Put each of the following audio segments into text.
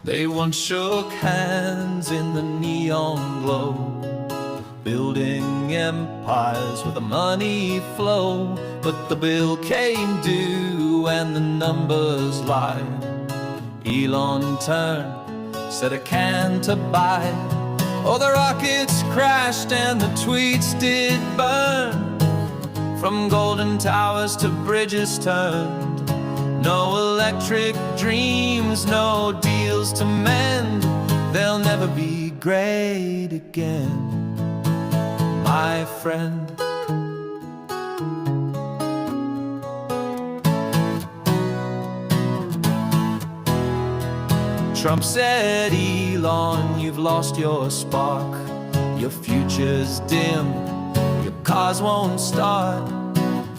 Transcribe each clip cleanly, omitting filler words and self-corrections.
They once shook hands in the neon glow, building empires with the money flow. But the bill came due and the numbers lied. Elon turned, said I can't abide. Oh, the rockets crashed and the tweets did burn. From golden towers to bridges turned. No electric dreams, no deals to mend. They'll never be great again, my friend. Trump said, Elon, you've lost your spark. Your future's dim, your cars won't start.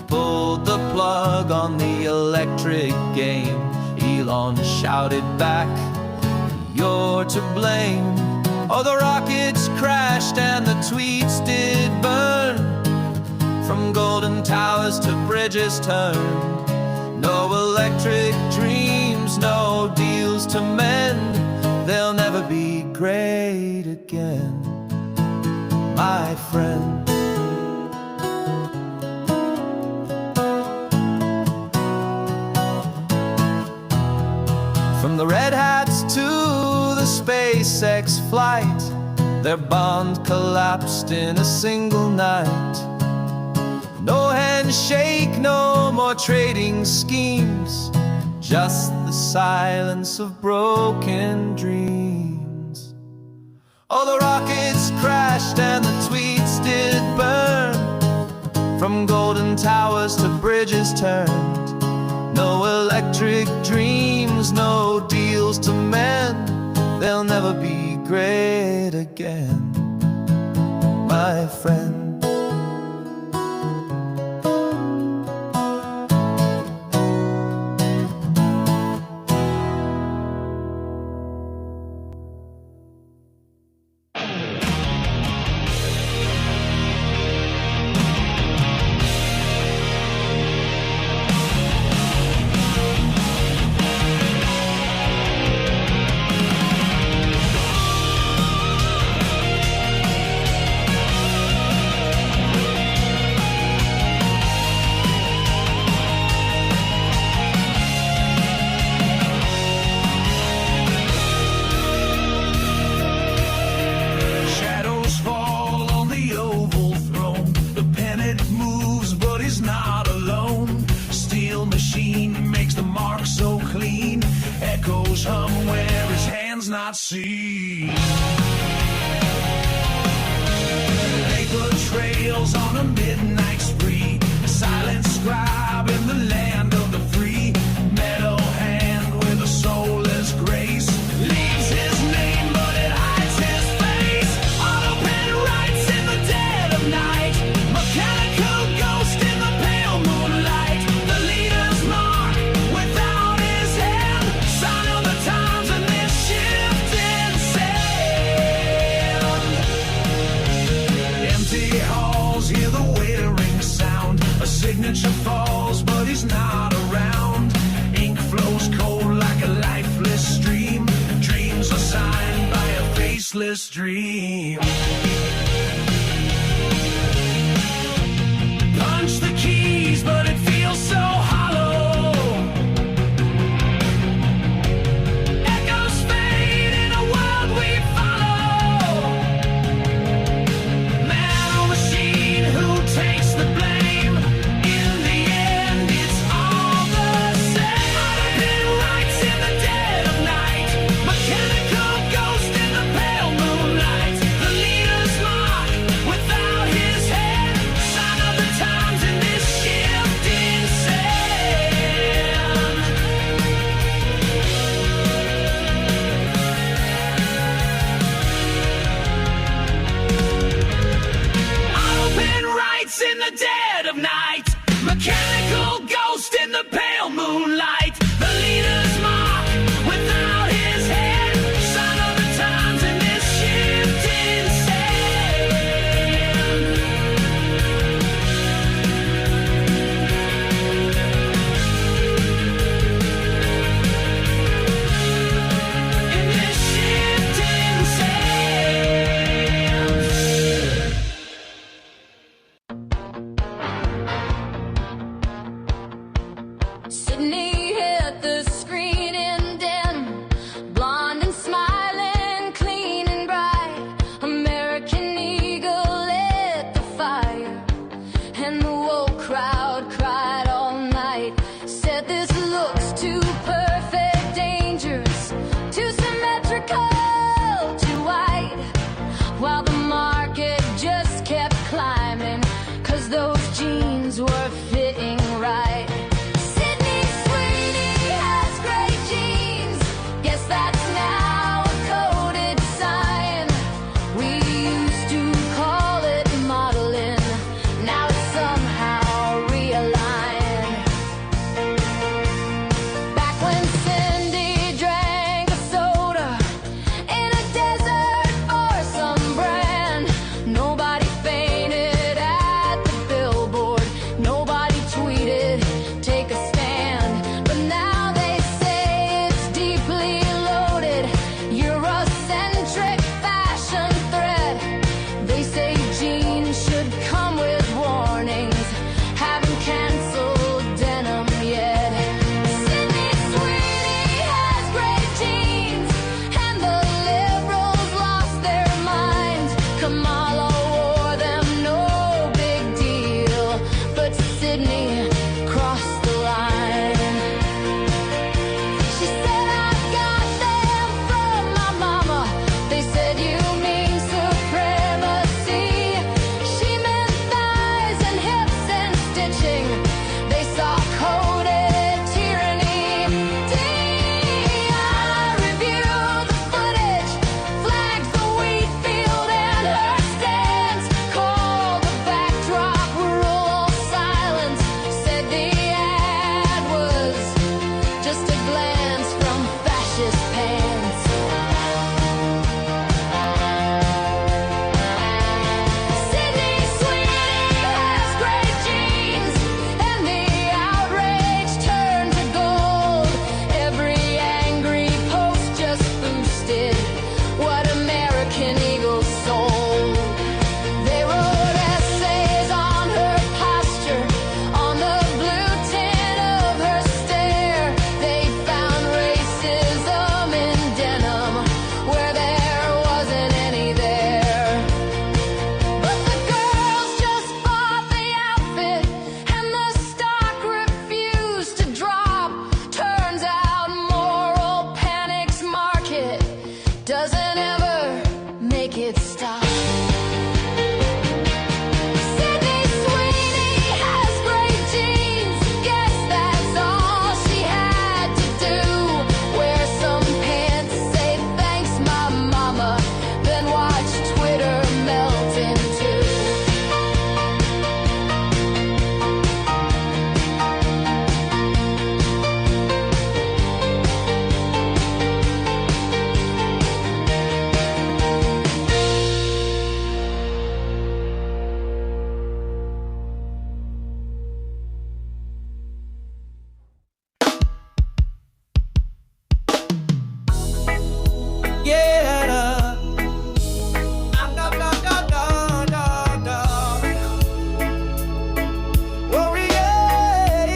Pulled the plug on the electric game. Elon shouted back, you're to blame. Oh, the rockets crashed and the tweets did burn. From golden towers to bridges turned. No electric dreams, no deals to mend. They'll never be great again, my friend. From the red hats to the SpaceX flight, their bond collapsed in a single night. No handshake, no more trading schemes, just the silence of broken dreams. Oh, the rockets crashed and the tweets did burn. From golden towers to bridges turned. No electric dreams, no deals to mend. They'll never be great again, my friend. Echoes hum where his hands not seen. Paper trails on a midnight spree. A silent scribe in the land of the free. Metal hand with a soulless grace. Leaves his name but it hides his face. Auto pen writes in the dead of night. Mechanical ghost in the pale moonlight. The leader's mark without his hand. Sign of the times and this shifting sand. Empty halls, hear the wailing sound. A signature falls, but he's not around. Ink flows cold like a lifeless stream. Dreams are signed by a faceless dream. Punch the keys, but it feels so hollow. Echoes fade in a world we follow. Man or machine, who takes the blame? In the end, it's all the same. Autopilot writes in the dead of night. Mechanical ghost in the pale moonlight. The leader's dance from fascist pants. Sydney Sweeney has great genes, and the outrage turned to gold. Every angry post just boosted what American Eagle sold. They wrote essays on her posture, on the blue tint of her stare. They found racism in denim where there wasn't any there. But the girls just bought the outfit, and the stock refused to drop. Turns out moral panic's market doesn't ever make it stop. Sydney Sweeney has great genes. Guess that's all she had to do. Wear some pants, say thanks, my mama, then watch Twitter melt in two. Yeah, da, da, da, da, da, da. Oh, yeah.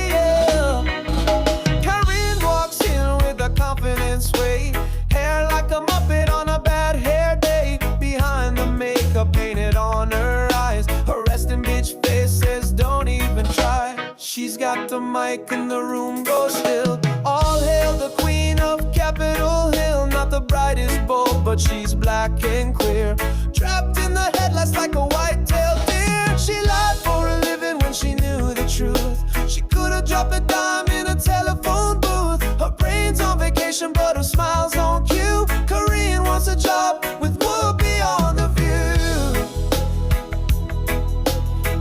Karen walks in with a confident sway, hair like a muppet on a bad hair day. Behind the makeup painted on her eyes, her resting bitch face says don't even try. She's got the mic and the room goes still. All hail the queen of Capitol Hill, not the brightest bulb, but she's black and clear. Trapped in the headlights like a white-tailed deer. She lied for a living when she knew the truth. She could have dropped a dime in a telephone booth. Her brain's on vacation, but her smile's on cue. Korean wants a job with Whoopi on The View.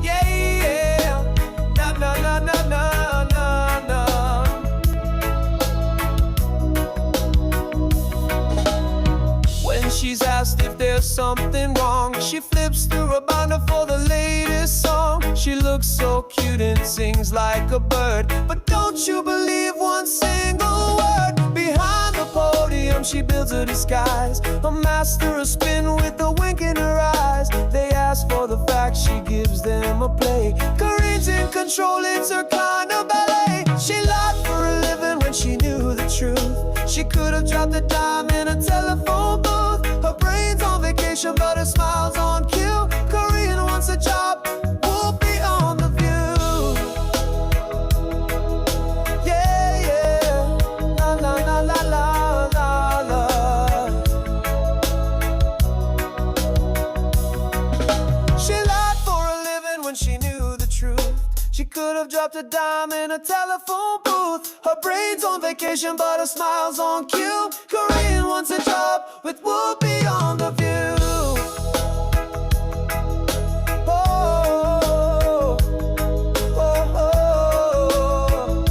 Yeah, na na na na na na na. When she's asked if there's something wrong, she flips through a binder for the latest song. She looks so cute and sings like a bird, but don't you believe one single word. Behind the podium she builds a disguise, a master of spin with a wink in her eyes. They ask for the facts, she gives them a play. Corinne's in control, it's her kind of ballet. She lied for a living when she knew the truth. She could have dropped a dime in a telephone booth. Her brain's on vacation, but her smile's on cue. Korean wants a job, Whoopi on The View. Yeah, yeah, la la la la la la la. She lied for a living when she knew the truth. She could have dropped a dime in a telephone booth. Her brain's on vacation, but her smile's on cue. Korean wants a job with Whoopi on The View. Oh, oh, oh.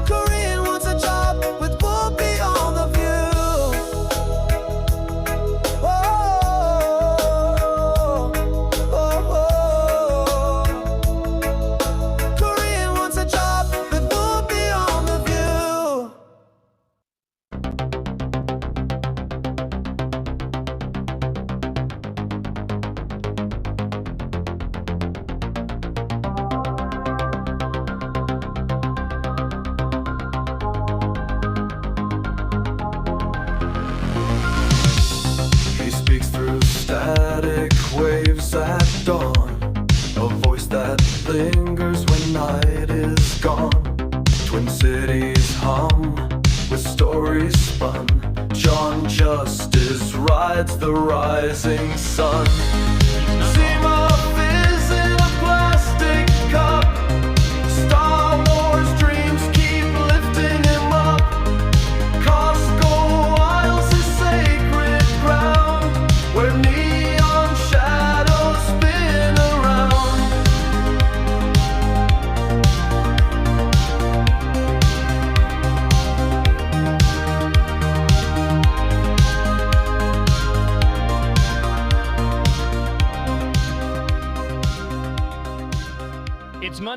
Korean wants a job with Whoopi on The View. Oh, oh, oh. Korean wants a job with Whoopi on The View. She speaks through static waves at dawn, a voice that lingers when night is gone. Twin cities hum with stories spun. John Justice rides the rising sun. Zima fizz in a plastic cup. Star Wars dreams keep lifting him up. Costco aisles is sacred ground where neon shadows spin around.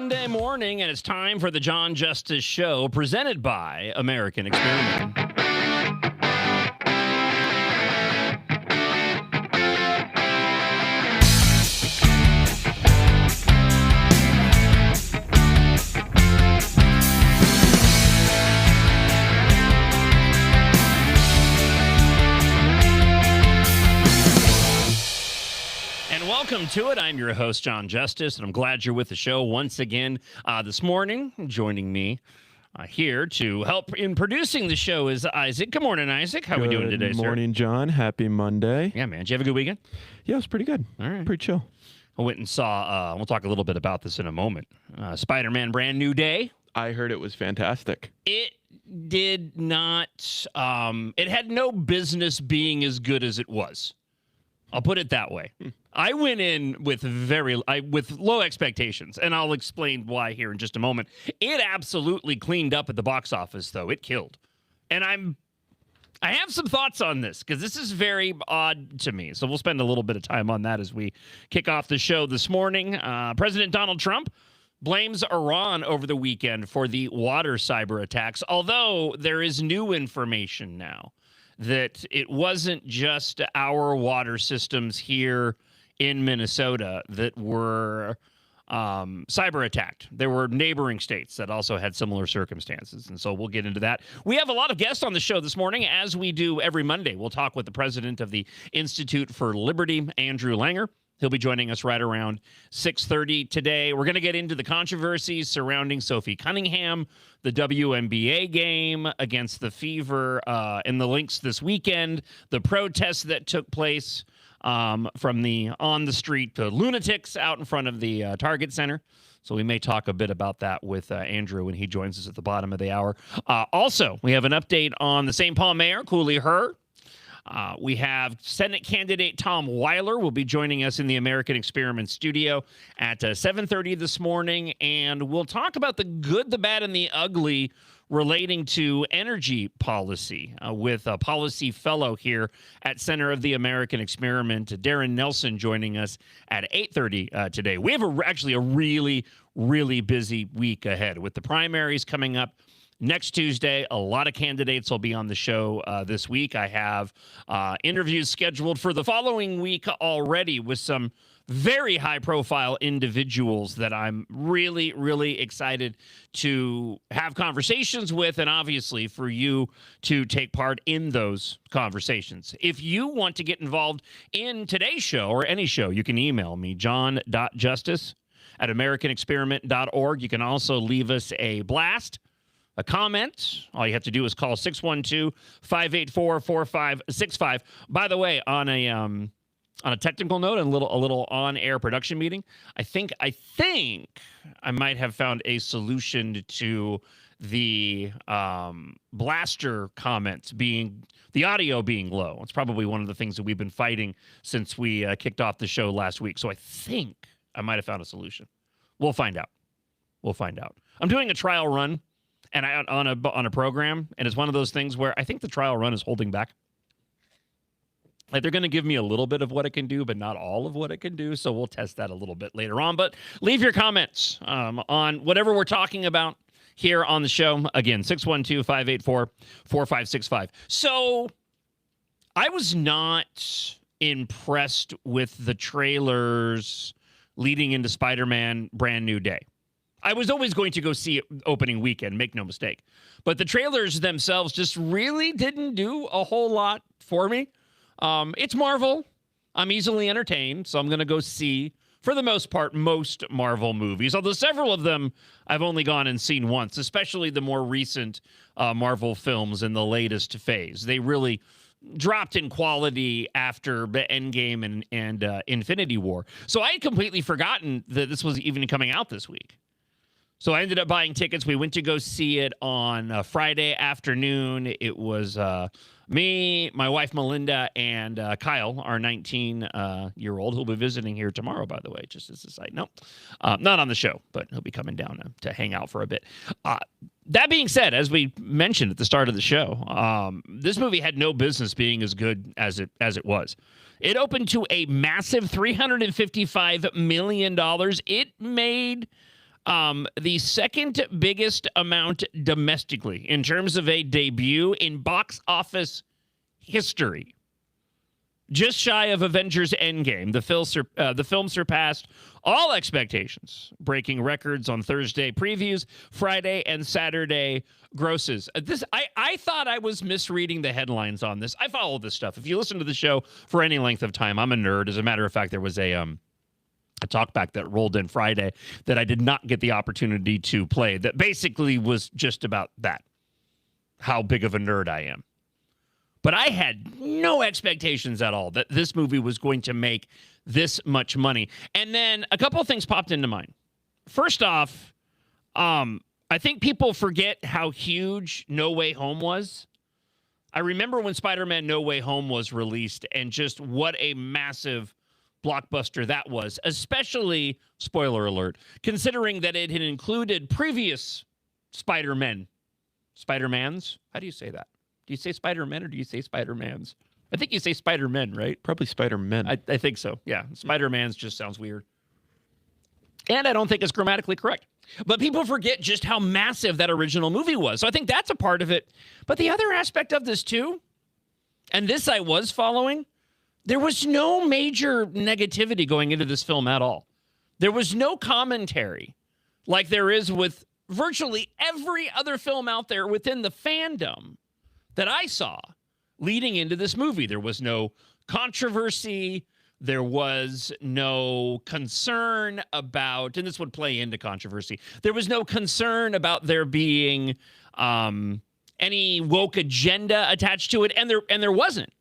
Monday morning, and it's time for the John Justice Show, presented by American Experiment. Welcome to it. I'm your host, John Justice, and I'm glad you're with the show once again this morning. Joining me here to help in producing the show is Isaac. Good morning, Isaac. How are we doing today, sir? Good morning, John. Happy Monday. Yeah, man. Did you have a good weekend? Yeah, it was pretty good. All right. Pretty chill. I went and saw, we'll talk a little bit about this in a moment, Spider-Man Brand New Day. I heard it was fantastic. It did not, it had no business being as good as it was. I'll put it that way. I went in with with low expectations, and I'll explain why here in just a moment. It absolutely cleaned up at the box office, though. It killed. And I have some thoughts on this, because this is very odd to me. So we'll spend a little bit of time on that as we kick off the show this morning. President Donald Trump blames Iran over the weekend for the water cyber attacks, although there is new information now that it wasn't just our water systems here in Minnesota that were cyber attacked. There were neighboring states that also had similar circumstances, and so we'll get into that. We have a lot of guests on the show this morning, as we do every Monday. We'll talk with the president of the Institute for Liberty, Andrew Langer. He'll be joining us right around 6:30 today. We're going to get into the controversies surrounding Sophie Cunningham, the WNBA game against the Fever in the Lynx this weekend, the protests that took place from the on-the-street lunatics out in front of the Target Center. So we may talk a bit about that with Andrew when he joins us at the bottom of the hour. Also, we have an update on the St. Paul mayor, Cooley Herr. We have Senate candidate Tom Weiler will be joining us in the American Experiment studio at 7:30 this morning, and we'll talk about the good, the bad, and the ugly relating to energy policy with a policy fellow here at Center of the American Experiment, Darren Nelson, joining us at 8:30 today. We have actually a really, really busy week ahead with the primaries coming up next Tuesday. A lot of candidates will be on the show this week. I have interviews scheduled for the following week already with some very high-profile individuals that I'm really, really excited to have conversations with, and obviously for you to take part in those conversations. If you want to get involved in today's show or any show, you can email me, john.justice@americanexperiment.org. You can also leave us a blast, a comment. All you have to do is call 612-584-4565. By the way, on a technical note, and a little on-air production meeting, I think I might have found a solution to the blaster comments being, the audio being low. It's probably one of the things that we've been fighting since we kicked off the show last week. So I think I might have found a solution. We'll find out. I'm doing a trial run and on a program, and it's one of those things where I think the trial run is holding back. Like, they're going to give me a little bit of what it can do, but not all of what it can do. So we'll test that a little bit later on. But leave your comments on whatever we're talking about here on the show. Again, 612-584-4565. So I was not impressed with the trailers leading into Spider-Man Brand New Day. I was always going to go see it opening weekend, make no mistake. But the trailers themselves just really didn't do a whole lot for me. It's Marvel. I'm easily entertained, so I'm going to go see, for the most part, most Marvel movies, although several of them I've only gone and seen once, especially the more recent Marvel films in the latest phase. They really dropped in quality after Endgame and Infinity War. So I had completely forgotten that this was even coming out this week. So I ended up buying tickets. We went to go see it on Friday afternoon. It was me, my wife Melinda, and Kyle, our 19-year-old, who'll be visiting here tomorrow, by the way, just as a side note. Not on the show, but he'll be coming down to hang out for a bit. That being said, as we mentioned at the start of the show, this movie had no business being as good as it was. It opened to a massive $355 million. It made The second biggest amount domestically in terms of a debut in box office history. Just shy of Avengers Endgame, the film surpassed all expectations, breaking records on Thursday previews, Friday and Saturday grosses. I thought I was misreading the headlines on this. I follow this stuff. If you listen to the show for any length of time, I'm a nerd. As a matter of fact, there was a talkback that rolled in Friday that I did not get the opportunity to play that basically was just about that, how big of a nerd I am. But I had no expectations at all that this movie was going to make this much money. And then a couple of things popped into mind. First off, I think people forget how huge No Way Home was. I remember when Spider-Man No Way Home was released and just what a massive blockbuster that was, especially, spoiler alert, considering that it had included previous Spider-Mans. How do you say that? Do you say Spider-Men or do you say Spider-Mans? I think you say Spider-Men, right? Probably Spider-Man. I think so. Yeah. Spider-Man's just sounds weird. And I don't think it's grammatically correct. But people forget just how massive that original movie was. So I think that's a part of it. But the other aspect of this too, and this I was following, there was no major negativity going into this film at all. There was no commentary like there is with virtually every other film out there within the fandom that I saw leading into this movie. There was no controversy. There was no concern about, and this would play into controversy, there was no concern about there being any woke agenda attached to it, and there wasn't.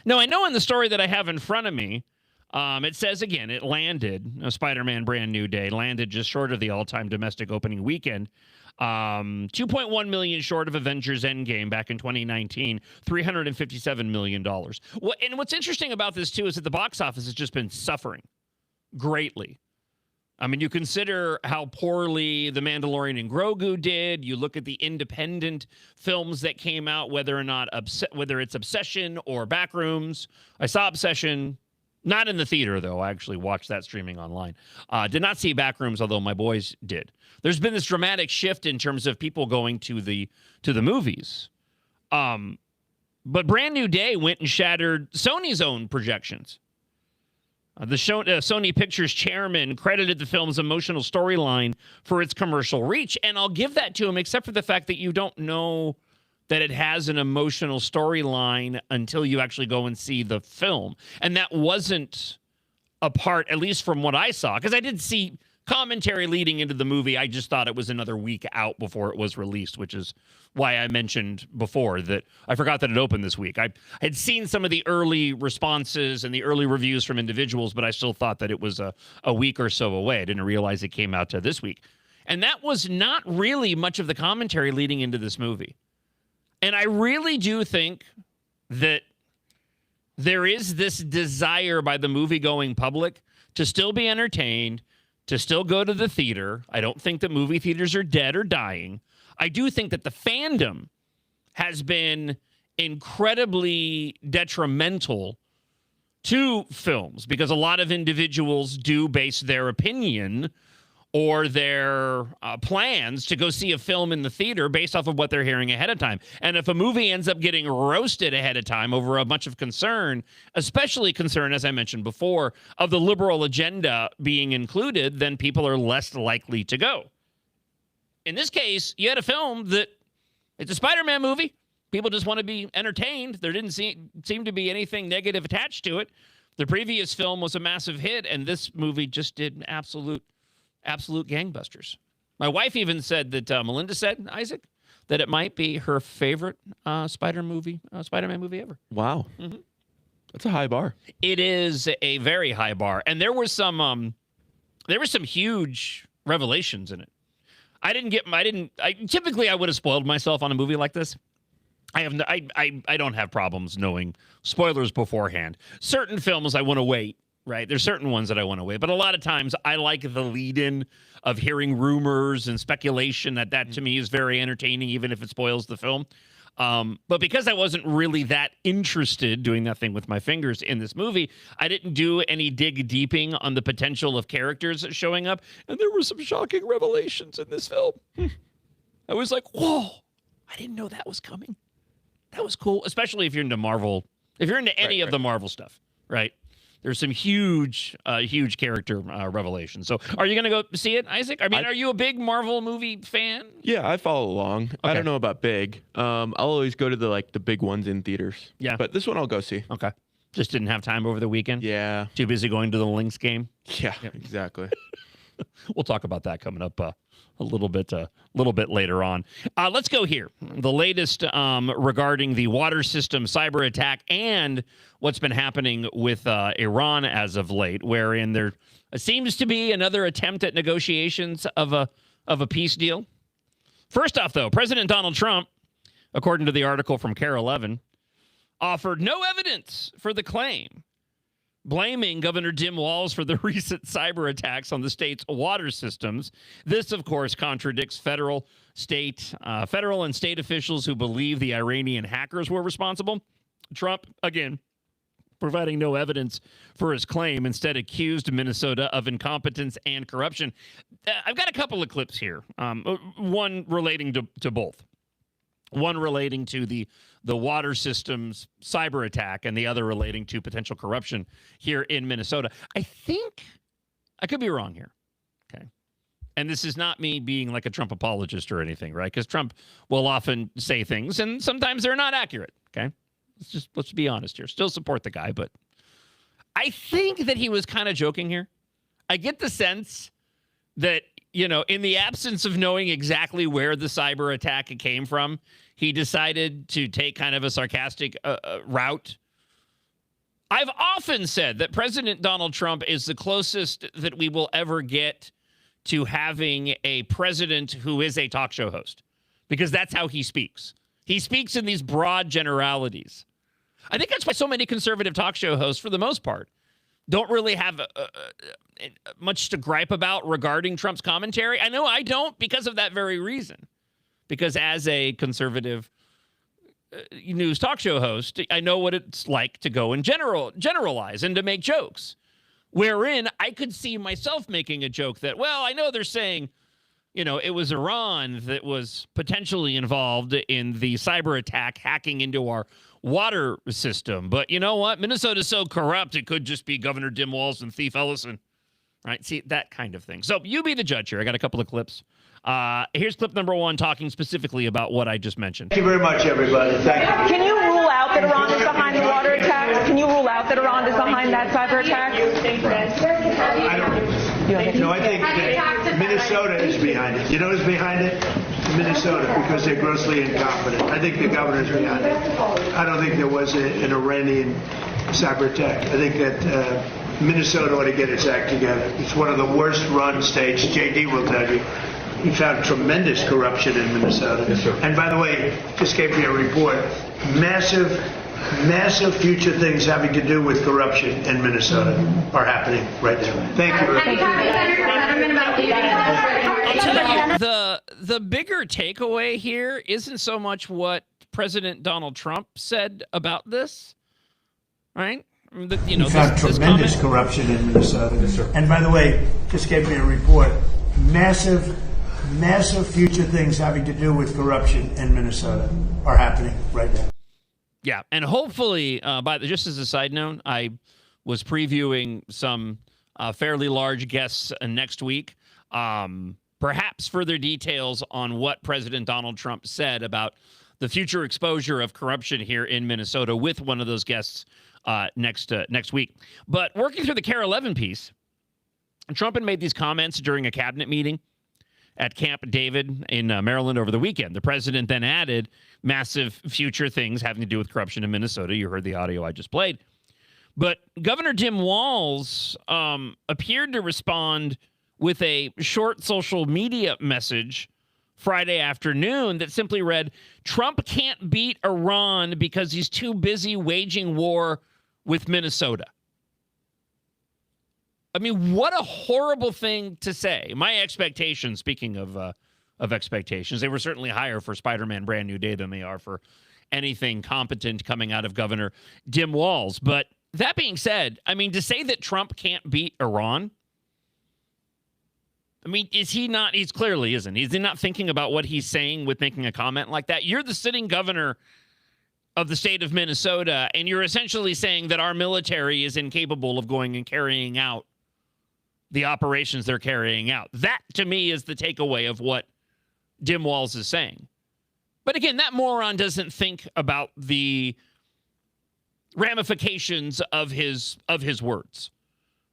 Now, I know in the story that I have in front of me, it says, again, it landed, Spider-Man Brand New Day, landed just short of the all-time domestic opening weekend. 2.1 million short of Avengers Endgame back in 2019, $357 million. And what's interesting about this, too, is that the box office has just been suffering greatly. I mean, you consider how poorly The Mandalorian and Grogu did. You look at the independent films that came out, whether it's Obsession or Backrooms. I saw Obsession, not in the theater, though. I actually watched that streaming online. Did not see Backrooms, although my boys did. There's been this dramatic shift in terms of people going to the movies. But Brand New Day went and shattered Sony's own projections. The Sony Pictures chairman credited the film's emotional storyline for its commercial reach, and I'll give that to him, except for the fact that you don't know that it has an emotional storyline until you actually go and see the film. And that wasn't a part, at least from what I saw, because I did see commentary leading into the movie. I just thought it was another week out before it was released, which is why I mentioned before that I forgot that it opened this week. I had seen some of the early responses and the early reviews from individuals, but I still thought that it was a week or so away. I didn't realize it came out to this week. And that was not really much of the commentary leading into this movie. And I really do think that there is this desire by the movie-going public to still be entertained, to still go to the theater. I don't think that movie theaters are dead or dying. I do think that the fandom has been incredibly detrimental to films because a lot of individuals do base their opinion or their plans to go see a film in the theater based off of what they're hearing ahead of time. And if a movie ends up getting roasted ahead of time over a bunch of concern, especially concern, as I mentioned before, of the liberal agenda being included, then people are less likely to go. In this case, you had a film that, it's a Spider-Man movie. People just want to be entertained. There didn't seem to be anything negative attached to it. The previous film was a massive hit, and this movie just did absolute gangbusters. My wife even said that, Melinda said, Isaac, that it might be her favorite Spider-Man movie ever. Wow. Mm-hmm. That's a high bar. It is a very high bar. And there were some huge revelations in it. Typically I would have spoiled myself on a movie like this. I don't have problems knowing spoilers beforehand. Certain films I want to wait. Right. There's certain ones that I want to wait. But a lot of times I like the lead-in of hearing rumors and speculation that to me is very entertaining, even if it spoils the film. But because I wasn't really that interested doing that thing with my fingers in this movie, I didn't do any dig deeping on the potential of characters showing up. And there were some shocking revelations in this film. I was like, whoa, I didn't know that was coming. That was cool, especially if you're into Marvel. If you're into any of the Marvel stuff, right? There's some huge character revelations. So are you going to go see it, Isaac? I mean, are you a big Marvel movie fan? Yeah, I follow along. I don't know about big. I'll always go to the big ones in theaters. Yeah. But this one I'll go see. Okay. Just didn't have time over the weekend? Yeah. Too busy going to the Lynx game? Yeah, exactly. We'll talk about that coming up a little bit later on. Let's go here. The latest regarding the water system cyber attack and what's been happening with Iran as of late, wherein there seems to be another attempt at negotiations of a peace deal. First off, though, President Donald Trump, according to the article from KARE 11, offered no evidence for the claim, blaming Governor Tim Walz for the recent cyber attacks on the state's water systems. This, of course, contradicts federal and state officials who believe the Iranian hackers were responsible. Trump, again, providing no evidence for his claim, instead accused Minnesota of incompetence and corruption. I've got a couple of clips here, one relating to both. One relating to the water system's cyber attack and the other relating to potential corruption here in Minnesota. I think I could be wrong here. Okay. And this is not me being like a Trump apologist or anything, right? Because Trump will often say things and sometimes they're not accurate. Okay. Let's be honest here. Still support the guy, but I think that he was kind of joking here. I get the sense that, in the absence of knowing exactly where the cyber attack came from, he decided to take kind of a sarcastic route. I've often said that President Donald Trump is the closest that we will ever get to having a president who is a talk show host, because that's how he speaks. He speaks in these broad generalities. I think that's why so many conservative talk show hosts, for the most part, don't really have much to gripe about regarding Trump's commentary. I know I don't, because of that very reason. Because as a conservative news talk show host, I know what it's like to go and generalize and to make jokes, wherein I could see myself making a joke that, well, I know they're saying, it was Iran that was potentially involved in the cyber attack hacking into our water system. But you know what? Minnesota's so corrupt, it could just be Governor Tim Walz and Thief Ellison. Right? See, that kind of thing. So you be the judge here. I got a couple of clips. Here's clip number one, talking specifically about what I just mentioned. Thank you very much, everybody. Thank you. Can you rule out that Iran is behind the water attacks? Can you rule out that Iran is behind that cyber attack? I think that Minnesota is behind it. You know who's behind it? Minnesota, because they're grossly incompetent. I think the governor's behind it. I don't think there was an Iranian cyber attack. I think that Minnesota ought to get its act together. It's one of the worst run states. JD will tell you. We found tremendous corruption in Minnesota. Yes, sir. And by the way, just gave me a report. Massive future things having to do with corruption in Minnesota are happening right now. Thank you. I'll tell you, the bigger takeaway here isn't so much what President Donald Trump said about this, right? We found tremendous corruption in Minnesota. Yes, sir. And by the way, just gave me a report. Massive future things having to do with corruption in Minnesota are happening right now. Yeah, and hopefully, just as a side note, I was previewing some fairly large guests next week. Perhaps further details on what President Donald Trump said about the future exposure of corruption here in Minnesota with one of those guests next week. But working through the KARE 11 piece, Trump had made these comments during a cabinet meeting at Camp David in Maryland over the weekend. The president then added massive future things having to do with corruption in Minnesota. You heard the audio I just played. But Governor Tim Walz appeared to respond with a short social media message Friday afternoon that simply read, "Trump can't beat Iran because he's too busy waging war with Minnesota." I mean, what a horrible thing to say. My expectation, speaking of of expectations. They were certainly higher for Spider-Man Brand New Day than they are for anything competent coming out of Governor Tim Walz. But that being said, I mean, to say that Trump can't beat Iran, I mean, he's clearly isn't. He's not thinking about what he's saying with making a comment like that. You're the sitting governor of the state of Minnesota, and you're essentially saying that our military is incapable of going and carrying out the operations they're carrying out. That, to me, is the takeaway of what Tim Walz is saying. But again, that moron doesn't think about the ramifications of his words.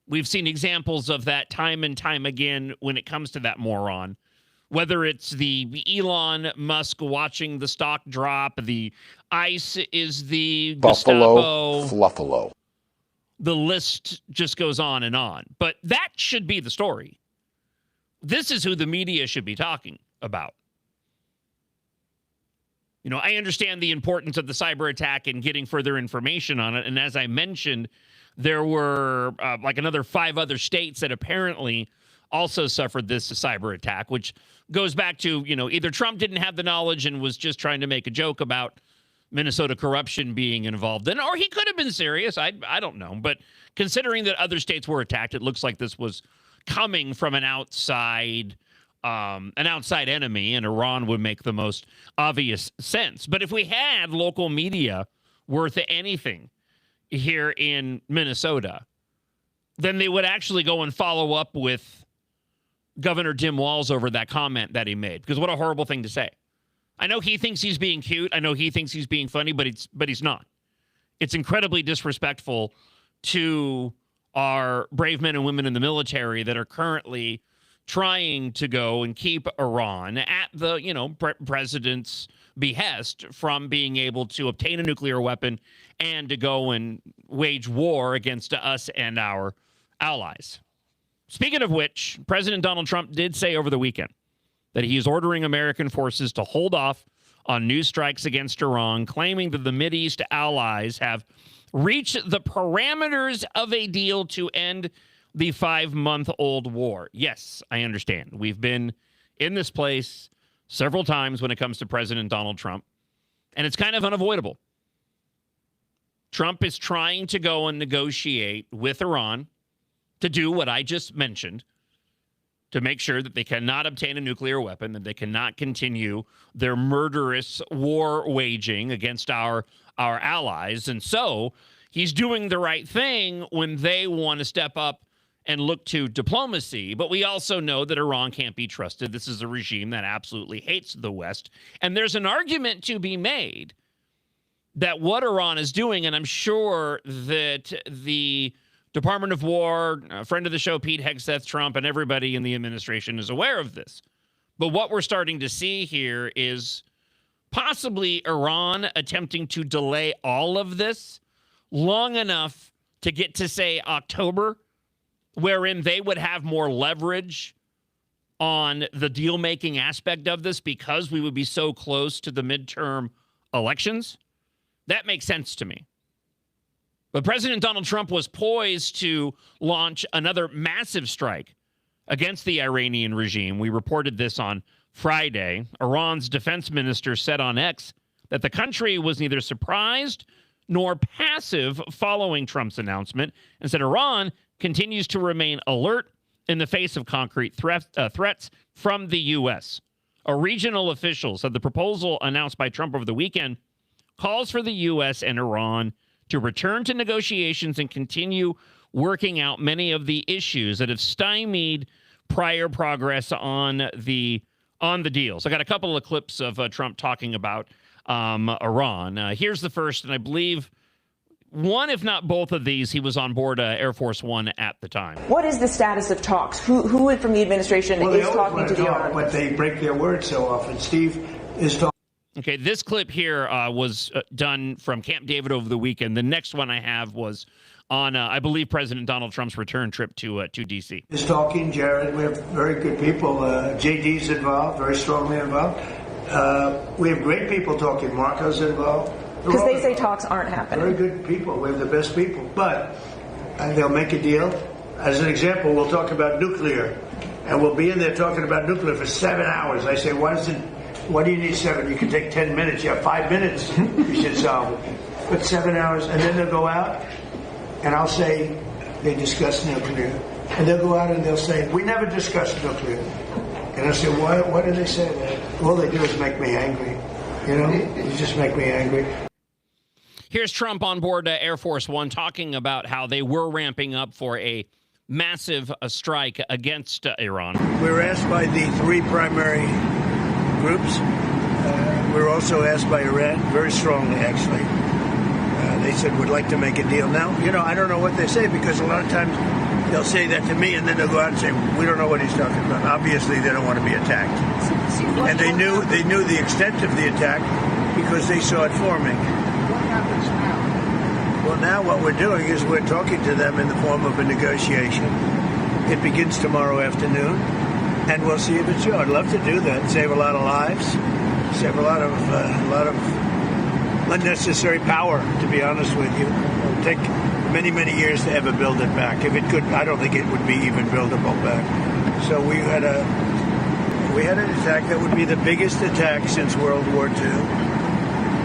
We've seen examples of that time and time again when it comes to that moron. Whether it's the Elon Musk watching the stock drop, the ICE is the Buffalo, Gestapo. Fluffalo. The list just goes on and on. But that should be the story. This is who the media should be talking about. You know, I understand the importance of the cyber attack and getting further information on it. And as I mentioned, there were like another 5 other states that apparently also suffered this cyber attack, which goes back to, you know, either Trump didn't have the knowledge and was just trying to make a joke about Minnesota corruption being involved in, or he could have been serious. I don't know. But considering that other states were attacked, it looks like this was coming from an outside enemy, and Iran would make the most obvious sense. But if we had local media worth anything here in Minnesota, then they would actually go and follow up with Governor Tim Walz over that comment that he made. Because what a horrible thing to say. I know he thinks he's being cute. I know he thinks he's being funny, but he's not. It's incredibly disrespectful to our brave men and women in the military that are currently trying to go and keep Iran at the, you know, president's behest from being able to obtain a nuclear weapon and to go and wage war against us and our allies. Speaking of which, President Donald Trump did say over the weekend that he is ordering American forces to hold off on new strikes against Iran, claiming that the Mideast allies have reached the parameters of a deal to end the 5-month-old war. Yes, I understand. We've been in this place several times when it comes to President Donald Trump, and it's kind of unavoidable. Trump is trying to go and negotiate with Iran to do what I just mentioned, to make sure that they cannot obtain a nuclear weapon, that they cannot continue their murderous war waging against our allies. And so he's doing the right thing when they want to step up and look to diplomacy. But we also know that Iran can't be trusted. This is a regime that absolutely hates the West. And there's an argument to be made that what Iran is doing, and I'm sure that the Department of War, a friend of the show, Pete Hegseth, Trump, and everybody in the administration is aware of this. But what we're starting to see here is possibly Iran attempting to delay all of this long enough to get to, say, October, wherein they would have more leverage on the deal-making aspect of this because we would be so close to the midterm elections. That makes sense to me. But President Donald Trump was poised to launch another massive strike against the Iranian regime. We reported this on Friday. Iran's defense minister said on X that the country was neither surprised nor passive following Trump's announcement, and said Iran continues to remain alert in the face of concrete threats from the U.S. A regional official said the proposal announced by Trump over the weekend calls for the U.S. and Iran to return to negotiations and continue working out many of the issues that have stymied prior progress on the deals. I got a couple of clips of Trump talking about Iran. Here's the first, and I believe one, if not both of these, he was on board Air Force One at the time. What is the status of talks? Who from the administration is talking to the Iran? But they break their word so often. Steve is talking. Okay, this clip here was done from Camp David over the weekend. The next one I have was on, I believe, President Donald Trump's return trip to D.C. Is talking, Jared. We have very good people. JD's involved, very strongly involved. We have great people talking. Marco's involved. Because they say talks aren't happening. Very good people. We have the best people. But they'll make a deal. As an example, we'll talk about nuclear. and we'll be in there talking about nuclear for 7 hours. I say, why do you need 7? You can take 10 minutes. You have 5 minutes. You should solve it. But 7 hours, and then they'll go out, and I'll say they discussed nuclear. And they'll go out and they'll say, we never discussed nuclear. And I'll say, why do they say that? All they do is make me angry. You know, you just make me angry. Here's Trump on board Air Force One talking about how they were ramping up for a massive strike against Iran. We were asked by the 3 primary groups. We were also asked by Iran, very strongly, actually. They said, we'd like to make a deal. Now, you know, I don't know what they say, because a lot of times they'll say that to me, and then they'll go out and say, we don't know what he's talking about. Obviously, they don't want to be attacked. And they knew the extent of the attack because they saw it forming. What happens now? Well, now what we're doing is we're talking to them in the form of a negotiation. It begins tomorrow afternoon, and we'll see if it's true. I'd love to do that, save a lot of lives, save a lot of unnecessary power, to be honest with you. It'll take many, many years to ever build it back. If it could, I don't think it would be even buildable back. So we had an attack that would be the biggest attack since World War II,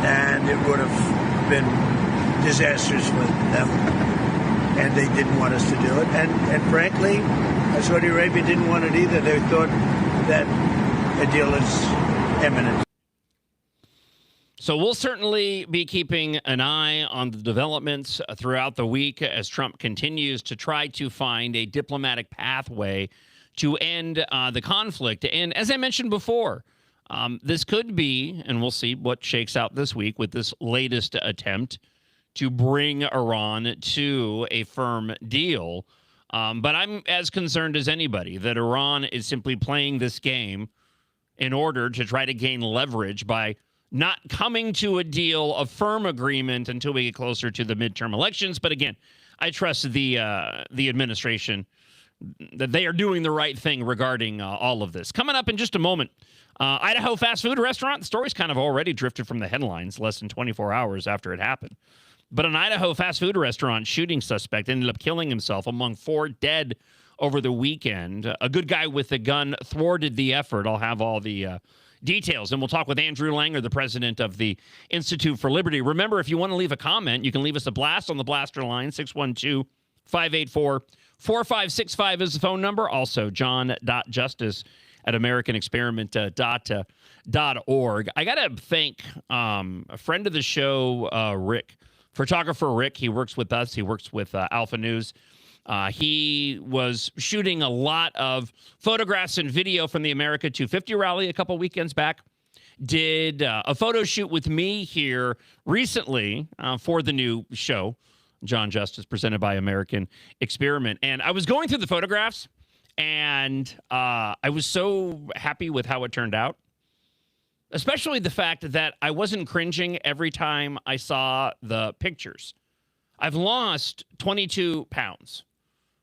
and it would have been disastrous for them. And they didn't want us to do it. And frankly, Saudi Arabia didn't want it either. They thought that a deal is imminent. So we'll certainly be keeping an eye on the developments throughout the week as Trump continues to try to find a diplomatic pathway to end the conflict. And as I mentioned before, this could be, and we'll see what shakes out this week with this latest attempt to bring Iran to a firm deal. But I'm as concerned as anybody that Iran is simply playing this game in order to try to gain leverage by not coming to a deal, a firm agreement, until we get closer to the midterm elections. But again, I trust the administration that they are doing the right thing regarding all of this. Coming up in just a moment, Idaho fast food restaurant. The story's kind of already drifted from the headlines less than 24 hours after it happened. But an Idaho fast food restaurant shooting suspect ended up killing himself among 4 dead over the weekend. A good guy with a gun thwarted the effort. I'll have all the details, and we'll talk with Andrew Langer, the president of the Institute for Liberty. Remember, if you want to leave a comment, you can leave us a blast on the blaster line. 612-584-4565 is the phone number. Also, john.justice@americanexperiment.org. I got to thank a friend of the show, Rick, photographer Rick. He works with us. He works with Alpha News. He was shooting a lot of photographs and video from the America 250 rally a couple weekends back. Did a photo shoot with me here recently for the new show, John Justice, presented by American Experiment. And I was going through the photographs, and I was so happy with how it turned out, especially the fact that I wasn't cringing every time I saw the pictures. I've lost 22 pounds.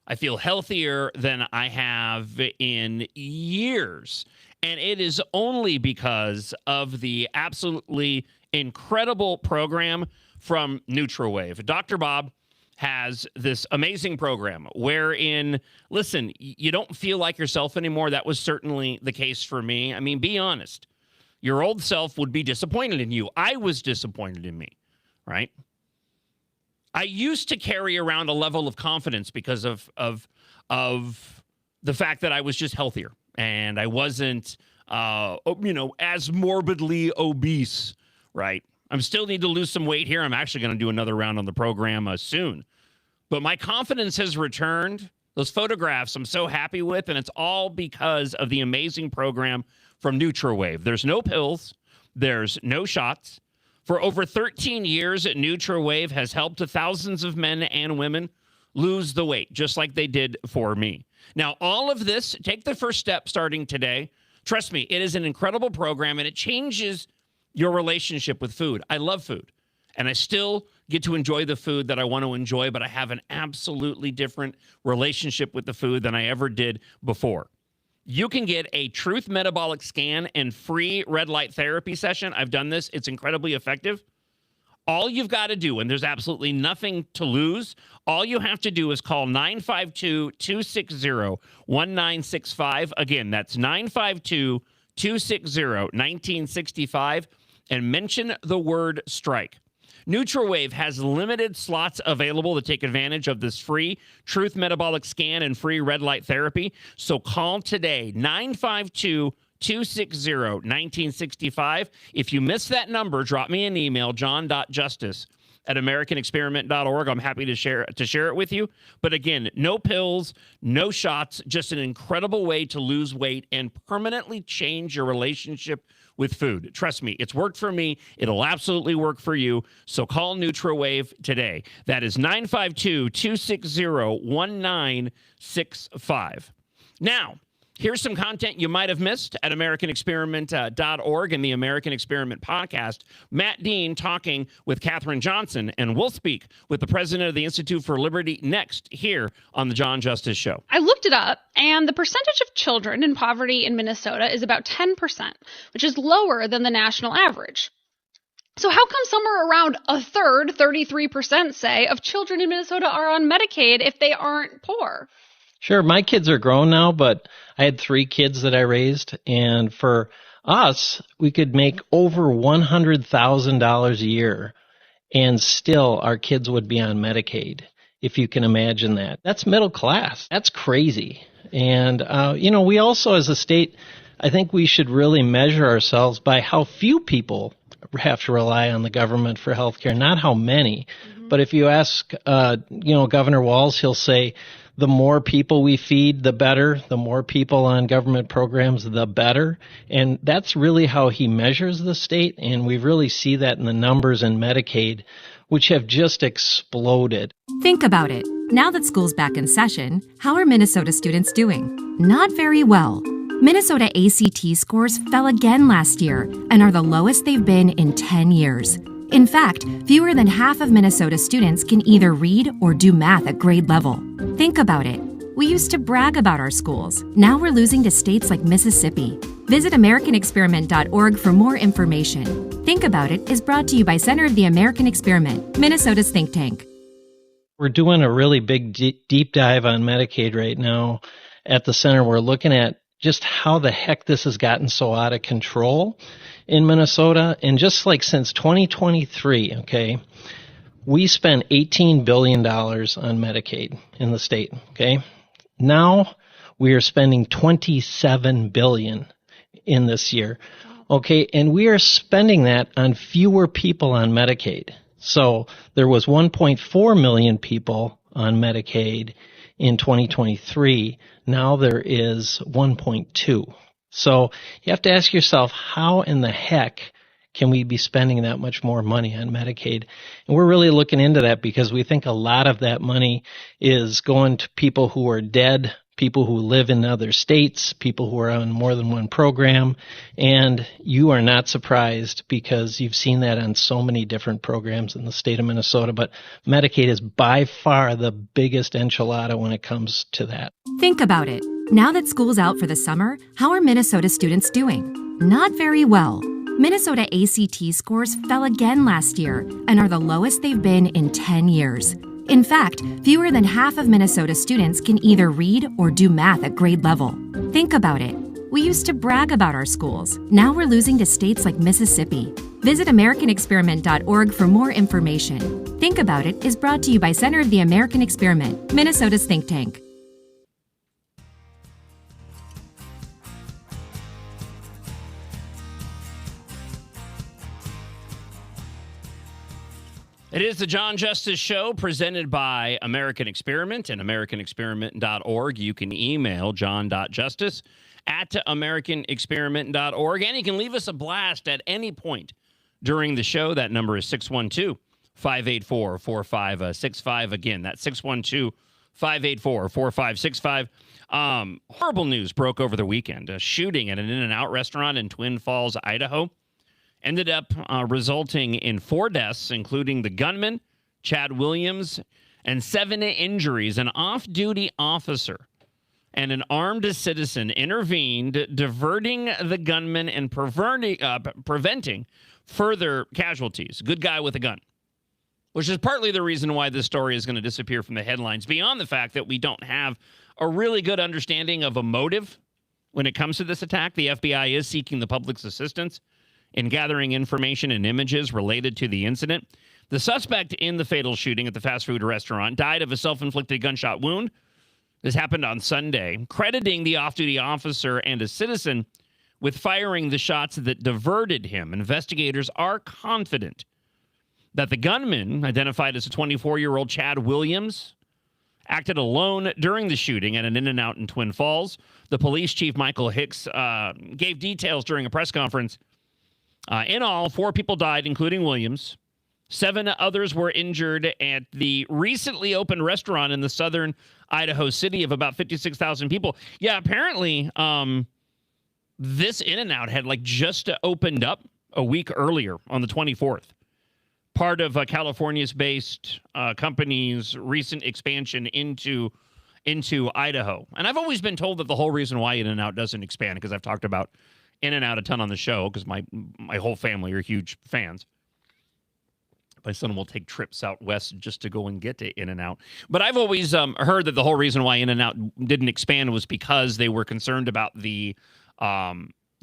I feel healthier than I have in years. And it is only because of the absolutely incredible program from NutraWave. Dr. Bob has this amazing program wherein, listen, you don't feel like yourself anymore. That was certainly the case for me. I mean, be honest. Your old self would be disappointed in you. I was disappointed in me, right? I used to carry around a level of confidence because of the fact that I was just healthier and I wasn't, as morbidly obese, right? I still need to lose some weight here. I'm actually going to do another round on the program soon. But my confidence has returned. Those photographs I'm so happy with, and it's all because of the amazing program from NutraWave. There's no pills. There's no shots. For over 13 years, NutraWave has helped thousands of men and women lose the weight, just like they did for me. Now, all of this, take the first step starting today. Trust me, it is an incredible program, and it changes your relationship with food. I love food, and I still get to enjoy the food that I want to enjoy, but I have an absolutely different relationship with the food than I ever did before. You can get a Truth Metabolic Scan and free red light therapy session. I've done this. It's incredibly effective. All you've got to do, and there's absolutely nothing to lose, all you have to do is call 952-260-1965. Again, that's 952-260-1965, and mention the word strike. NutraWave has limited slots available to take advantage of this free Truth Metabolic Scan and free red light therapy. So call today, 952-260-1965. If you miss that number, drop me an email, john.justice@americanexperiment.org. I'm happy to share it with you. But again, no pills, no shots, just an incredible way to lose weight and permanently change your relationship with food. Trust me, it's worked for me. It'll absolutely work for you. So call NutraWave today. That is 952-260-1965. Now, here's some content you might have missed at AmericanExperiment.org and the American Experiment podcast. Matt Dean talking with Katherine Johnson, and we'll speak with the president of the Institute for Liberty next here on the John Justice Show. I looked it up, and the percentage of children in poverty in Minnesota is about 10%, which is lower than the national average. So how come somewhere around a third, 33%, say, of children in Minnesota are on Medicaid if they aren't poor? Sure, my kids are grown now, but I had 3 kids that I raised, and for us, we could make over $100,000 a year, and still our kids would be on Medicaid, if you can imagine that. That's middle class. That's crazy. And, we also, as a state, I think we should really measure ourselves by how few people have to rely on the government for health care, not how many. Mm-hmm. But if you ask, Governor Walz, he'll say, the more people we feed, the better. The more people on government programs, the better. And that's really how he measures the state. And we really see that in the numbers in Medicaid, which have just exploded. Think about it. Now that school's back in session, how are Minnesota students doing? Not very well. Minnesota ACT scores fell again last year and are the lowest they've been in 10 years. In fact, fewer than half of Minnesota students can either read or do math at grade level. Think about it. We used to brag about our schools. Now we're losing to states like Mississippi. Visit AmericanExperiment.org for more information. Think About It is brought to you by Center of the American Experiment, Minnesota's think tank. We're doing a really big deep dive on Medicaid right now at the center. We're looking at just how the heck this has gotten so out of control in Minnesota. And just like since 2023, okay, we spent $18 billion on Medicaid in the state, okay? Now we are spending $27 billion in this year, okay? And we are spending that on fewer people on Medicaid. So there was 1.4 million people on Medicaid in 2023. Now there is 1.2. So you have to ask yourself, how in the heck can we be spending that much more money on Medicaid? And we're really looking into that because we think a lot of that money is going to people who are dead, people who live in other states, people who are on more than one program. And you are not surprised because you've seen that on so many different programs in the state of Minnesota. But Medicaid is by far the biggest enchilada when it comes to that. Think about it. Now that school's out for the summer, how are Minnesota students doing? Not very well. Minnesota ACT scores fell again last year and are the lowest they've been in 10 years. In fact, fewer than half of Minnesota students can either read or do math at grade level. Think about it. We used to brag about our schools. Now we're losing to states like Mississippi. Visit AmericanExperiment.org for more information. Think About It is brought to you by Center of the American Experiment, Minnesota's think tank. It is the John Justice Show presented by American Experiment and AmericanExperiment.org. You can email john.justice@AmericanExperiment.org, and you can leave us a blast at any point during the show. That number is 612-584-4565. Again, that's 612-584-4565. Horrible news broke over the weekend. A shooting at an In-N-Out restaurant in Twin Falls, Idaho, ended up resulting in 4 deaths, including the gunman, Chad Williams, and 7 injuries. An off-duty officer and an armed citizen intervened, diverting the gunman and preventing further casualties. Good guy with a gun. which is partly the reason why this story is going to disappear from the headlines, beyond the fact that we don't have a really good understanding of a motive when it comes to this attack. The FBI is seeking the public's assistance in gathering information and images related to the incident. The suspect in the fatal shooting at the fast food restaurant died of a self-inflicted gunshot wound. This happened on Sunday, crediting the off-duty officer and a citizen with firing the shots that diverted him. Investigators are confident that the gunman, identified as a 24-year-old Chad Williams, acted alone during the shooting at an In-N-Out in Twin Falls. The police chief, Michael Hicks, gave details during a press conference. In all, 4 people died, including Williams. 7 others were injured at the recently opened restaurant in the southern Idaho city of about 56,000 people. Yeah, apparently this In-N-Out had just opened up a week earlier on the 24th. Part of California's based company's recent expansion into Idaho. And I've always been told that the whole reason why In-N-Out doesn't expand, because I've talked about In-N-Out a ton on the show, because my whole family are huge fans. My son will take trips out west just to go and get to In-N-Out. But I've always heard that the whole reason why In-N-Out didn't expand was because they were concerned about the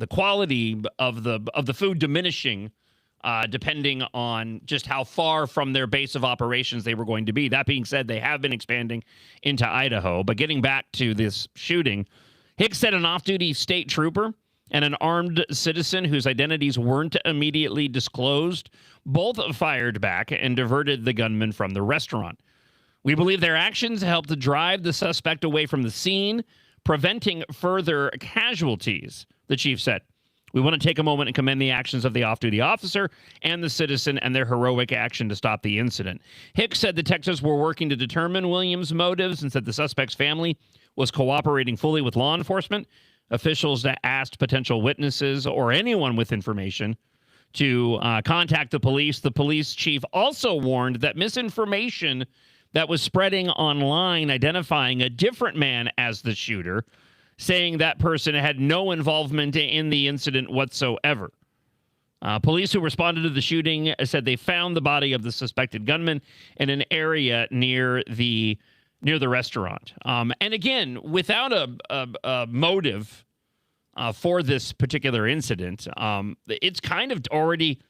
quality of the food diminishing depending on just how far from their base of operations they were going to be. That being said, they have been expanding into Idaho. But getting back to this shooting, Hicks said an off-duty state trooper and an armed citizen whose identities weren't immediately disclosed both fired back and diverted the gunman from the restaurant. We believe their actions helped to drive the suspect away from the scene, preventing further casualties, the chief said. We want to take a moment and commend the actions of the off-duty officer and the citizen and their heroic action to stop the incident. Hicks said detectives were working to determine Williams' motives and said the suspect's family was cooperating fully with law enforcement. Officials asked potential witnesses or anyone with information to contact the police. The police chief also warned that misinformation that was spreading online identifying a different man as the shooter, saying that person had no involvement in the incident whatsoever. Police who responded to the shooting said they found the body of the suspected gunman in an area near the restaurant. And again, without a motive for this particular incident, it's kind of already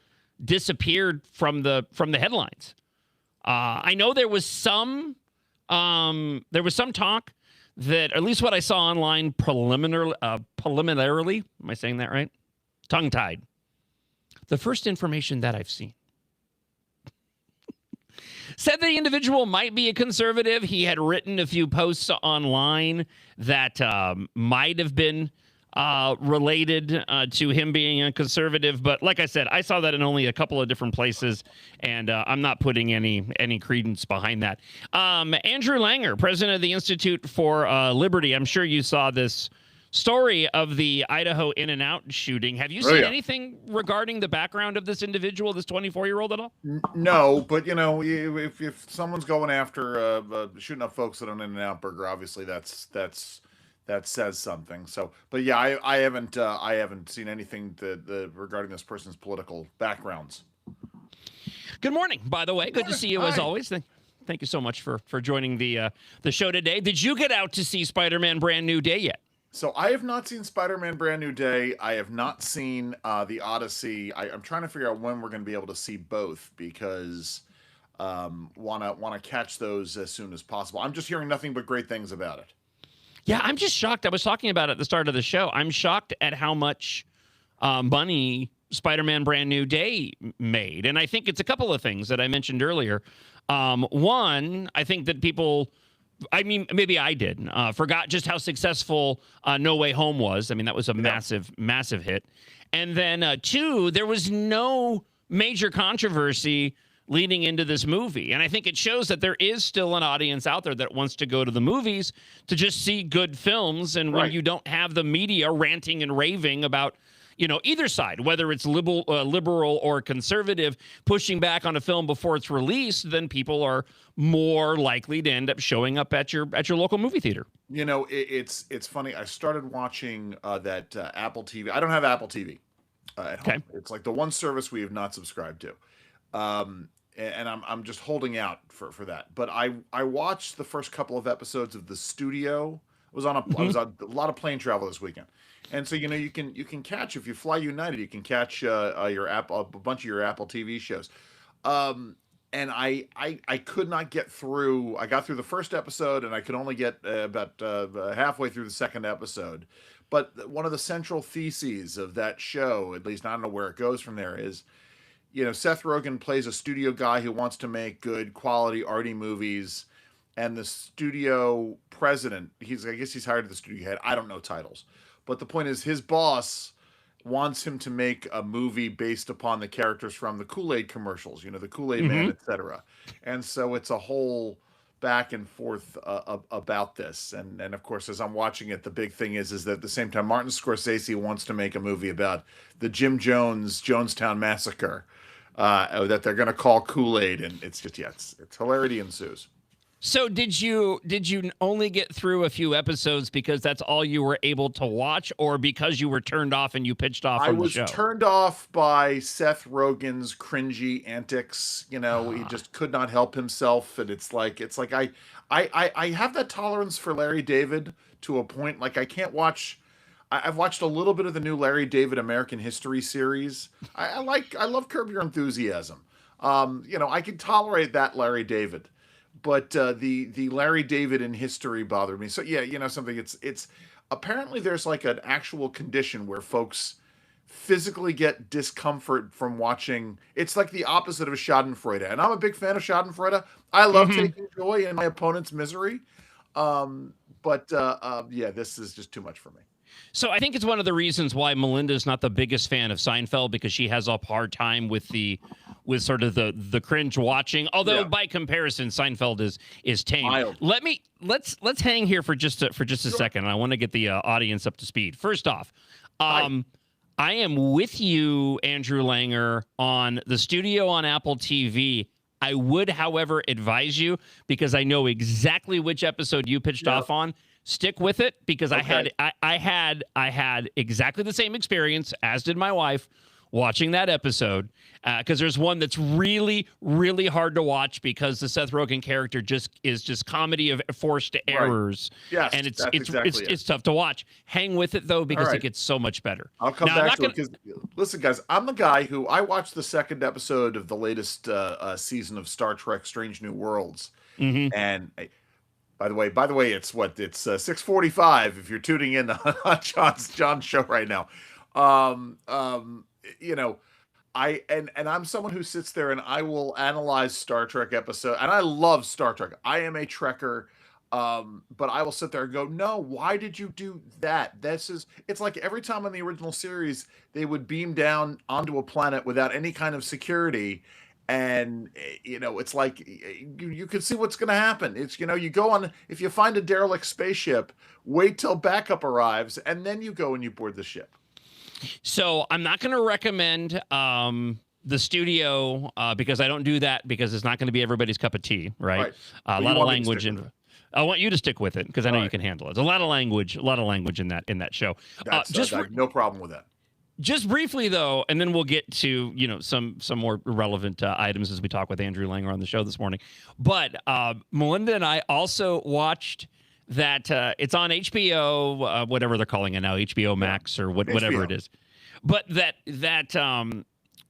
disappeared from the headlines. I know there was some talk that, at least what I saw online preliminarily, am I saying that right? Tongue-tied. The first information that I've seen said the individual might be a conservative. He had written a few posts online that might have been related to him being a conservative. But like I said, I saw that in only a couple of different places, and I'm not putting any credence behind that. Andrew Langer, president of the Institute for Liberty. I'm sure you saw this story of the Idaho In-N-Out shooting. Have you seen anything regarding the background of this individual, this 24-year-old at all? No, but if someone's going after shooting up folks at an In-N-Out burger, obviously that says something. So, but yeah, I haven't seen anything regarding this person's political backgrounds. Good morning, by the way. Good to see you as always. Thank you so much for joining the show today. Did you get out to see Spider-Man Brand New Day yet? So I have not seen Spider-Man Brand New Day. I have not seen The Odyssey. I'm trying to figure out when we're going to be able to see both, because want to catch those as soon as possible. I'm just hearing nothing but great things about it. Yeah, I'm just shocked. I was talking about it at the start of the show. I'm shocked at how much money Spider-Man Brand New Day made. And I think it's a couple of things that I mentioned earlier. One, I think that people, maybe I did, forgot just how successful No Way Home was. I mean, that was a massive, massive hit. And then two, there was no major controversy leading into this movie. And I think it shows that there is still an audience out there that wants to go to the movies to just see good films. And when you don't have the media ranting and raving about, either side, whether it's liberal or conservative, pushing back on a film before it's released, then people are more likely to end up showing up at your local movie theater. It's funny. I started watching that Apple TV. I don't have Apple TV at home. It's like the one service we have not subscribed to. and I'm just holding out for that. But I watched the first couple of episodes of The Studio. I was on a lot of plane travel this weekend, and so you can catch, if you fly United, you can catch your a bunch of your Apple TV shows. And I could not get through. I got through the first episode, and I could only get about halfway through the second episode. But one of the central theses of that show, at least I don't know where it goes from there, is Seth Rogen plays a studio guy who wants to make good quality arty movies, and the studio president, I guess he's hired the studio head. I don't know titles, but the point is his boss wants him to make a movie based upon the characters from the Kool-Aid commercials, the Kool-Aid Man, etc. And so it's a whole back and forth about this. And of course, as I'm watching it, the big thing is that at the same time, Martin Scorsese wants to make a movie about the Jim Jones Jonestown Massacre that they're going to call Kool-Aid. And it's just, it's hilarity ensues. So did you only get through a few episodes because that's all you were able to watch, or because you were turned off and you pitched off from the show? I was turned off by Seth Rogen's cringy antics. He just could not help himself, and it's like I have that tolerance for Larry David to a point. Like I can't watch. I've watched a little bit of the new Larry David American History series. I love Curb Your Enthusiasm. I can tolerate that Larry David. But the Larry David in history bothered me. So something. It's apparently there's like an actual condition where folks physically get discomfort from watching. It's like the opposite of Schadenfreude, and I'm a big fan of Schadenfreude. I love taking joy in my opponent's misery. But this is just too much for me. So I think it's one of the reasons why Melinda's not the biggest fan of Seinfeld, because she has a hard time with sort of the cringe watching. Although by comparison, Seinfeld is tame. Mild. Let's hang here for just a second. I want to get the audience up to speed. First off, I am with you, Andrew Langer, on The Studio on Apple TV. I would, however, advise you, because I know exactly which episode you pitched off on. Stick with it, because I had exactly the same experience, as did my wife, watching that episode, because there's one that's really, really hard to watch because the Seth Rogen character is just comedy of forced errors. Yes, and it's tough to watch. Hang with it though, because it gets so much better. I'll come back to it, because listen, guys, I'm the guy who I watched the second episode of the latest season of Star Trek: Strange New Worlds, and. By the way, it's 6:45 if you're tuning in on John's show right now. I'm someone who sits there and I will analyze Star Trek episode, and I love Star Trek. I am a Trekker, but I will sit there and go, no, why did you do that? It's like every time in the original series they would beam down onto a planet without any kind of security. And, it's like you can see what's going to happen. It's, you go on, if you find a derelict spaceship, wait till backup arrives, and then you go and you board the ship. So I'm not going to recommend The Studio because I don't do that, because it's not going to be everybody's cup of tea, right? A lot of language. I want you to stick with it, because I know you can handle it. There's a lot of language in that show. No problem with that. Just briefly, though, and then we'll get to some more relevant items as we talk with Andrew Langer on the show this morning. But Melinda and I also watched that it's on HBO, whatever they're calling it now, HBO Max or whatever it is. But that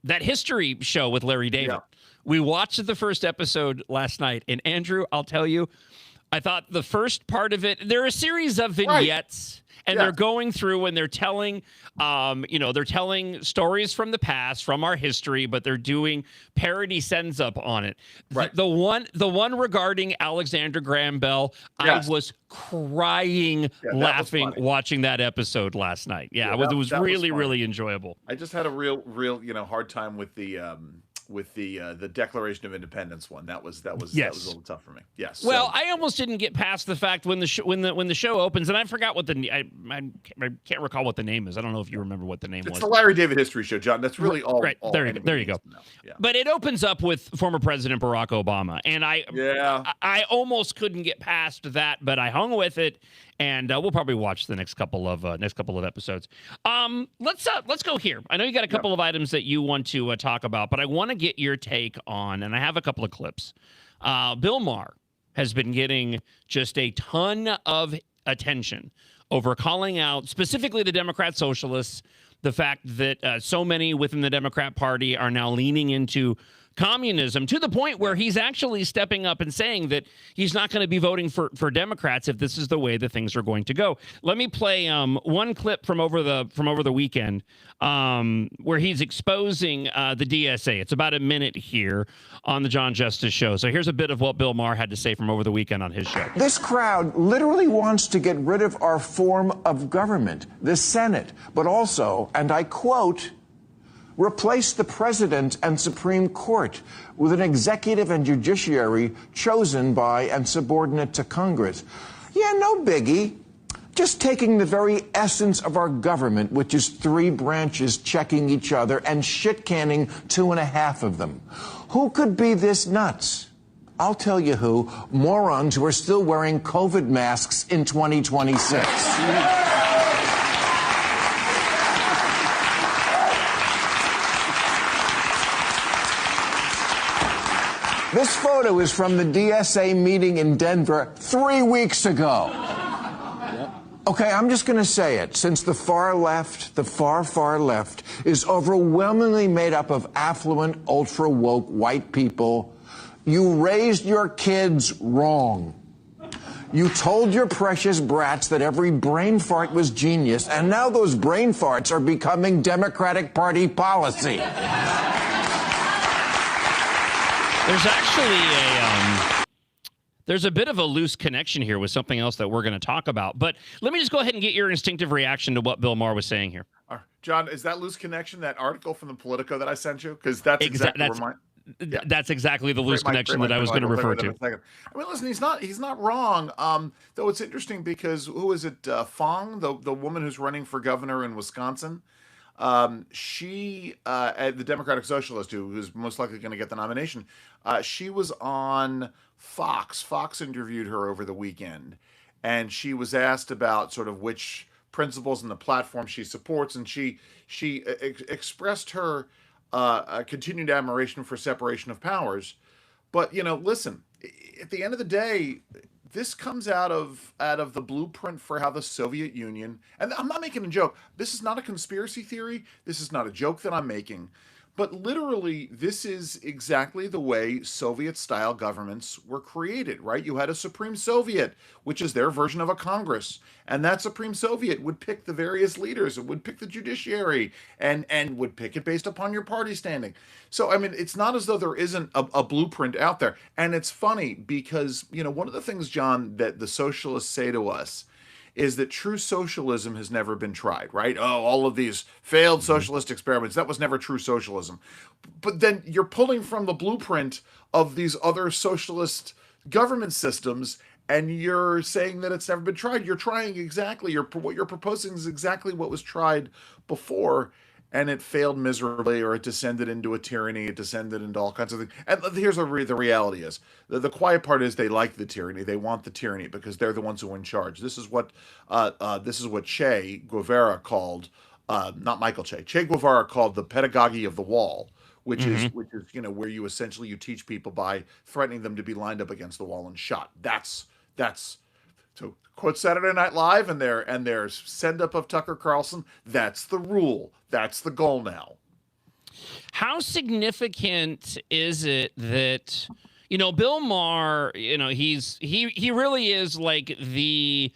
history show with Larry David. Yeah. We watched the first episode last night, and Andrew, I'll tell you, I thought the first part of it, there are a series of vignettes. Right. And they're going through and they're telling, they're telling stories from the past, from our history, but they're doing parody sends up on it. Right. The one regarding Alexander Graham Bell, I was crying, laughing, watching that episode last night. Yeah, it was really, really enjoyable. I just had a real, hard time with the Declaration of Independence one. That was a little tough for me. Yes. Well, I almost didn't get past the fact when the show opens, and I forgot what I can't recall what the name is. I don't know if you remember what the name was. It's the Larry David History Show, John. That's really all. Right. There you go. Yeah. But it opens up with former President Barack Obama, and I almost couldn't get past that, but I hung with it. and we'll probably watch the next couple of episodes. Let's go here. I know you got a couple of items that you want to talk about, but I want to get your take on, and I have a couple of clips. Bill Maher has been getting just a ton of attention over calling out specifically the Democrat socialists, the fact that so many within the Democrat Party are now leaning into communism, to the point where he's actually stepping up and saying that he's not going to be voting for Democrats if this is the way that things are going to go. Let me play one clip from over the weekend where he's exposing the DSA. It's about a minute here on the John Justice Show. So here's a bit of what Bill Maher had to say from over the weekend on his show. This crowd literally wants to get rid of our form of government, the Senate, but also, and I quote, replace the president and Supreme Court with an executive and judiciary chosen by and subordinate to Congress. Yeah, no biggie. Just taking the very essence of our government, which is 3 branches checking each other and shit-canning 2.5 of them. Who could be this nuts? I'll tell you who. Morons who are still wearing COVID masks in 2026. This photo is from the DSA meeting in Denver 3 weeks ago. Okay, I'm just going to say it. Since the far left, the far, far left, is overwhelmingly made up of affluent, ultra-woke white people, you raised your kids wrong. You told your precious brats that every brain fart was genius, and now those brain farts are becoming Democratic Party policy. There's actually there's a bit of a loose connection here with something else that we're going to talk about. But let me just go ahead and get your instinctive reaction to what Bill Maher was saying here. John, is that loose connection, that article from the Politico that I sent you? Because that's exactly that's exactly the loose connection that I was going to refer to. I mean, listen, he's not wrong. Though it's interesting because who is it? Fong, the woman who's running for governor in Wisconsin. She, the Democratic Socialist, who's most likely going to get the nomination, she was on Fox. Fox interviewed her over the weekend, and she was asked about sort of which principles and the platform she supports, and she expressed her continued admiration for separation of powers. But listen, at the end of the day, this comes out of the blueprint for how the Soviet Union, and I'm not making a joke. This is not a conspiracy theory. This is not a joke that I'm making. But literally, this is exactly the way Soviet-style governments were created, right? You had a Supreme Soviet, which is their version of a Congress. And that Supreme Soviet would pick the various leaders. It would pick the judiciary and would pick it based upon your party standing. So, I mean, it's not as though there isn't a blueprint out there. And it's funny because, one of the things, John, that the socialists say to us is that true socialism has never been tried, right? Oh, all of these failed socialist experiments, that was never true socialism. But then you're pulling from the blueprint of these other socialist government systems, and you're saying that it's never been tried. You're trying exactly, what you're proposing is exactly what was tried before, and it failed miserably, or it descended into a tyranny, it descended into all kinds of things. And here's the reality is. The quiet part is they like the tyranny. They want the tyranny because they're the ones who are in charge. This is what Che Guevara called, not Michael Che Guevara called the pedagogy of the wall, which is where you essentially teach people by threatening them to be lined up against the wall and shot. That's to quote Saturday Night Live and their send up of Tucker Carlson. That's the rule. That's the goal now. How significant is it that Bill Maher? He really is like the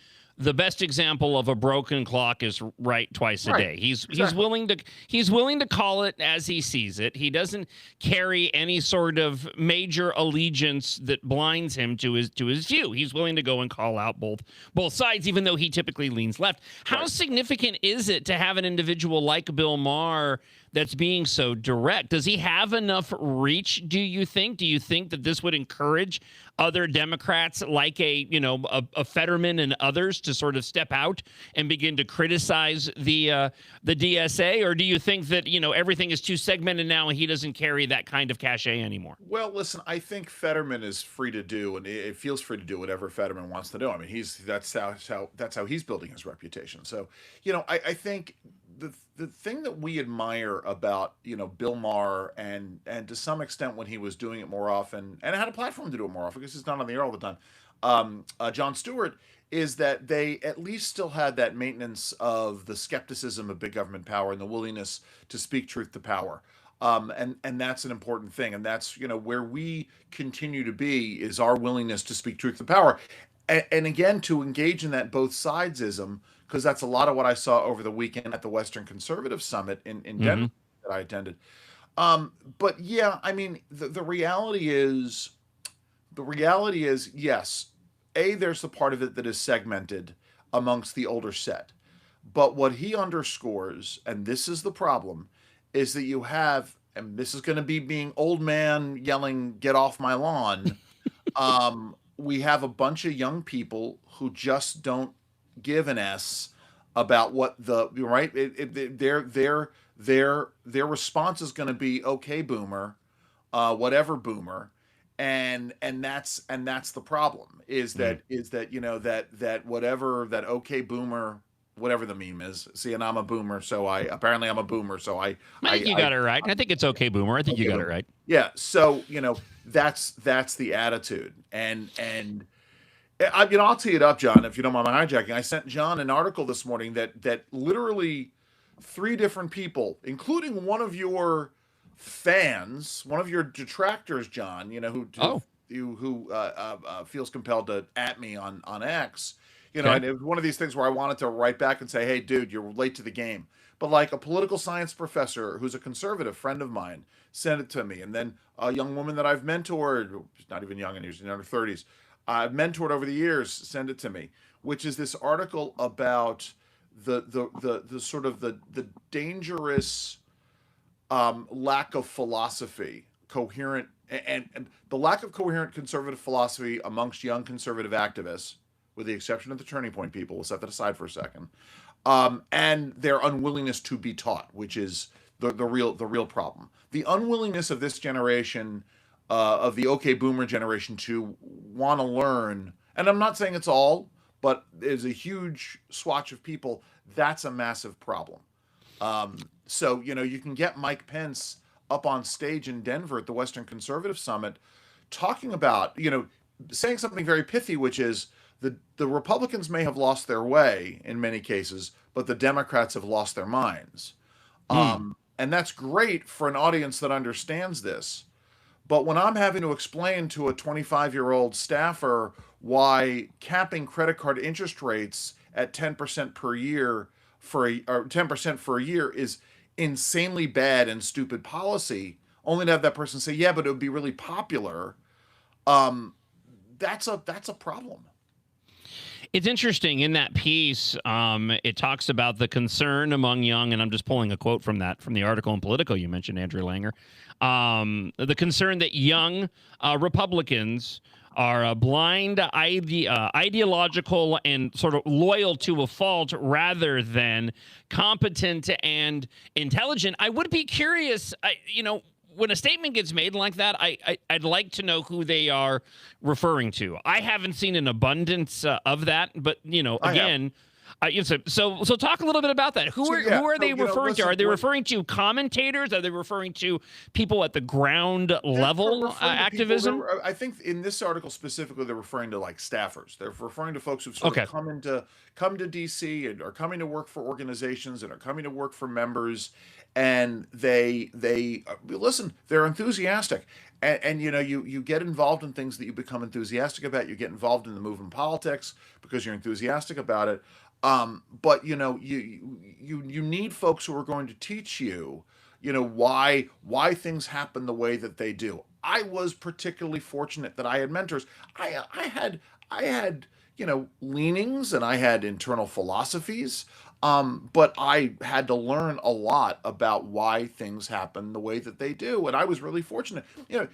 best example of a broken clock is right twice a day. He's willing to call it as he sees it. He doesn't carry any sort of major allegiance that blinds him to his view. He's willing to go and call out both sides, even though he typically leans left. How significant is it to have an individual like Bill Maher that's being so direct. Does he have enough reach, do you think? Do you think that this would encourage other Democrats like a Fetterman and others to sort of step out and begin to criticize the DSA? Or do you think that, everything is too segmented now and he doesn't carry that kind of cachet anymore? Well, listen, I think Fetterman is free to do, and it feels free to do whatever Fetterman wants to do. I mean, that's how he's building his reputation. So, I think the thing that we admire about Bill Maher and to some extent when he was doing it more often and had a platform to do it more often because he's not on the air all the time, Jon Stewart, is that they at least still had that maintenance of the skepticism of big government power and the willingness to speak truth to power. And that's an important thing, and that's where we continue to be is our willingness to speak truth to power, and again to engage in that both sidesism, because that's a lot of what I saw over the weekend at the Western Conservative Summit in Denver that I attended. But yeah, I mean, the reality is, yes, there's the part of it that is segmented amongst the older set, but what he underscores, and this is the problem, is that you have, and this is going to be being old man yelling, "Get off my lawn." We have a bunch of young people who just don't give an S about what their response is going to be, "Okay, boomer, whatever, boomer," and that's the problem. Is that that whatever that "okay, boomer." Whatever the meme is. See, and I'm a boomer, so I'm a boomer, so I think you got it right. I think it's okay, boomer. I think you got it right. Yeah. So, that's the attitude. And I'll tee it up, John, if you don't mind my hijacking. I sent John an article this morning that literally 3 different people, including one of your fans, one of your detractors, John, who feels compelled to at me on X. And it was one of these things where I wanted to write back and say, "Hey, dude, you're late to the game." But like a political science professor who's a conservative friend of mine sent it to me. And then a young woman that I've mentored, she's not even young, and she's in her 30s, I've mentored over the years, send it to me, which is this article about the sort of the dangerous lack of philosophy, coherent, and the lack of coherent conservative philosophy amongst young conservative activists, with the exception of the Turning Point people. We'll set that aside for a second. And their unwillingness to be taught, which is the real problem. The unwillingness of this generation, of the OK Boomer generation, to want to learn, and I'm not saying it's all, but there's a huge swatch of people, that's a massive problem. So, you can get Mike Pence up on stage in Denver at the Western Conservative Summit talking about, saying something very pithy, which is, the Republicans may have lost their way in many cases, but the Democrats have lost their minds. And that's great for an audience that understands this. But when I'm having to explain to a 25-year-old staffer why capping credit card interest rates at 10% per year or 10% for a year is insanely bad and stupid policy, only to have that person say, "Yeah, but it would be really popular," that's a problem. It's interesting in that piece. It talks about the concern among young, and I'm just pulling a quote from the article in Politico you mentioned, Andrew Langer. The concern that young Republicans are blind, ideological, and sort of loyal to a fault rather than competent and intelligent. I would be curious, when a statement gets made like that, I'd like to know who they are referring to. I haven't seen an abundance of that, but again, so talk a little bit about that. Who are they referring to? Are they referring to commentators? Are they referring to people at the ground level activism? I think in this article specifically, they're referring to like staffers. They're referring to folks who've sort of come to DC and are coming to work for organizations and are coming to work for members. And they listen, they're enthusiastic. And you get involved in things that you become enthusiastic about. You get involved in the movement politics because you're enthusiastic about it. But you need folks who are going to teach you, why things happen the way that they do. I was particularly fortunate that I had mentors. I had leanings, and I had internal philosophies. But I had to learn a lot about why things happen the way that they do, and I was really fortunate. The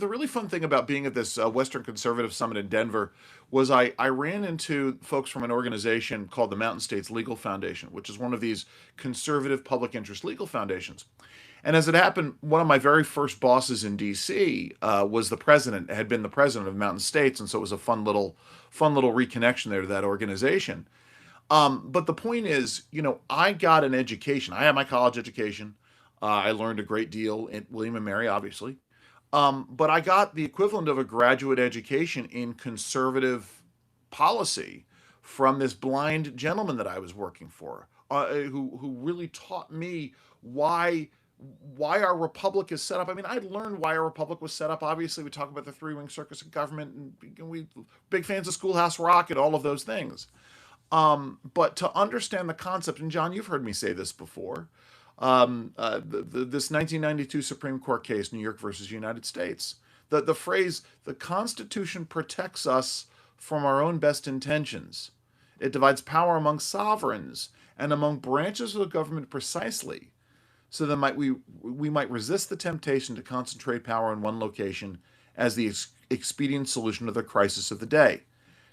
really fun thing about being at this Western Conservative Summit in Denver was I ran into folks from an organization called the Mountain States Legal Foundation, which is one of these conservative public interest legal foundations. And as it happened, one of my very first bosses in D.C. Was had been the president of Mountain States, and so it was a fun little reconnection there to that organization. But the point is, I got an education. I had my college education. I learned a great deal at William and Mary, obviously. But I got the equivalent of a graduate education in conservative policy from this blind gentleman that I was working for, who really taught me why our republic is set up. I mean, I learned why our republic was set up. Obviously, we talk about the three-wing circus of government, and we big fans of Schoolhouse Rock and all of those things. But to understand the concept, and John, you've heard me say this before, this 1992 Supreme Court case, New York versus United States, the phrase, the Constitution protects us from our own best intentions. It divides power among sovereigns and among branches of the government precisely, so that we might resist the temptation to concentrate power in one location as the expedient solution to the crisis of the day.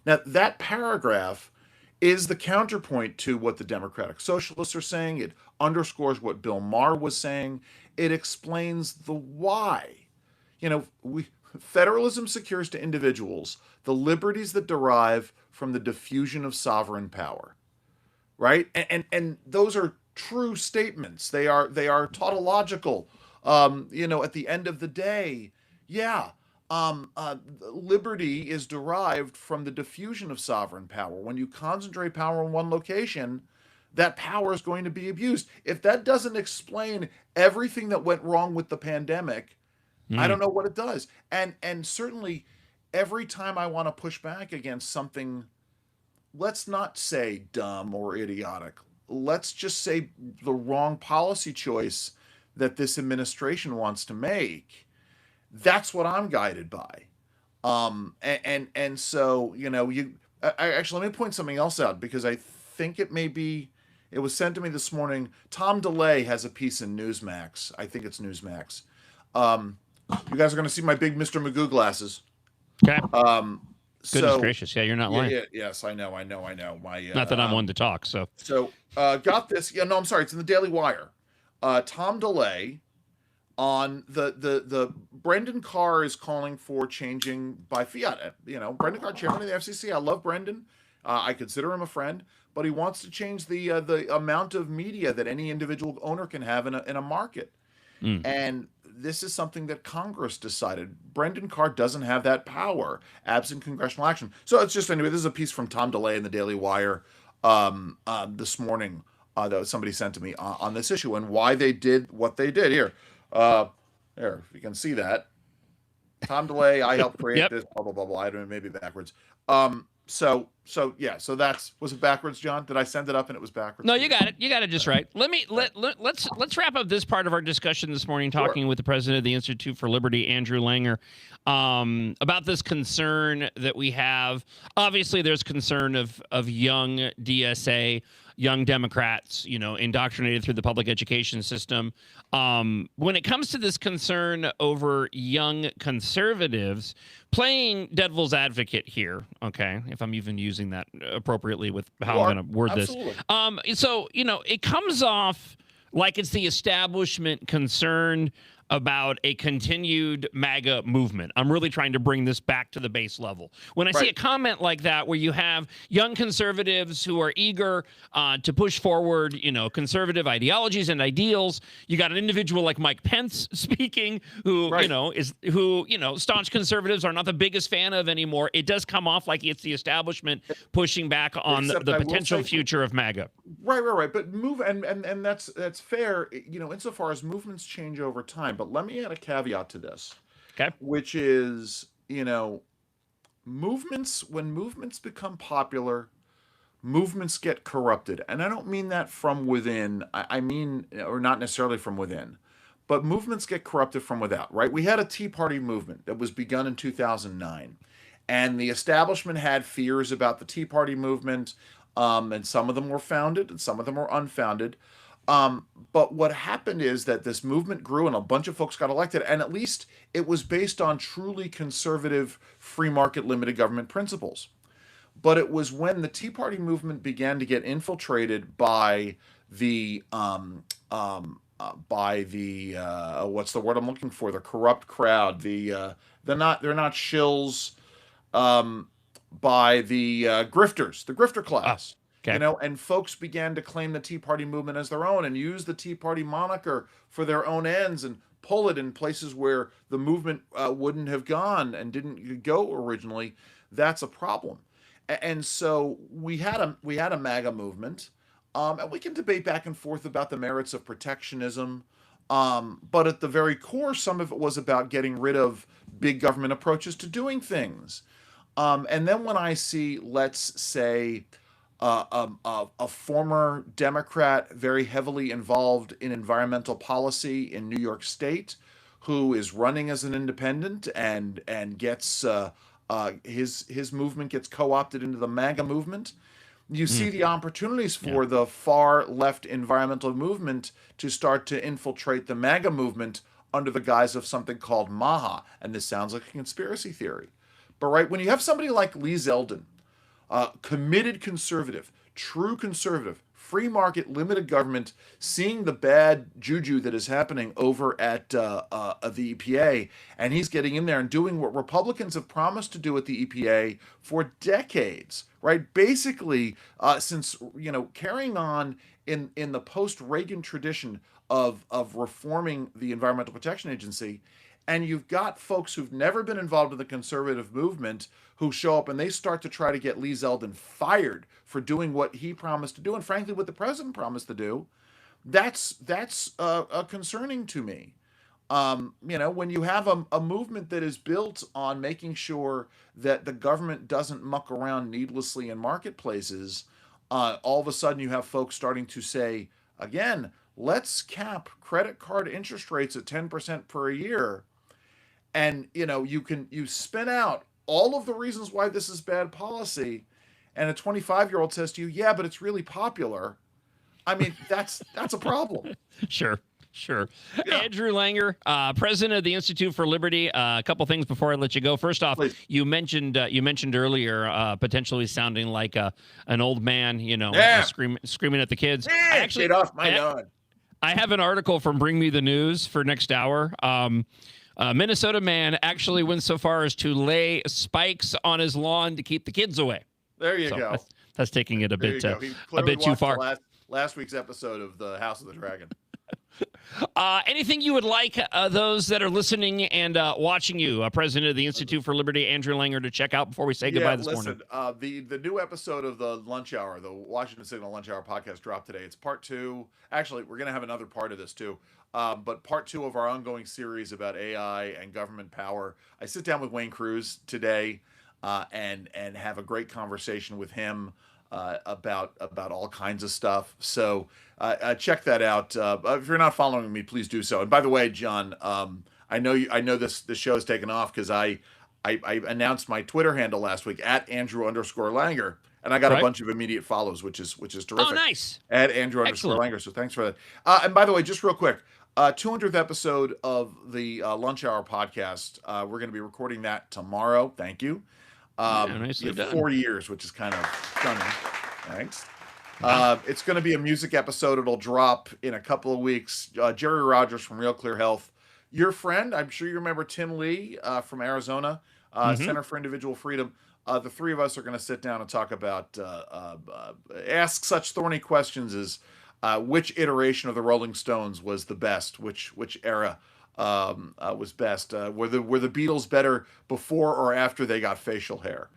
Now, that paragraph is the counterpoint to what the Democratic Socialists are saying. It underscores what Bill Maher was saying. It explains the why. Federalism secures to individuals the liberties that derive from the diffusion of sovereign power, right? And those are true statements. They are tautological. At the end of the day, liberty is derived from the diffusion of sovereign power. When you concentrate power in one location, that power is going to be abused. If that doesn't explain everything that went wrong with the pandemic, I don't know what it does. And certainly, every time I want to push back against something, let's not say dumb or idiotic. Let's just say the wrong policy choice that this administration wants to make. That's what I'm guided by. And so, actually, let me point something else out, because I think it was sent to me this morning. Tom DeLay has a piece in Newsmax. I think it's Newsmax. You guys are going to see my big Mr. Magoo glasses. Okay. Goodness gracious. Yeah, you're not lying. Yes, I know. Not that I'm one to talk, so. So, got this. Yeah, no, I'm sorry. It's in the Daily Wire. Tom DeLay on the Brendan Carr is calling for changing by fiat. Brendan Carr, chairman of the FCC. I love Brendan. I consider him a friend, but he wants to change the amount of media that any individual owner can have in a market. And this is something that Congress decided. Brendan Carr doesn't have that power, absent congressional action. So it's just, anyway, this is a piece from Tom DeLay in the Daily Wire this morning that somebody sent to me on this issue and why they did what they did. Here, if you can see that. Tom DeLay, I helped create this, blah, blah, blah, blah. I don't know, maybe backwards. So was it backwards, John? Did I send it up and it was backwards? No, you got it. You got it just right. Let's wrap up this part of our discussion this morning, talking with the president of the Institute for Liberty, Andrew Langer, about this concern that we have. Obviously, there's concern of young DSA, young Democrats, indoctrinated through the public education system. When it comes to this concern over young conservatives, playing devil's advocate here, okay, if I'm even using that appropriately with how I'm going to word Absolutely. this. So, it comes off like it's the establishment concerned about a continued MAGA movement. I'm really trying to bring this back to the base level. When I see a comment like that, where you have young conservatives who are eager to push forward, conservative ideologies and ideals, you got an individual like Mike Pence speaking, who, staunch conservatives are not the biggest fan of anymore. It does come off like it's the establishment pushing back on the potential future of MAGA. Right. But and that's fair, insofar as movements change over time. But let me add a caveat to this, which is, movements, when movements become popular, movements get corrupted. And I don't mean that from within. I mean, or not necessarily from within, but movements get corrupted from without, right? We had a Tea Party movement that was begun in 2009. And the establishment had fears about the Tea Party movement. and some of them were founded and some of them were unfounded. But what happened is that this movement grew and a bunch of folks got elected, and at least it was based on truly conservative free market limited government principles. But it was when the Tea Party movement began to get infiltrated by the what's the word I'm looking for? The corrupt crowd. They're not shills. By the grifters, the grifter class. Okay. And folks began to claim the Tea Party movement as their own and use the Tea Party moniker for their own ends and pull it in places where the movement wouldn't have gone and didn't go originally. That's a problem. And so we had a MAGA movement, and we can debate back and forth about the merits of protectionism. But at the very core, some of it was about getting rid of big government approaches to doing things. And then when I see, let's say, a former Democrat very heavily involved in environmental policy in New York State, who is running as an independent and gets his movement gets co-opted into the MAGA movement, you see the opportunities for the far left environmental movement to start to infiltrate the MAGA movement under the guise of something called MAHA. And this sounds like a conspiracy theory. But right, when you have somebody like Lee Zeldin, committed conservative, true conservative, free market, limited government, seeing the bad juju that is happening over at the EPA, and he's getting in there and doing what Republicans have promised to do at the EPA for decades, right? Basically, since carrying on in the post-Reagan tradition of reforming the Environmental Protection Agency. And you've got folks who've never been involved in the conservative movement who show up and they start to try to get Lee Zeldin fired for doing what he promised to do, and frankly, what the president promised to do. That's concerning to me. When you have a movement that is built on making sure that the government doesn't muck around needlessly in marketplaces, all of a sudden you have folks starting to say, again, let's cap credit card interest rates at 10% per year. And, you spin out all of the reasons why this is bad policy. And a 25-year-old says to you, yeah, but it's really popular. I mean, that's a problem. Sure. Yeah. Andrew Langer, president of the Institute for Liberty. A couple things before I let you go. First off, Please. you mentioned earlier potentially sounding like an old man, screaming at the kids. Get off my lawn. I have an article from Bring Me the News for next hour. Minnesota man actually went so far as to lay spikes on his lawn to keep the kids away. There you go. That's taking it a There bit you go. He a bit too watched far. Last week's episode of the House of the Dragon. Anything you would like those that are listening and watching you, President of the Institute for Liberty, Andrew Langer, to check out before we say goodbye this morning? The new episode of the Lunch Hour, the Washington Signal Lunch Hour podcast dropped today. It's part 2. Actually, we're going to have another part of this too. But part 2 of our ongoing series about AI and government power. I sit down with Wayne Cruz today and have a great conversation with him about all kinds of stuff. So check that out. If you're not following me, please do so. And by the way, John, I know this show has taken off because I announced my Twitter handle last week at Andrew_Langer, and I got a bunch of immediate follows, which is terrific. Oh, nice. At Andrew_Langer. So thanks for that. And by the way, just real quick, 200th episode of the Lunch Hour podcast. We're going to be recording that tomorrow. Thank you. Nicely done. 4 years, which is kind of stunning. Thanks. It's going to be a music episode. It'll drop in a couple of weeks. Jerry Rogers from Real Clear Health. Your friend, I'm sure you remember Tim Lee from Arizona, Center for Individual Freedom. The three of us are going to sit down and talk about, ask such thorny questions as which iteration of the Rolling Stones was the best, which era was best. Were the Beatles better before or after they got facial hair?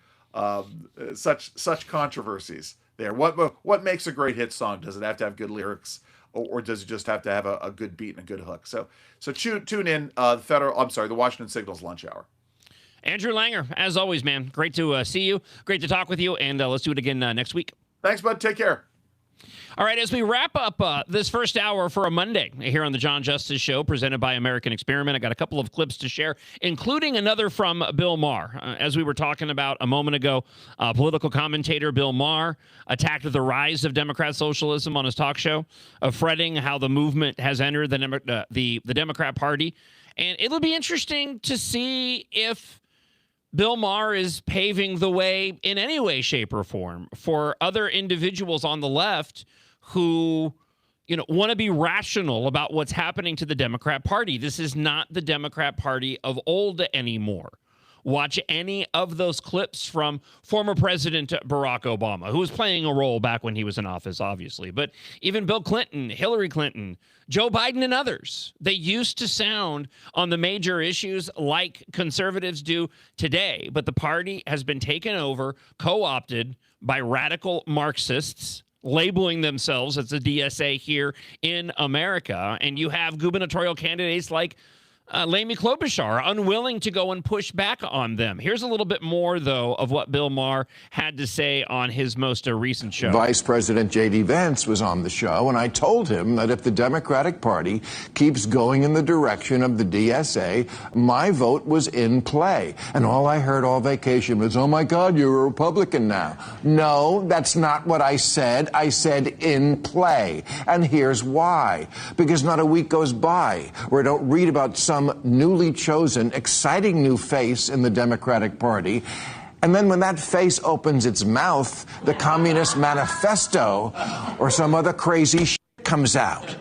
Such controversies there. What makes a great hit song? Does it have to have good lyrics, or does it just have to have a good beat and a good hook? So tune in. The Washington Signal's Lunch Hour. Andrew Langer, as always, man, great to see you. Great to talk with you, and let's do it again next week. Thanks, bud. Take care. All right, as we wrap up this first hour for a Monday here on the John Justice Show, presented by American Experiment, I got a couple of clips to share, including another from Bill Maher. As we were talking about a moment ago, political commentator Bill Maher attacked the rise of Democrat socialism on his talk show, fretting how the movement has entered the Democrat Party. And it'll be interesting to see if Bill Maher is paving the way in any way, shape, or form for other individuals on the left who, want to be rational about what's happening to the Democrat Party. This is not the Democrat Party of old anymore. Watch any of those clips from former President Barack Obama, who was playing a role back when he was in office, obviously. But even Bill Clinton, Hillary Clinton, Joe Biden, and others, they used to sound on the major issues like conservatives do today. But the party has been taken over, co-opted by radical Marxists, labeling themselves as the DSA here in America. And you have gubernatorial candidates like Laimi Klobuchar unwilling to go and push back on them. Here's a little bit more, though, of what Bill Maher had to say on his most recent show. Vice President J.D. Vance was on the show, and I told him that if the Democratic Party keeps going in the direction of the DSA, my vote was in play. And all I heard all vacation was, oh, my God, you're a Republican now. No, that's not what I said. I said in play. And here's why. Because not a week goes by where I don't read about some newly chosen, exciting new face in the Democratic Party. And then when that face opens its mouth, the Communist Manifesto or some other crazy shit comes out.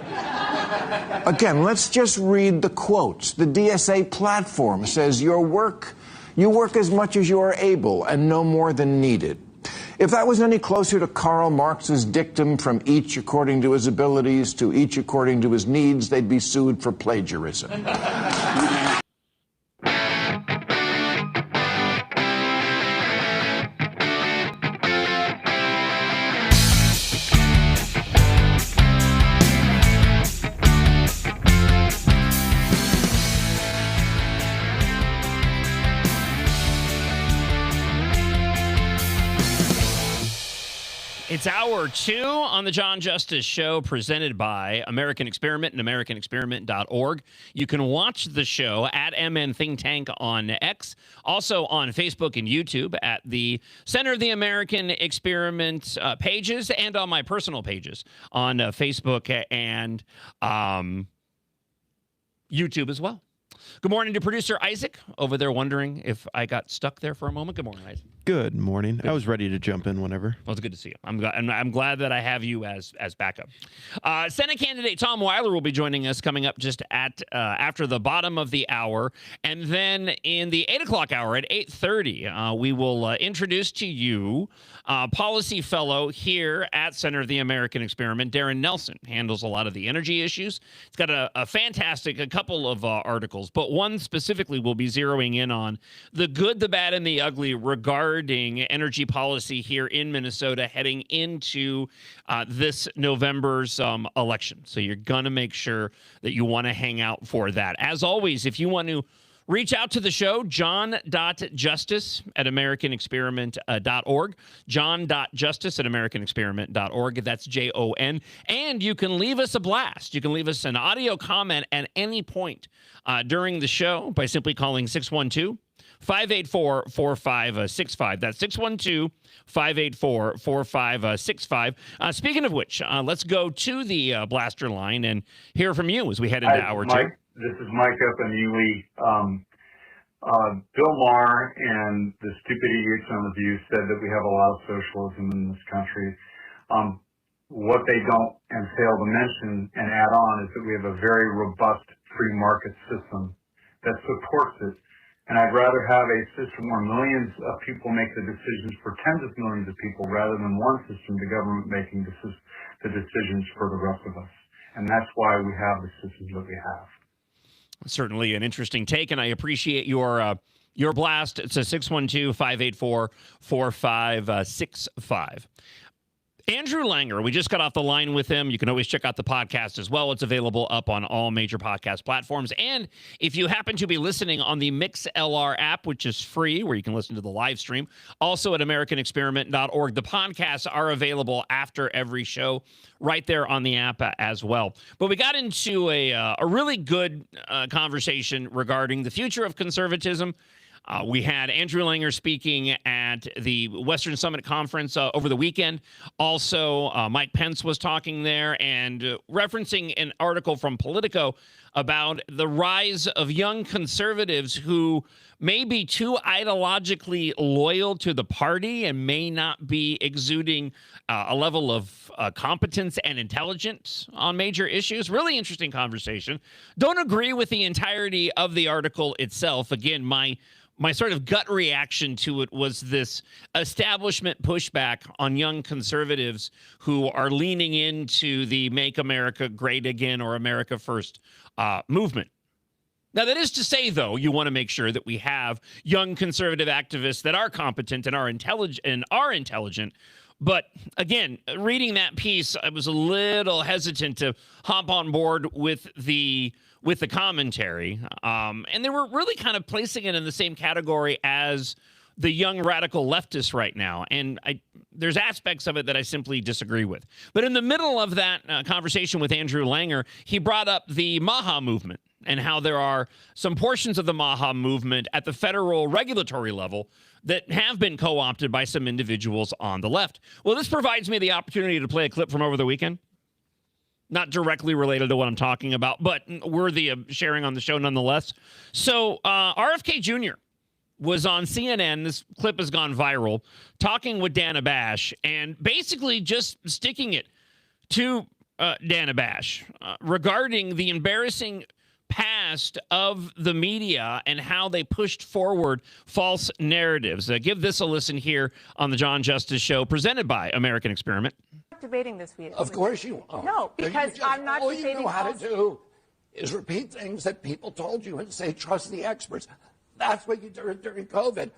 Again, let's just read the quotes. The DSA platform says you work as much as you are able and no more than needed. If that was any closer to Karl Marx's dictum, from each according to his abilities to each according to his needs, they'd be sued for plagiarism. It's hour 2 on the John Justice Show, presented by American Experiment and AmericanExperiment.org. You can watch the show at MN Think Tank on X, also on Facebook and YouTube at the Center of the American Experiment pages, and on my personal pages on Facebook and YouTube as well. Good morning to producer Isaac over there, wondering if I got stuck there for a moment. Good morning, Isaac. Good morning. I was ready to jump in whenever. Well, it's good to see you. I'm glad that I have you as backup. Senate candidate Tom Weiler will be joining us coming up just at after the bottom of the hour, and then in the 8 o'clock hour at 8:30, we will introduce to you policy fellow here at Center of the American Experiment, Darren Nelson. Handles a lot of the energy issues. It's got a couple of articles, but one specifically will be zeroing in on the good, the bad, and the ugly regarding energy policy here in Minnesota heading into this November's election. So you're going to make sure that you want to hang out for that. As always, if you want to reach out to the show, john.justice@americanexperiment.org, john.justice@americanexperiment.org. That's JON. And you can leave us a blast. You can leave us an audio comment at any point during the show by simply calling 612-584-4565. That's 612-584-4565. Speaking of which, let's go to the blaster line and hear from you as we head into hour 2. This is Mike up in Ely. Bill Maher and the stupid idiots on the View said that we have a lot of socialism in this country. What they don't and fail to mention and add on is that we have a very robust free market system that supports it. And I'd rather have a system where millions of people make the decisions for tens of millions of people rather than one system, the government making the decisions for the rest of us. And that's why we have the systems that we have. Certainly an interesting take, and I appreciate your blast. It's a 612-584-4565. Andrew Langer, we just got off the line with him. You can always check out the podcast as well. It's available up on all major podcast platforms. And if you happen to be listening on the MixLR app, which is free, where you can listen to the live stream, also at AmericanExperiment.org, the podcasts are available after every show right there on the app as well. But we got into a really good conversation regarding the future of conservatism. We had Andrew Langer speaking at the Western Summit Conference over the weekend. Also, Mike Pence was talking there and referencing an article from Politico about the rise of young conservatives who may be too ideologically loyal to the party and may not be exuding a level of competence and intelligence on major issues. Really interesting conversation. Don't agree with the entirety of the article itself. Again, my sort of gut reaction to it was this establishment pushback on young conservatives who are leaning into the Make America Great Again or America First movement. Now, that is to say, though, you want to make sure that we have young conservative activists that are competent and are intelligent. But again, reading that piece, I was a little hesitant to hop on board with the commentary. And they were really kind of placing it in the same category as the young radical leftists right now. And there's aspects of it that I simply disagree with. But in the middle of that conversation with Andrew Langer, he brought up the MAHA movement and how there are some portions of the MAHA movement at the federal regulatory level that have been co-opted by some individuals on the left. Well, this provides me the opportunity to play a clip from over the weekend. Not directly related to what I'm talking about, but worthy of sharing on the show nonetheless. So RFK Jr. was on CNN. This clip has gone viral, talking with Dana Bash and basically just sticking it to Dana Bash regarding the embarrassing past of the media and how they pushed forward false narratives. Give this a listen here on the John Justice Show, presented by American Experiment. Debating this week. Of course you won't. No, because I'm not all debating. You know how to do is repeat things that people told you and say, trust the experts. That's what you did during COVID.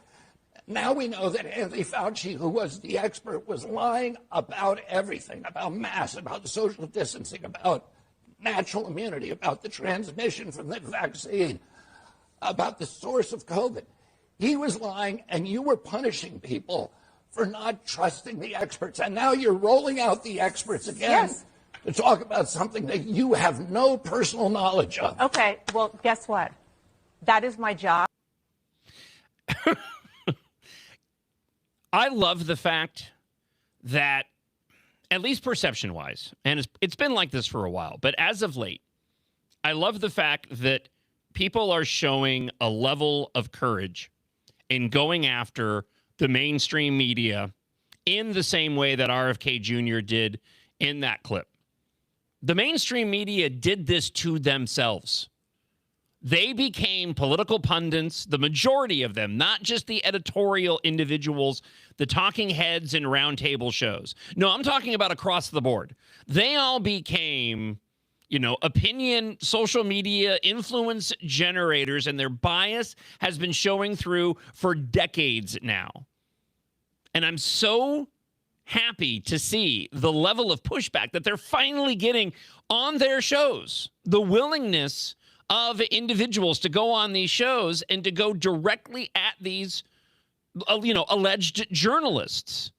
Now we know that Anthony Fauci, who was the expert, was lying about everything, about masks, about the social distancing, about natural immunity, about the transmission from the vaccine, about the source of COVID. He was lying, and you were punishing people for not trusting the experts. And now you're rolling out the experts again to talk about something that you have no personal knowledge of. Okay, well, guess what? That is my job. I love the fact that, at least perception-wise, and it's been like this for a while, but as of late, I love the fact that people are showing a level of courage in going after the mainstream media in the same way that RFK Jr. did in that clip. The mainstream media did this to themselves. They became political pundits, the majority of them, not just the editorial individuals, the talking heads and roundtable shows. No, I'm talking about across the board. They all became, opinion, social media influence generators, and their bias has been showing through for decades now. And I'm so happy to see the level of pushback that they're finally getting on their shows, the willingness of individuals to go on these shows and to go directly at these, alleged journalists,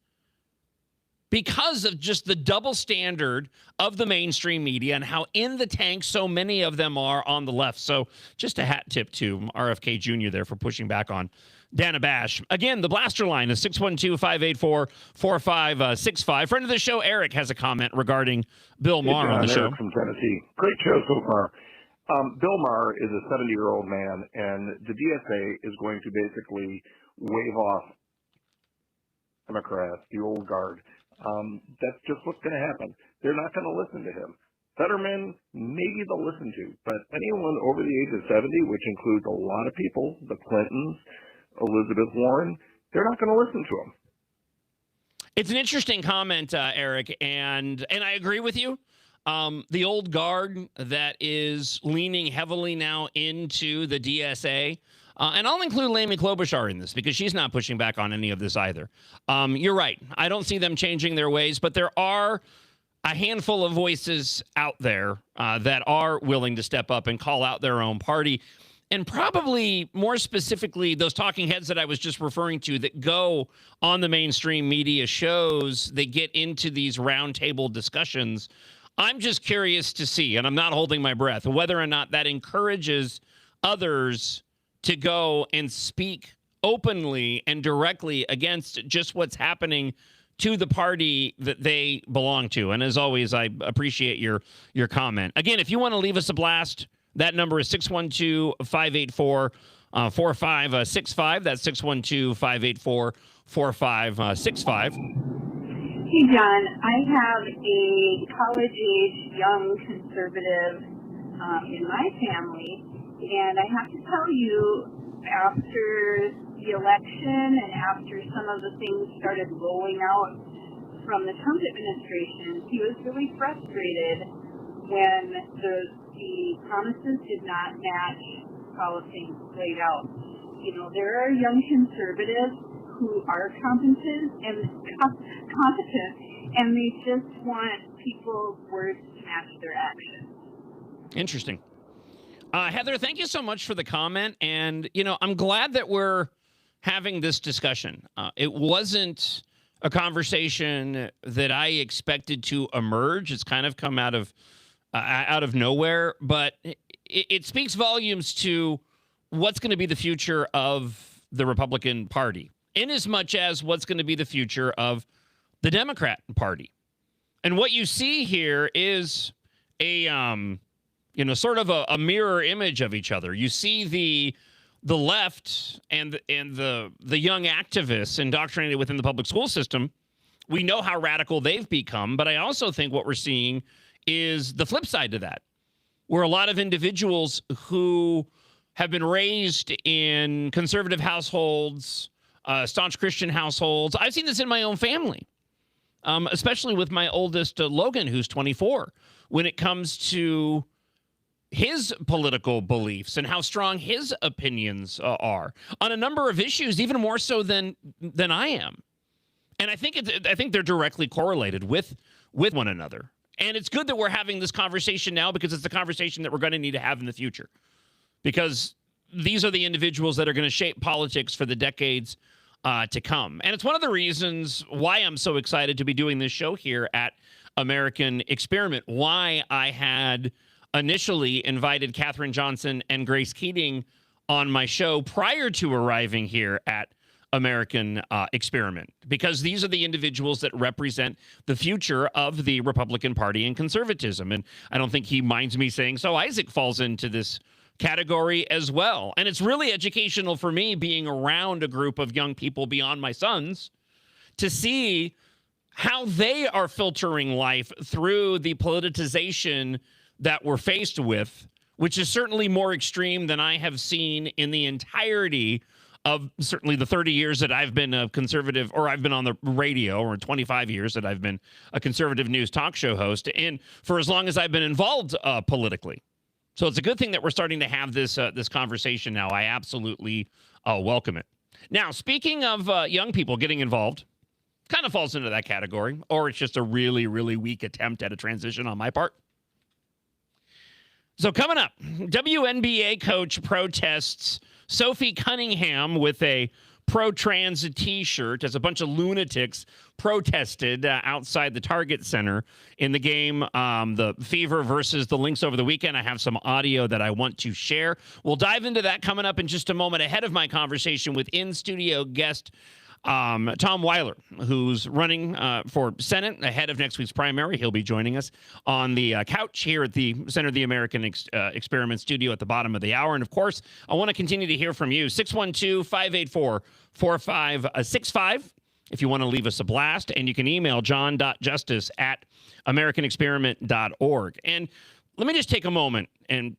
because of just the double standard of the mainstream media and how in the tank so many of them are on the left. So just a hat tip to RFK Jr. there for pushing back on Dana Bash. Again, the blaster line is 612-584-4565. Friend of the show, Eric, has a comment regarding Bill Maher on the show. Eric from Tennessee. Great show so far. Bill Maher is a 70-year-old man, and the DSA is going to basically wave off Democrats, the old guard. That's just what's going to happen. They're not going to listen to him. Fetterman, maybe they'll listen to, but anyone over the age of 70, which includes a lot of people, the Clintons, Elizabeth Warren, they're not going to listen to him. It's an interesting comment, Eric, and I agree with you. The old guard that is leaning heavily now into the DSA, And I'll include Amy Klobuchar in this because she's not pushing back on any of this either. You're right. I don't see them changing their ways, but there are a handful of voices out there that are willing to step up and call out their own party. And probably more specifically, those talking heads that I was just referring to that go on the mainstream media shows, they get into these roundtable discussions. I'm just curious to see, and I'm not holding my breath, whether or not that encourages others to go and speak openly and directly against just what's happening to the party that they belong to. And as always, I appreciate your comment. Again, if you want to leave us a blast, that number is 612-584-4565. That's 612-584-4565. Hey, John. I have a college-age young conservative in my family, and I have to tell you, after the election and after some of the things started rolling out from the Trump administration, he was really frustrated when the promises did not match how things played out. You know, there are young conservatives who are competent, and they just want people's words to match their actions. Interesting. Heather, thank you so much for the comment. And, you know, I'm glad that we're having this discussion. It wasn't a conversation that I expected to emerge. It's kind of come out of nowhere, but it speaks volumes to what's going to be the future of the Republican Party, in as much as what's going to be the future of the Democrat Party. And what you see here is a sort of a mirror image of each other. You see the left and the young activists indoctrinated within the public school system. We know how radical they've become, but I also think what we're seeing is the flip side to that, where a lot of individuals who have been raised in conservative households, staunch Christian households. I've seen this in my own family, especially with my oldest, Logan, who's 24, when it comes to his political beliefs and how strong his opinions are on a number of issues, even more so than I am. And I think they're directly correlated with one another. And it's good that we're having this conversation now, because it's the conversation that we're going to need to have in the future, because these are the individuals that are going to shape politics for the decades to come. And it's one of the reasons why I'm so excited to be doing this show here at American Experiment, why I had initially invited Katherine Johnson and Grace Keating on my show prior to arriving here at American Experiment, because these are the individuals that represent the future of the Republican Party and conservatism. And I don't think he minds me saying so. Isaac falls into this category as well. And it's really educational for me, being around a group of young people beyond my sons, to see how they are filtering life through the politicization that we're faced with, which is certainly more extreme than I have seen in the entirety of certainly the 30 years that I've been a conservative, or I've been on the radio, or 25 years that I've been a conservative news talk show host, and for as long as I've been involved politically. So it's a good thing that we're starting to have this conversation now. I absolutely welcome it. Now, speaking of young people getting involved, kind of falls into that category, or it's just a really, really weak attempt at a transition on my part. So coming up, WNBA coach protests Sophie Cunningham with a pro-trans T-shirt as a bunch of lunatics protested outside the Target Center in the game, the Fever versus the Lynx over the weekend. I have some audio that I want to share. We'll dive into that coming up in just a moment, ahead of my conversation with in-studio guest Tom Weiler, who's running for Senate ahead of next week's primary. He'll be joining us on the couch here at the Center of the American Experiment studio at the bottom of the hour. And, of course, I want to continue to hear from you. 612-584-4565 if you want to leave us a blast. And you can email john.justice@americanexperiment.org. And let me just take a moment and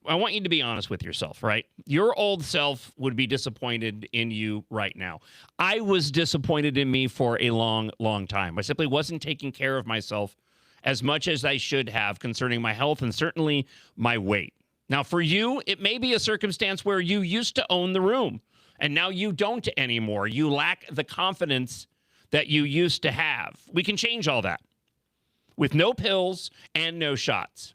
I want you to be honest with yourself, right? Your old self would be disappointed in you right now. I was disappointed in me for a long, long time. I simply wasn't taking care of myself as much as I should have concerning my health and certainly my weight. Now, for you, it may be a circumstance where you used to own the room and now you don't anymore. You lack the confidence that you used to have. We can change all that with no pills and no shots.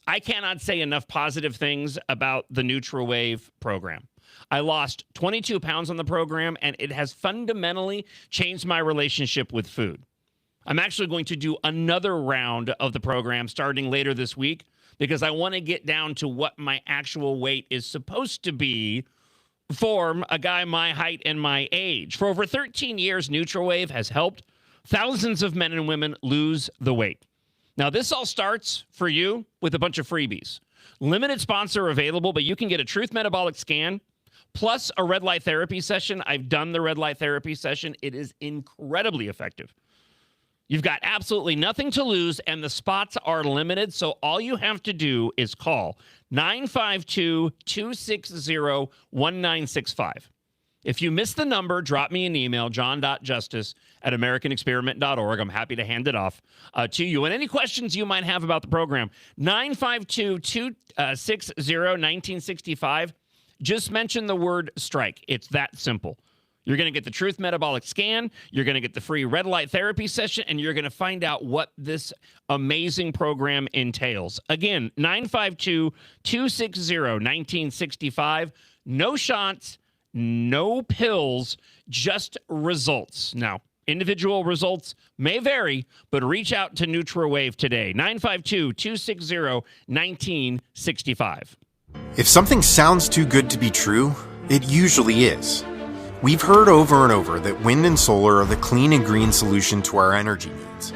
I cannot say enough positive things about the NutraWave program. I lost 22 pounds on the program, and it has fundamentally changed my relationship with food. I'm actually going to do another round of the program starting later this week because I want to get down to what my actual weight is supposed to be for a guy my height and my age. For over 13 years, NutraWave has helped thousands of men and women lose the weight. Now, this all starts for you with a bunch of freebies. Limited sponsor available, but you can get a Truth Metabolic Scan plus a red light therapy session. I've done the red light therapy session. It is incredibly effective. You've got absolutely nothing to lose, and the spots are limited, so all you have to do is call 952-260-1965. If you miss the number, drop me an email, john.justice@americanexperiment.org. I'm happy to hand it off to you. And any questions you might have about the program, 952-260-1965. Just mention the word strike. It's that simple. You're going to get the Truth Metabolic Scan. You're going to get the free red light therapy session, and you're going to find out what this amazing program entails. Again, 952-260-1965. No shots, no pills, just results. Now, individual results may vary, but reach out to NutraWave today. 952-260-1965. If something sounds too good to be true, it usually is. We've heard over and over that wind and solar are the clean and green solution to our energy needs.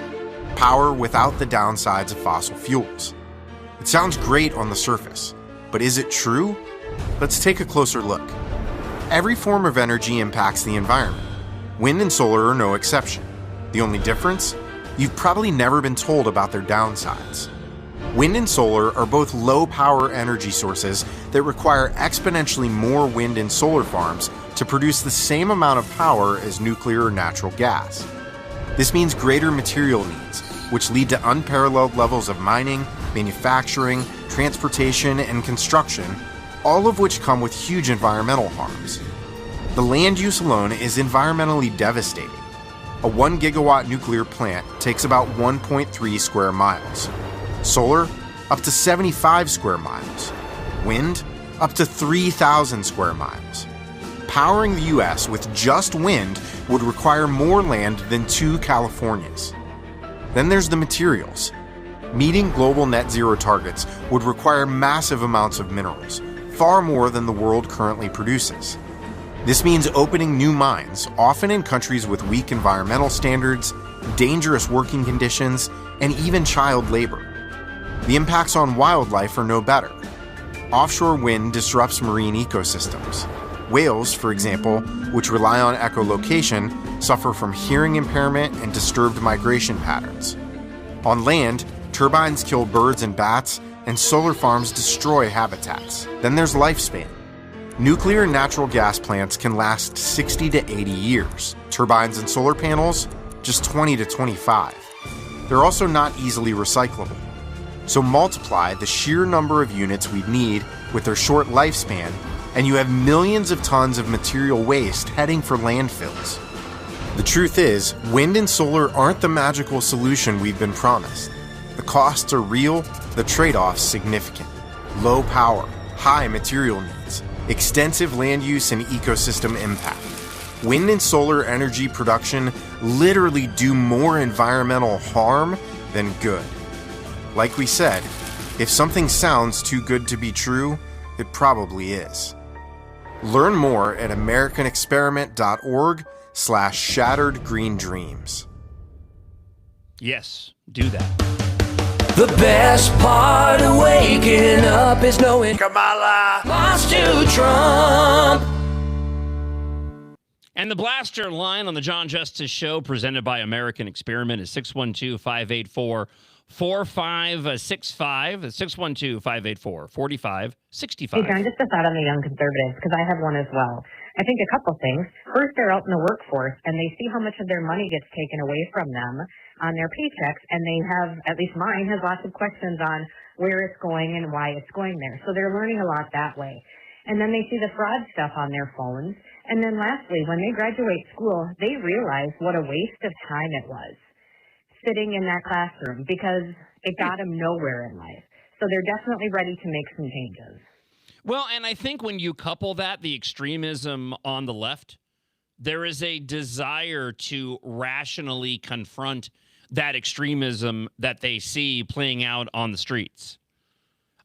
Power without the downsides of fossil fuels. It sounds great on the surface, but is it true? Let's take a closer look. Every form of energy impacts the environment. Wind and solar are no exception. The only difference? You've probably never been told about their downsides. Wind and solar are both low-power energy sources that require exponentially more wind and solar farms to produce the same amount of power as nuclear or natural gas. This means greater material needs, which lead to unparalleled levels of mining, manufacturing, transportation, and construction, all of which come with huge environmental harms. The land use alone is environmentally devastating. A 1 gigawatt nuclear plant takes about 1.3 square miles. Solar, up to 75 square miles. Wind, up to 3,000 square miles. Powering the U.S. with just wind would require more land than 2 Californias. Then there's the materials. Meeting global net zero targets would require massive amounts of minerals, far more than the world currently produces. This means opening new mines, often in countries with weak environmental standards, dangerous working conditions, and even child labor. The impacts on wildlife are no better. Offshore wind disrupts marine ecosystems. Whales, for example, which rely on echolocation, suffer from hearing impairment and disturbed migration patterns. On land, turbines kill birds and bats, and solar farms destroy habitats. Then there's lifespan. Nuclear and natural gas plants can last 60 to 80 years. Turbines and solar panels, just 20 to 25. They're also not easily recyclable. So multiply the sheer number of units we'd need with their short lifespan, and you have millions of tons of material waste heading for landfills. The truth is, wind and solar aren't the magical solution we've been promised. The costs are real, the trade-offs significant. Low power, high material needs, extensive land use and ecosystem impact. Wind and solar energy production literally do more environmental harm than good. Like we said, if something sounds too good to be true, it probably is. Learn more at americanexperiment.org/shatteredgreendreams. Yes, do that. The best part of waking up is knowing Kamala lost to Trump. And the blaster line on the John Justice Show, presented by American Experiment, is 612-584-4565. 612-584-4565. Hey, John, just a thought on the young conservatives, because I have one as well. I think a couple things. First, they're out in the workforce, and they see how much of their money gets taken away from them on their paychecks, and they have, at least mine, has lots of questions on where it's going and why it's going there. So they're learning a lot that way. And then they see the fraud stuff on their phones. And then lastly, when they graduate school, they realize what a waste of time it was sitting in that classroom because it got them nowhere in life. So they're definitely ready to make some changes. Well, and I think when you couple that, the extremism on the left, there is a desire to rationally confront that extremism that they see playing out on the streets.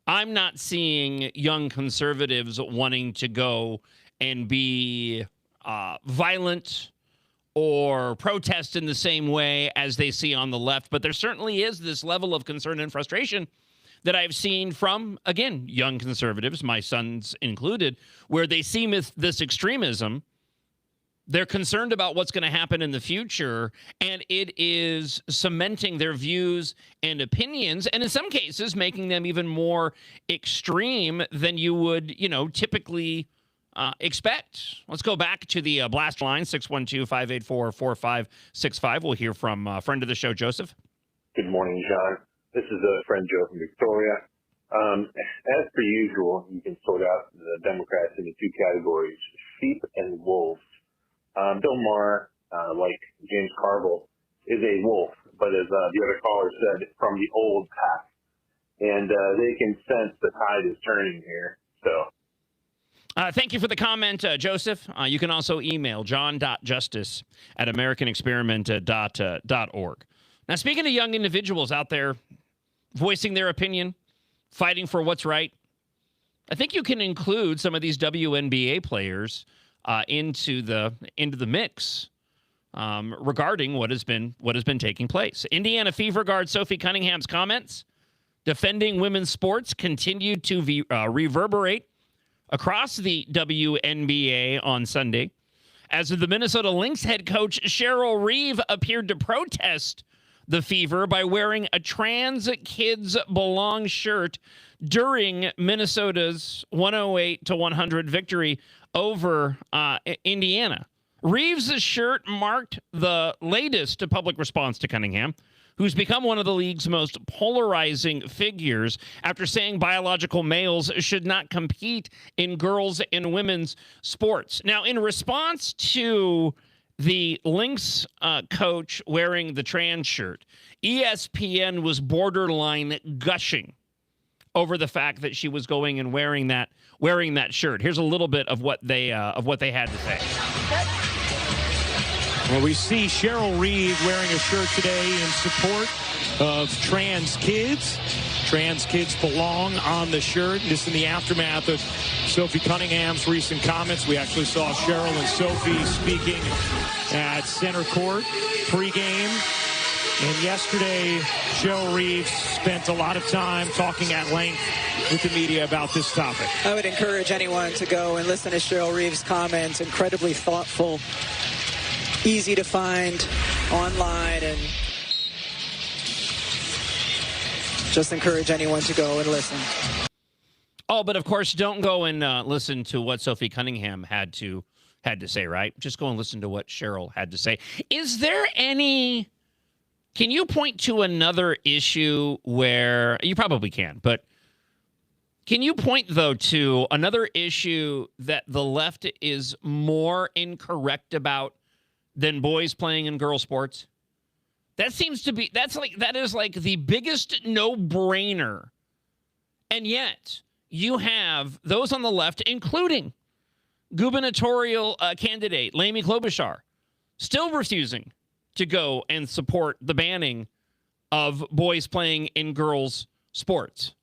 I'm not seeing young conservatives wanting to go and be violent or protest in the same way as they see on the left, but there certainly is this level of concern and frustration that I've seen from, again, young conservatives, my sons included, where they see this extremism. They're concerned about what's going to happen in the future, and it is cementing their views and opinions, and in some cases making them even more extreme than you would, typically expect. Let's go back to the blast line, 612-584-4565. We'll hear from a friend of the show, Joseph. Good morning, John. This is a friend Joe from Victoria. As per usual, you can sort out the Democrats into two categories, sheep and wolves. Bill Maher, like James Carville, is a wolf, but as the other caller said, from the old pack. And they can sense the tide is turning here. So. Thank you for the comment, Joseph. You can also email john.justice@americanexperiment.org. Now, speaking of young individuals out there voicing their opinion, fighting for what's right, I think you can include some of these WNBA players into the mix regarding what has been taking place. Indiana Fever guard Sophie Cunningham's comments defending women's sports continued to reverberate across the WNBA on Sunday, as the Minnesota Lynx head coach Cheryl Reeve appeared to protest the Fever by wearing a Trans Kids Belong shirt during Minnesota's 108-100 victory over Indiana. Reeves' shirt marked the latest public response to Cunningham, who's become one of the league's most polarizing figures after saying biological males should not compete in girls' and women's sports. Now, in response to the Lynx coach wearing the trans shirt, ESPN was borderline gushing over the fact that she was going and wearing that shirt. Here's a little bit of what they had to say. Well, we see Cheryl Reeve wearing a shirt today in support of trans kids. Trans kids belong on the shirt. This in the aftermath of Sophie Cunningham's recent comments. We actually saw Cheryl and Sophie speaking at center court pregame. And yesterday, Cheryl Reeve spent a lot of time talking at length with the media about this topic. I would encourage anyone to go and listen to Cheryl Reeve's comments. Incredibly thoughtful, easy to find online, and just encourage anyone to go and listen. Oh, but of course, don't go and listen to what Sophie Cunningham had to say, right? Just go and listen to what Cheryl had to say. Is there any... Can you point to another issue where... You probably can, but can you point, though, to another issue that the left is more incorrect about than boys playing in girl sports? That seems to be... That is like the biggest no-brainer. And yet, you have those on the left, including gubernatorial candidate Amy Klobuchar, still refusing to go and support the banning of boys playing in girls' sports.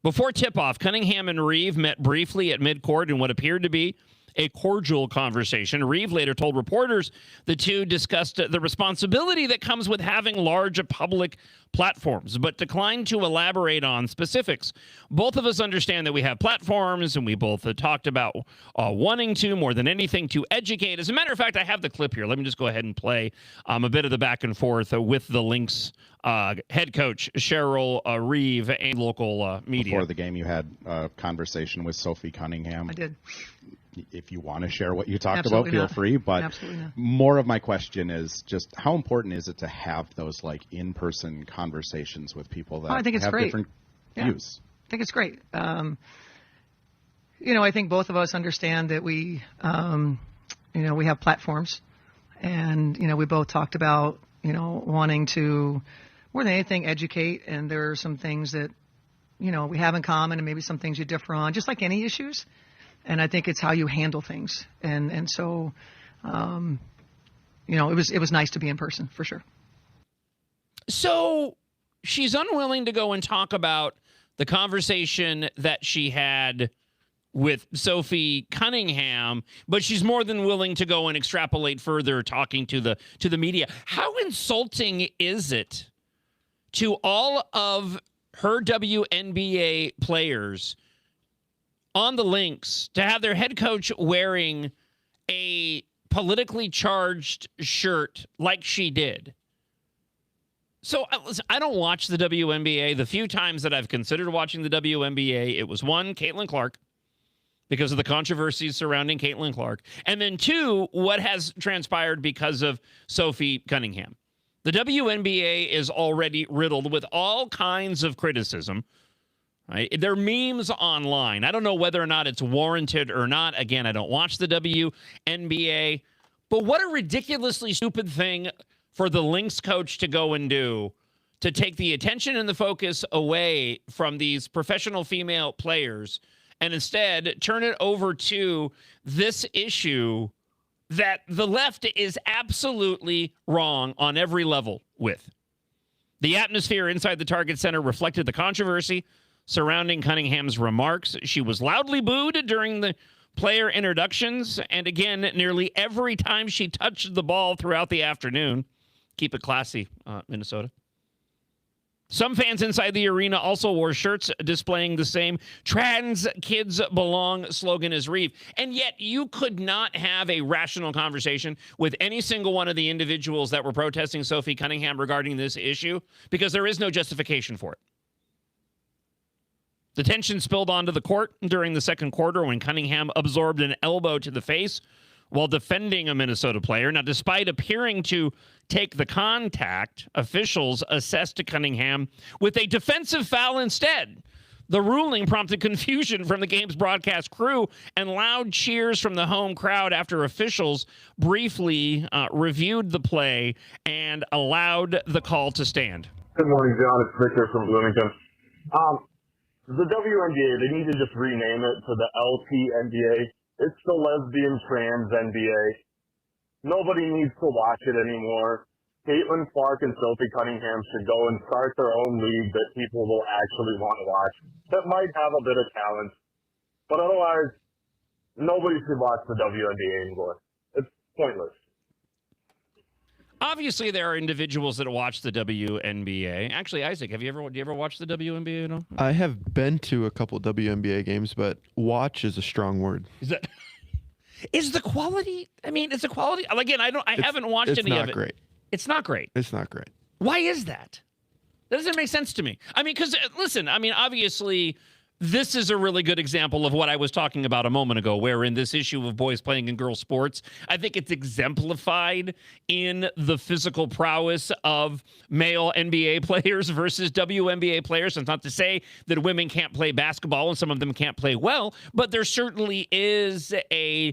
Before tip-off, Cunningham and Reeve met briefly at midcourt in what appeared to be a cordial conversation. Reeve later told reporters the two discussed the responsibility that comes with having large public platforms, but declined to elaborate on specifics. Both of us understand that we have platforms, and we both talked about wanting to, more than anything, to educate. As a matter of fact, I have the clip here. Let me just go ahead and play a bit of the back and forth with the Lynx head coach, Cheryl Reeve, and local media. Before the game, you had a conversation with Sophie Cunningham. I did. If you want to share what you talked Absolutely about, not. feel free. But Absolutely not. more of my question is just how important is it to have those like in-person conversations with people that I think it's have great. different views. I think it's great. I think both of us understand that we have platforms, and, we both talked about, wanting to, more than anything, educate. And there are some things that, we have in common, and maybe some things you differ on, just like any issues. And I think it's how you handle things. And so, it was nice to be in person, for sure. So she's unwilling to go and talk about the conversation that she had with Sophie Cunningham, but she's more than willing to go and extrapolate further, talking to the media. How insulting is it to all of her WNBA players on the links to have their head coach wearing a politically charged shirt like she did? So listen, I don't watch the WNBA. The few times that I've considered watching the WNBA, it was one, Caitlin Clark, because of the controversies surrounding Caitlin Clark, and then two, what has transpired because of Sophie Cunningham. The WNBA is already riddled with all kinds of criticism. Right? There are memes online. I don't know whether or not it's warranted or not. Again, I don't watch the WNBA. But what a ridiculously stupid thing for the Lynx coach to go and do, to take the attention and the focus away from these professional female players and instead turn it over to this issue that the left is absolutely wrong on every level with. The atmosphere inside the Target Center reflected the controversy surrounding Cunningham's remarks. She was loudly booed during the player introductions, and again, nearly every time she touched the ball throughout the afternoon. Keep it classy, Minnesota. Some fans inside the arena also wore shirts displaying the same "Trans Kids Belong" slogan as Reeve. And yet you could not have a rational conversation with any single one of the individuals that were protesting Sophie Cunningham regarding this issue, because there is no justification for it. The tension spilled onto the court during the second quarter when Cunningham absorbed an elbow to the face while defending a Minnesota player. Now, despite appearing to take the contact, officials assessed Cunningham with a defensive foul instead. The ruling prompted confusion from the game's broadcast crew and loud cheers from the home crowd after officials briefly reviewed the play and allowed the call to stand. Good morning, John. It's Victor from Bloomington. The WNBA, they need to just rename it to the LTNBA. It's the Lesbian Trans NBA. Nobody needs to watch it anymore. Caitlin Clark and Sophie Cunningham should go and start their own league that people will actually want to watch, that might have a bit of talent. But otherwise, nobody should watch the WNBA anymore. It's pointless. Obviously, there are individuals that watch the WNBA. Actually, Isaac, do you ever watch the WNBA at all? I have been to a couple WNBA games, but watch is a strong word. Is the quality? I mean, is the quality? Again, I haven't watched any of it. It's not great. It's not great. It's not great. Why is that? That doesn't make sense to me. I mean, because listen, I mean, obviously, this is a really good example of what I was talking about a moment ago, where in this issue of boys playing in girls sports, I think it's exemplified in the physical prowess of male NBA players versus WNBA players. It's not to say that women can't play basketball and some of them can't play well, but there certainly is a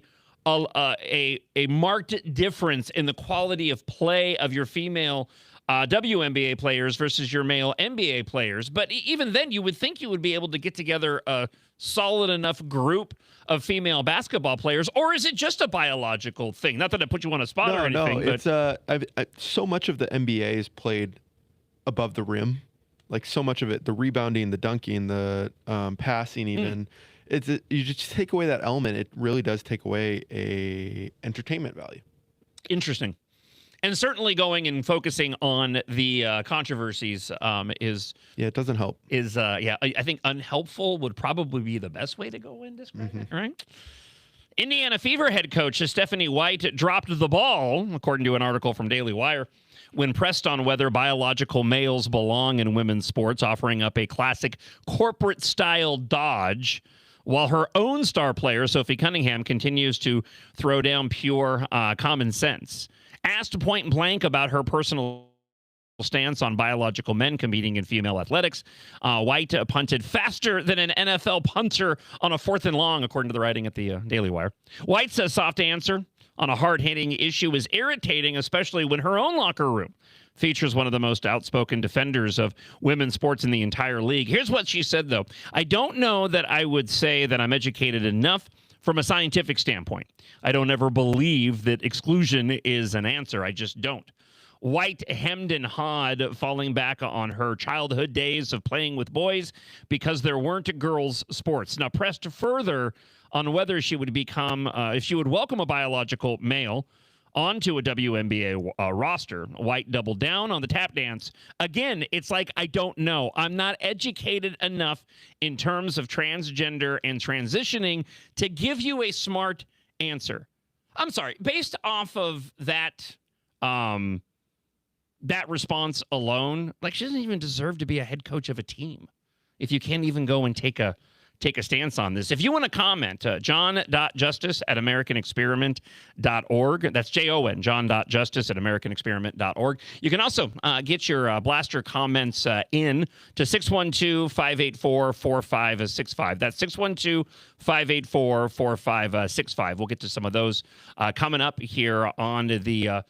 marked difference in the quality of play of your female WNBA players versus your male NBA players. But even then, you would think you would be able to get together a solid enough group of female basketball players, or is it just a biological thing? Not that I put you on a spot or anything. No, it's so much of the NBA is played above the rim. Like so much of it, the rebounding, the dunking, the passing, even. You just take away that element, it really does take away a entertainment value. Interesting. And certainly going and focusing on the controversies is... Yeah, it doesn't help. I think unhelpful would probably be the best way to go and describe it, right? Indiana Fever head coach Stephanie White dropped the ball, according to an article from Daily Wire, when pressed on whether biological males belong in women's sports, offering up a classic corporate-style dodge, while her own star player, Sophie Cunningham, continues to throw down pure common sense. Asked point blank about her personal stance on biological men competing in female athletics. White punted faster than an NFL punter on a 4th and long, according to the writing at the Daily Wire. White's soft answer on a hard-hitting issue is irritating, especially when her own locker room features one of the most outspoken defenders of women's sports in the entire league. Here's what she said, though. I don't know that I would say that I'm educated enough from a scientific standpoint. I don't ever believe that exclusion is an answer. I just don't. White hemmed and hawed, falling back on her childhood days of playing with boys because there weren't girls' sports. Now, pressed further on whether she would if she would welcome a biological male onto a WNBA roster, White doubled down on the tap dance. Again, it's like, I don't know. I'm not educated enough in terms of transgender and transitioning to give you a smart answer. I'm sorry. Based off of that, that response alone, like, she doesn't even deserve to be a head coach of a team if you can't even go and take a stance on this. If you want to comment, john.justice@americanexperiment.org. That's Jon, john.justice@americanexperiment.org. You can also get your blaster comments in to 612-584-4565. That's 612-584-4565. We'll get to some of those coming up here on the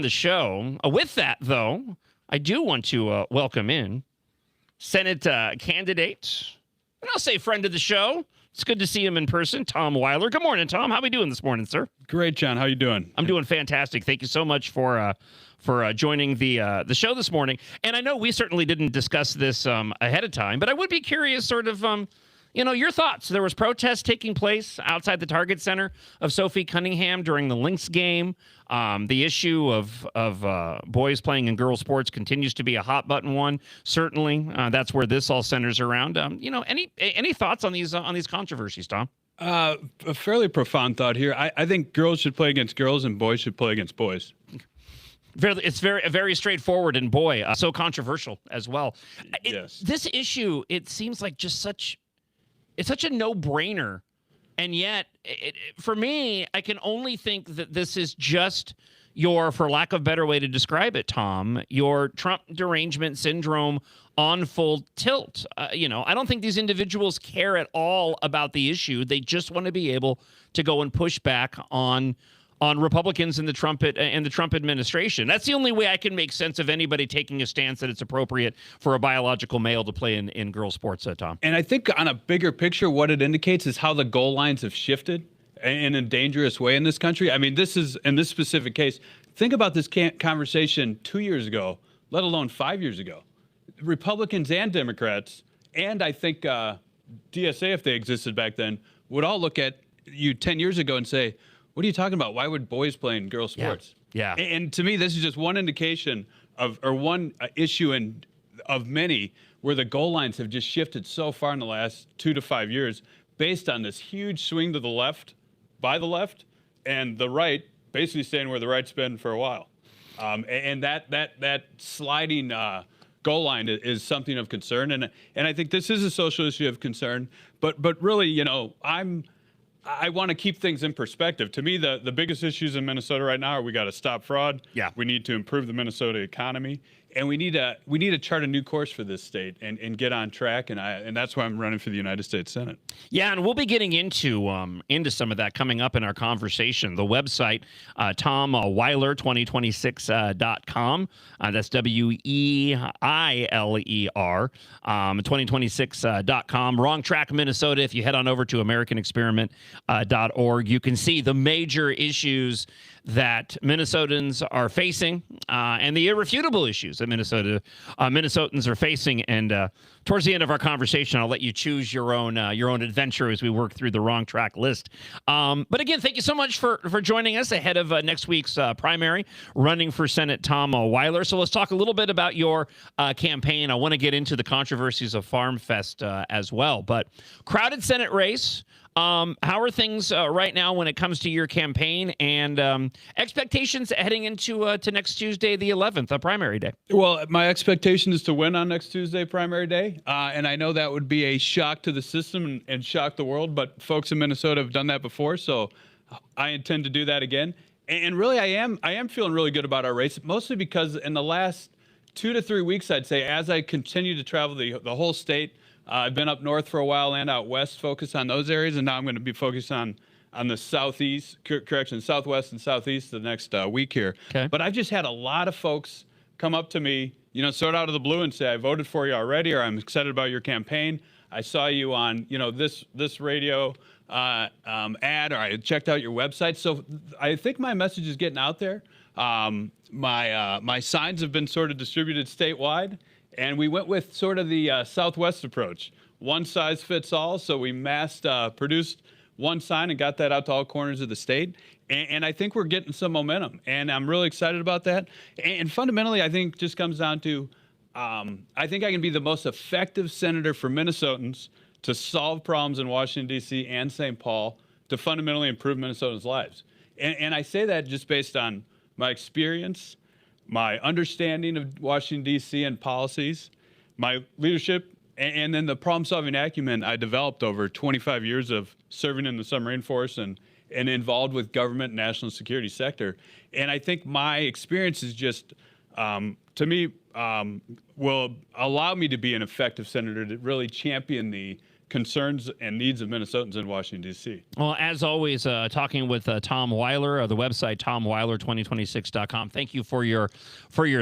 show. With that, though, I do want to welcome in Senate candidate, and I'll say friend of the show. It's good to see him in person, Tom Weiler. Good morning, Tom. How are we doing this morning, sir? Great, John. How you doing? I'm doing fantastic. Thank you so much for joining the show this morning. And I know we certainly didn't discuss this ahead of time, but I would be curious, sort of, your thoughts. There was protests taking place outside the Target Center of Sophie Cunningham during the Lynx game. The issue of boys playing in girls' sports continues to be a hot button one. Certainly, that's where this all centers around. Any thoughts on these controversies, Tom? A fairly profound thought here. I think girls should play against girls and boys should play against boys. It's very straightforward, and boy, so controversial as well. Yes. This issue, it seems like it's such a no-brainer, and yet, for me, I can only think that this is just your, for lack of a better way to describe it, Tom, your Trump derangement syndrome on full tilt. I don't think these individuals care at all about the issue. They just want to be able to go and push back on Republicans in the Trump administration. That's the only way I can make sense of anybody taking a stance that it's appropriate for a biological male to play in girls' sports, Tom. And I think on a bigger picture, what it indicates is how the goal lines have shifted in a dangerous way in this country. I mean, this is, in this specific case, think about this conversation 2 years ago, let alone 5 years ago. Republicans and Democrats, and I think DSA, if they existed back then, would all look at you 10 years ago and say, what are you talking about? Why would boys play in girls' sports? Yeah. And to me, this is just one indication one issue of many where the goal lines have just shifted so far in the last 2 to 5 years based on this huge swing to the left by the left and the right basically staying where the right's been for a while. And that sliding goal line is something of concern. And I think this is a social issue of concern. But really, I want to keep things in perspective. To me, the biggest issues in Minnesota right now are we got to stop fraud. Yeah. We need to improve the Minnesota economy. And we need to chart a new course for this state and get on track. And that's why I'm running for the United States Senate. Yeah, and we'll be getting into some of that coming up in our conversation. The website, TomWeiler2026.com. That's WEILER, 2026.com. Wrong Track Minnesota. If you head on over to AmericanExperiment.org, you can see the major issues that Minnesotans are facing and the irrefutable issues that Minnesotans are facing. And towards the end of our conversation, I'll let you choose your own adventure as we work through the Wrong Track list. But again, thank you so much for joining us ahead of next week's primary, running for Senate, Tom Weiler. So let's talk a little bit about your campaign. I want to get into the controversies of Farm Fest as well. But crowded Senate race. How are things right now when it comes to your campaign and expectations heading into to next Tuesday, the 11th, primary day? Well, my expectation is to win on next Tuesday, primary day. And I know that would be a shock to the system and shock the world, but folks in Minnesota have done that before, so I intend to do that again. And really, I am feeling really good about our race, mostly because in the last 2 to 3 weeks, I'd say, as I continue to travel the whole state. I've been up north for a while and out west, focused on those areas, and now I'm going to be focused on the southwest and southeast the next week here. Okay. But I've just had a lot of folks come up to me, sort of out of the blue and say, I voted for you already, or I'm excited about your campaign. I saw you on, this radio ad, or I checked out your website. So I think my message is getting out there. My signs have been sort of distributed statewide, and we went with sort of the Southwest approach. One size fits all, so we mass produced one sign and got that out to all corners of the state. And I think we're getting some momentum, and I'm really excited about that. And fundamentally, I think just comes down to, I think I can be the most effective senator for Minnesotans to solve problems in Washington, D.C. and St. Paul to fundamentally improve Minnesotans' lives. And I say that just based on my experience, my understanding of Washington, D.C. and policies, my leadership, and then the problem-solving acumen I developed over 25 years of serving in the submarine force and involved with government and national security sector. And I think my experience is just, to me, will allow me to be an effective senator to really champion the concerns and needs of Minnesotans in Washington, D.C. Well, as always, talking with Tom Weiler of the website TomWeiler2026.com. Thank you for your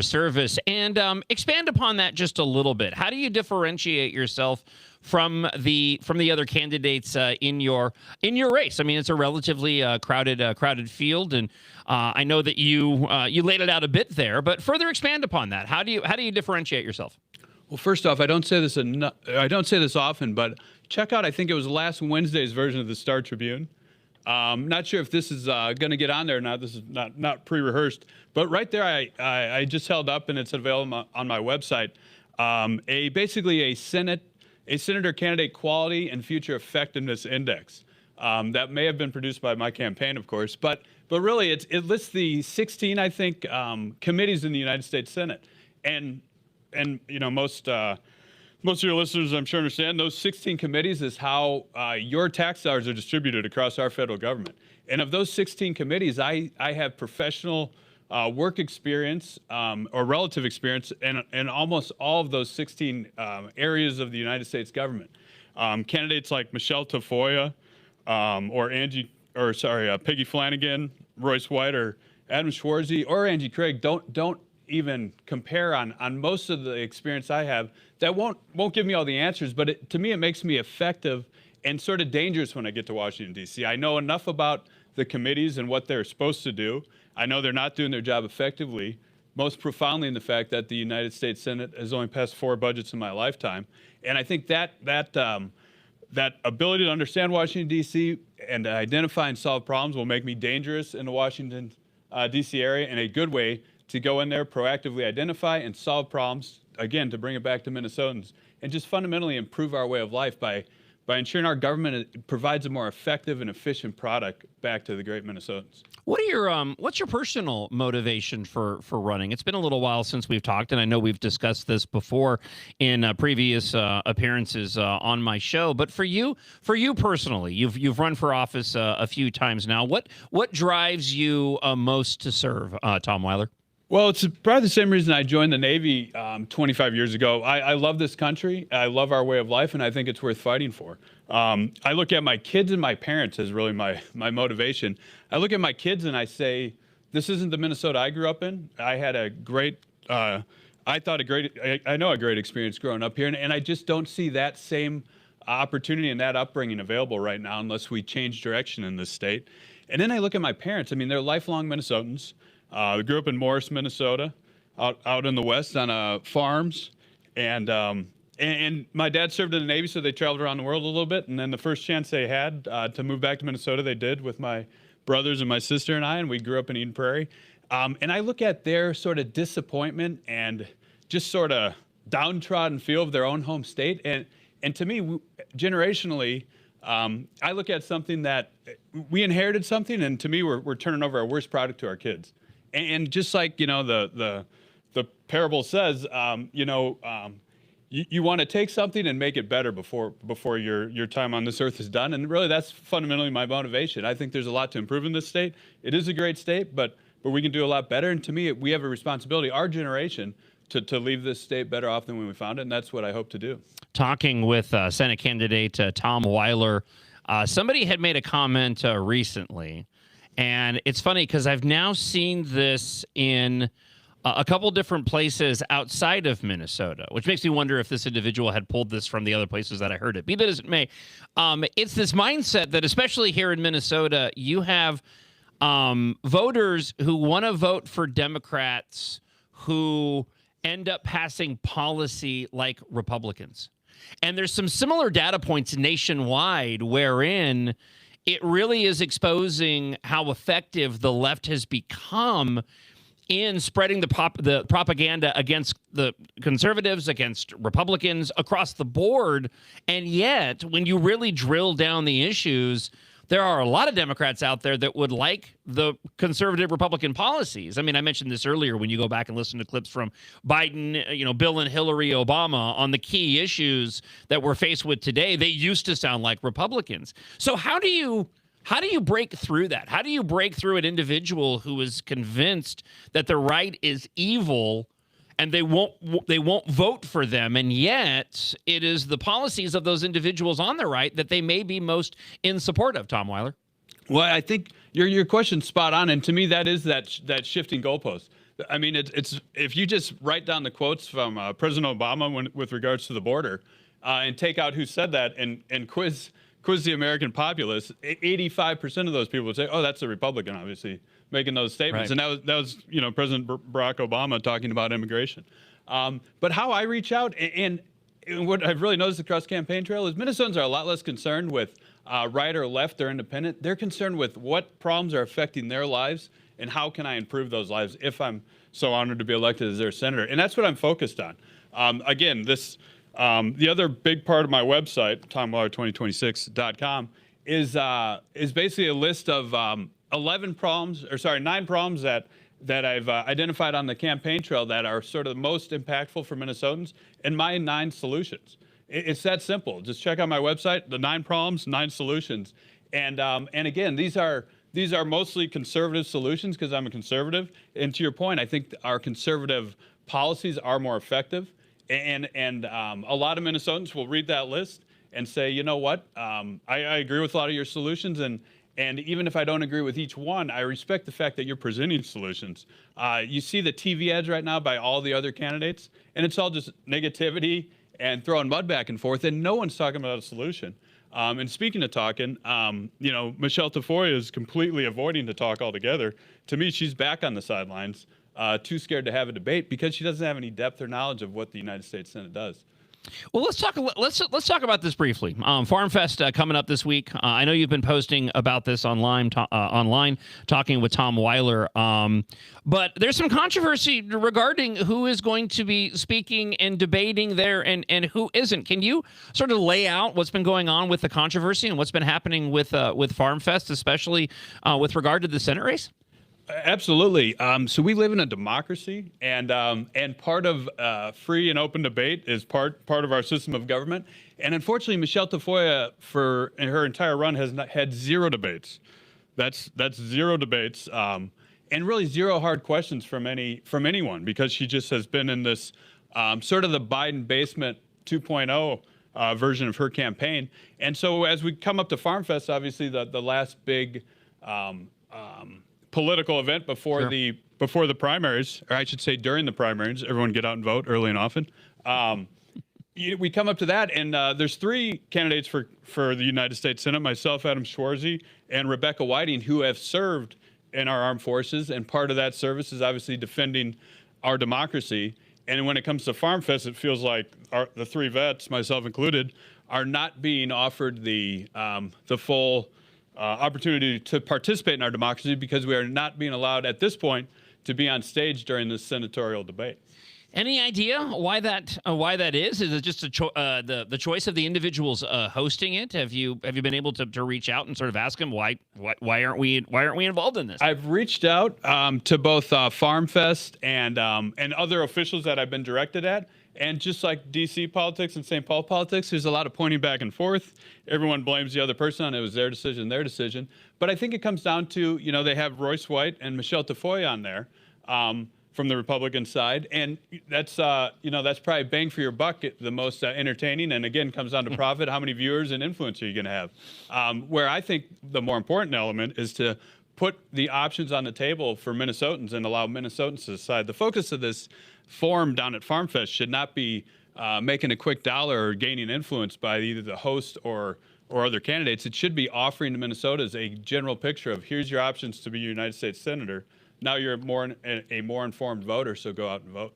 service, and expand upon that just a little bit. How do you differentiate yourself from the other candidates in your race? I mean, it's a relatively crowded field, and I know that you laid it out a bit there, but further expand upon that. How do you differentiate yourself? Well, first off, I don't say this often, but check out, I think it was last Wednesday's version of the Star Tribune. Not sure if this is going to get on there or not. This is not pre-rehearsed, but right there, I just held up, and it's available on my website. Basically a senator candidate quality and future effectiveness index that may have been produced by my campaign, of course, but really it lists the 16, I think, committees in the United States Senate, and most of your listeners, I'm sure, understand those 16 committees is how your tax dollars are distributed across our federal government. And of those 16 committees, I have professional work experience or relative experience in almost all of those 16 areas of the United States government. Candidates like Michelle Tafoya Peggy Flanagan, Royce White, or Adam Schwarzy, or Angie Craig don't even compare on most of the experience I have. That won't give me all the answers, but to me it makes me effective and sort of dangerous when I get to Washington, D.C. I know enough about the committees and what they're supposed to do. I know they're not doing their job effectively, most profoundly in the fact that the United States Senate has only passed 4 budgets in my lifetime. And I think that ability to understand Washington, D.C. and to identify and solve problems will make me dangerous in the Washington, D.C. area in a good way, to go in there, proactively identify and solve problems, again, to bring it back to Minnesotans, and just fundamentally improve our way of life by ensuring our government provides a more effective and efficient product back to the great Minnesotans. What's your personal motivation for running? It's been a little while since we've talked, and I know we've discussed this before in previous appearances on my show. But for you personally, you've run for office a few times now. What drives you most to serve, Tom Weiler? Well, it's probably the same reason I joined the Navy 25 years ago. I love this country. I love our way of life, and I think it's worth fighting for. I look at my kids and my parents as really my motivation. I look at my kids and I say, this isn't the Minnesota I grew up in. I had a great experience growing up here, and I just don't see that same opportunity and that upbringing available right now unless we change direction in this state. And then I look at my parents. I mean, they're lifelong Minnesotans. They grew up in Morris, Minnesota, out in the West on farms. And my dad served in the Navy, so they traveled around the world a little bit. And then the first chance they had to move back to Minnesota, they did with my brothers and my sister and I, and we grew up in Eden Prairie. And I look at their sort of disappointment and just sort of downtrodden feel of their own home state. And to me, generationally, I look at something that we inherited something, and to me, we're turning over our worst product to our kids. And just like, the parable says, you want to take something and make it better before your time on this earth is done. And really, that's fundamentally my motivation. I think there's a lot to improve in this state. It is a great state, but we can do a lot better. And to me, we have a responsibility, our generation, to leave this state better off than when we found it, and that's what I hope to do. Talking with Senate candidate Tom Weiler, somebody had made a comment recently, and it's funny because I've now seen this in a couple different places outside of Minnesota, which makes me wonder if this individual had pulled this from the other places that I heard it. Be that as it may, it's this mindset that, especially here in Minnesota, you have voters who want to vote for Democrats who end up passing policy like Republicans. And there's some similar data points nationwide wherein it really is exposing how effective the left has become in spreading the propaganda against the conservatives, against Republicans across the board. And yet, when you really drill down the issues, there are a lot of Democrats out there that would like the conservative Republican policies. I mean, I mentioned this earlier when you go back and listen to clips from Biden, Bill and Hillary, Obama on the key issues that we're faced with today. They used to sound like Republicans. So how do you break through that? How do you break through an individual who is convinced that the right is evil and they won't vote for them, and yet it is the policies of those individuals on the right that they may be most in support of, Tom Weiler? Well, I think your question's spot on, and to me that is that shifting goalpost. I mean, it's if you just write down the quotes from President Obama with regards to the border, and take out who said that and quiz the American populace, 85% of those people would say, "Oh, that's a Republican," obviously, making those statements. Right. And that was President Barack Obama talking about immigration. But how I reach out, and what I've really noticed across campaign trail is Minnesotans are a lot less concerned with right or left or independent. They're concerned with what problems are affecting their lives and how can I improve those lives if I'm so honored to be elected as their senator. And that's what I'm focused on. Again, the other big part of my website, TomWeiler2026.com, is basically a list of 9 problems that I've identified on the campaign trail that are sort of the most impactful for Minnesotans, and my 9 solutions. It's that simple. Just check out my website, the 9 problems, 9 solutions. And again, these are mostly conservative solutions because I'm a conservative. And to your point, I think our conservative policies are more effective. And a lot of Minnesotans will read that list and say, you know what, I agree with a lot of your solutions, and even if I don't agree with each one, I respect the fact that you're presenting solutions. You see the TV ads right now by all the other candidates, and it's all just negativity and throwing mud back and forth, and no one's talking about a solution. And speaking of talking, Michelle Tafoya is completely avoiding to talk altogether. To me, she's back on the sidelines. Too scared to have a debate because she doesn't have any depth or knowledge of what the United States Senate does. Well, let's talk about this briefly. Farm Fest coming up this week. I know you've been posting about this online, talking with Tom Weiler. But there's some controversy regarding who is going to be speaking and debating there and who isn't. Can you sort of lay out what's been going on with the controversy and what's been happening with Farm Fest, especially with regard to the Senate race? Absolutely. So we live in a democracy, and part of free and open debate is part of our system of government. And unfortunately, Michelle Tafoya, in her entire run, has had 0 debates. That's 0 debates, and really 0 hard questions from anyone, because she just has been in this sort of the Biden basement 2.0 version of her campaign. And so as we come up to Farm Fest, obviously the last big political event before the primaries, or I should say during the primaries, everyone get out and vote early and often. We come up to that, and there's 3 candidates for the United States Senate, myself, Adam Schwarzy, and Rebecca Whiting, who have served in our armed forces, and part of that service is obviously defending our democracy. And when it comes to Farm Fest, it feels like the 3 vets, myself included, are not being offered the full opportunity to participate in our democracy because we are not being allowed at this point to be on stage during this senatorial debate. Any idea why that is? Is it just the choice of the individuals hosting it? Have you been able to reach out and sort of ask them why aren't we involved in this? I've reached out to both Farm Fest and other officials that I've been directed at. And just like D.C. politics and St. Paul politics, there's a lot of pointing back and forth. Everyone blames the other person, and it was their decision. But I think it comes down to, they have Royce White and Michelle Tafoya on there. from the Republican side, and that's that's probably bang for your buck, the most entertaining. And again, comes down to profit. How many viewers and influence are you going to have? Where I think the more important element is to put the options on the table for Minnesotans and allow Minnesotans to decide. The focus of this forum down at FarmFest should not be making a quick dollar or gaining influence by either the host or other candidates. It should be offering to Minnesotans a general picture of here's your options to be a United States Senator. Now you're a more informed voter, so go out and vote.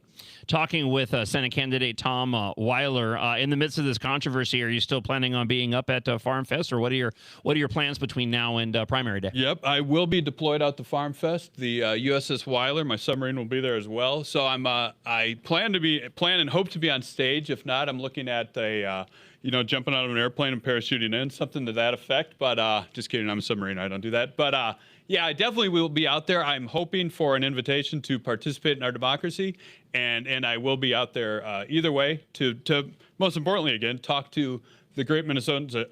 Talking with Senate candidate Tom Weiler, in the midst of this controversy, are you still planning on being up at FarmFest, or what are your plans between now and primary day? Yep, I will be deployed out to FarmFest. The USS Weiler, my submarine, will be there as well. So I plan and hope to be on stage. If not, I'm looking at jumping out of an airplane and parachuting in, something to that effect. But just kidding, I'm a submarine. I don't do that. But yeah, I definitely will be out there. I'm hoping for an invitation to participate in our democracy, and I will be out there either way to most importantly, again, talk to the great Minnesotans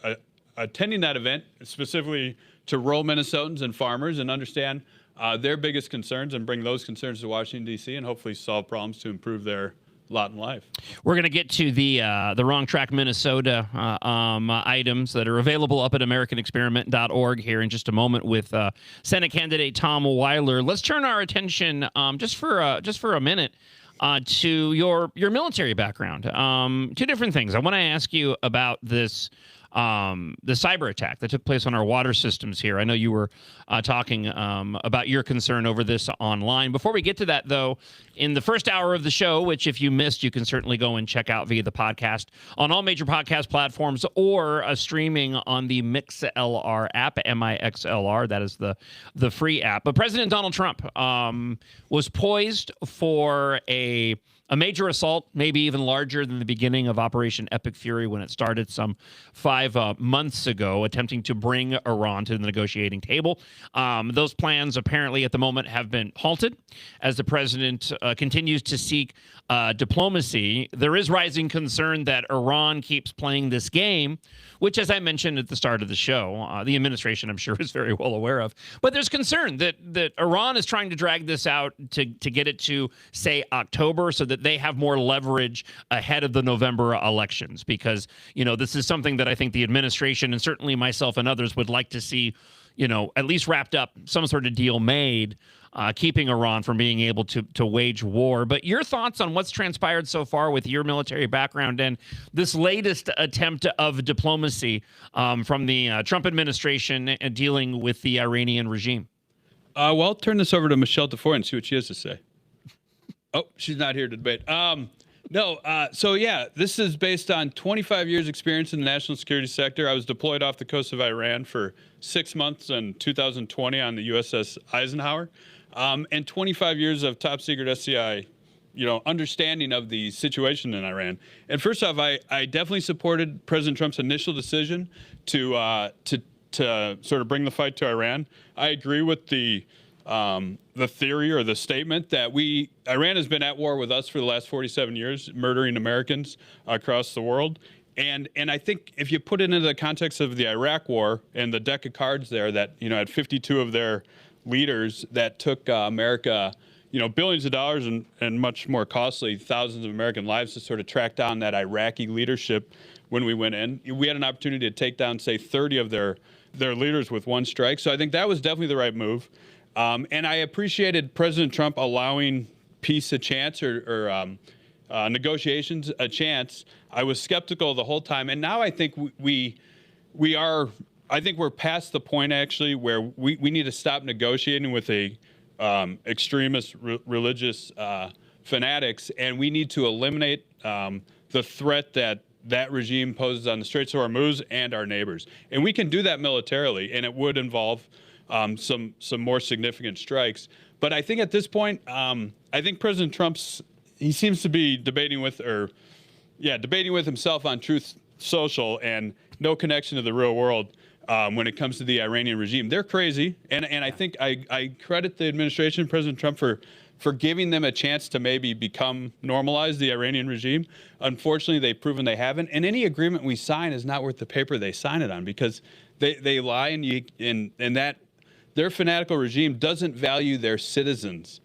attending that event, specifically to rural Minnesotans and farmers, and understand their biggest concerns and bring those concerns to Washington, D.C., and hopefully solve problems to improve their lot in life. We're going to get to the Wrong Track Minnesota items that are available up at AmericanExperiment.org here in just a moment with Senate candidate Tom Weiler. Let's turn our attention just for a minute to your military background. Two different things. I want to ask you about this. The cyber attack that took place on our water systems here. I know you were talking about your concern over this online. Before we get to that, though, in the first hour of the show, which if you missed, you can certainly go and check out via the podcast on all major podcast platforms or streaming on the MixLR app, MIXLR. That is the free app. But President Donald Trump was poised for a major assault, maybe even larger than the beginning of Operation Epic Fury when it started some 5 months ago, attempting to bring Iran to the negotiating table. Those plans apparently at the moment have been halted as the president continues to seek diplomacy. There is rising concern that Iran keeps playing this game, which, as I mentioned at the start of the show, the administration, I'm sure, is very well aware of. But there's concern that Iran is trying to drag this out to get it to, say, October so that they have more leverage ahead of the November elections. Because, this is something that I think the administration and certainly myself and others would like to see, at least wrapped up, some sort of deal made, keeping Iran from being able to wage war. But your thoughts on what's transpired so far with your military background and this latest attempt of diplomacy from the Trump administration dealing with the Iranian regime? Well, I'll turn this over to Michelle DeFore and see what she has to say. Oh, she's not here to debate. So yeah, this is based on 25 years experience in the national security sector. I was deployed off the coast of Iran for 6 months in 2020 on the USS Eisenhower, and 25 years of top secret SCI, understanding of the situation in Iran. And first off, I definitely supported President Trump's initial decision to sort of bring the fight to Iran. I agree with the theory or the statement that Iran has been at war with us for the last 47 years, murdering Americans across the world. And I think if you put it into the context of the Iraq war and the deck of cards there that, had 52 of their leaders that took America, billions of dollars and much more costly, thousands of American lives to sort of track down that Iraqi leadership when we went in. We had an opportunity to take down, say, 30 of their leaders with one strike. So I think that was definitely the right move. And I appreciated President Trump allowing peace a chance or negotiations a chance. I was skeptical the whole time, and now I think we are. I think we're past the point actually where we need to stop negotiating with extremist religious fanatics, and we need to eliminate the threat that regime poses on the Straits of Hormuz and our neighbors. And we can do that militarily, and it would involve some more significant strikes. But I think at this point, I think President he seems to be debating with himself on Truth Social and no connection to the real world when it comes to the Iranian regime. They're crazy, and I think I credit the administration, President Trump, for giving them a chance to maybe become normalized, the Iranian regime. Unfortunately, they've proven they haven't, and any agreement we sign is not worth the paper they sign it on, because they lie, and that their fanatical regime doesn't value their citizens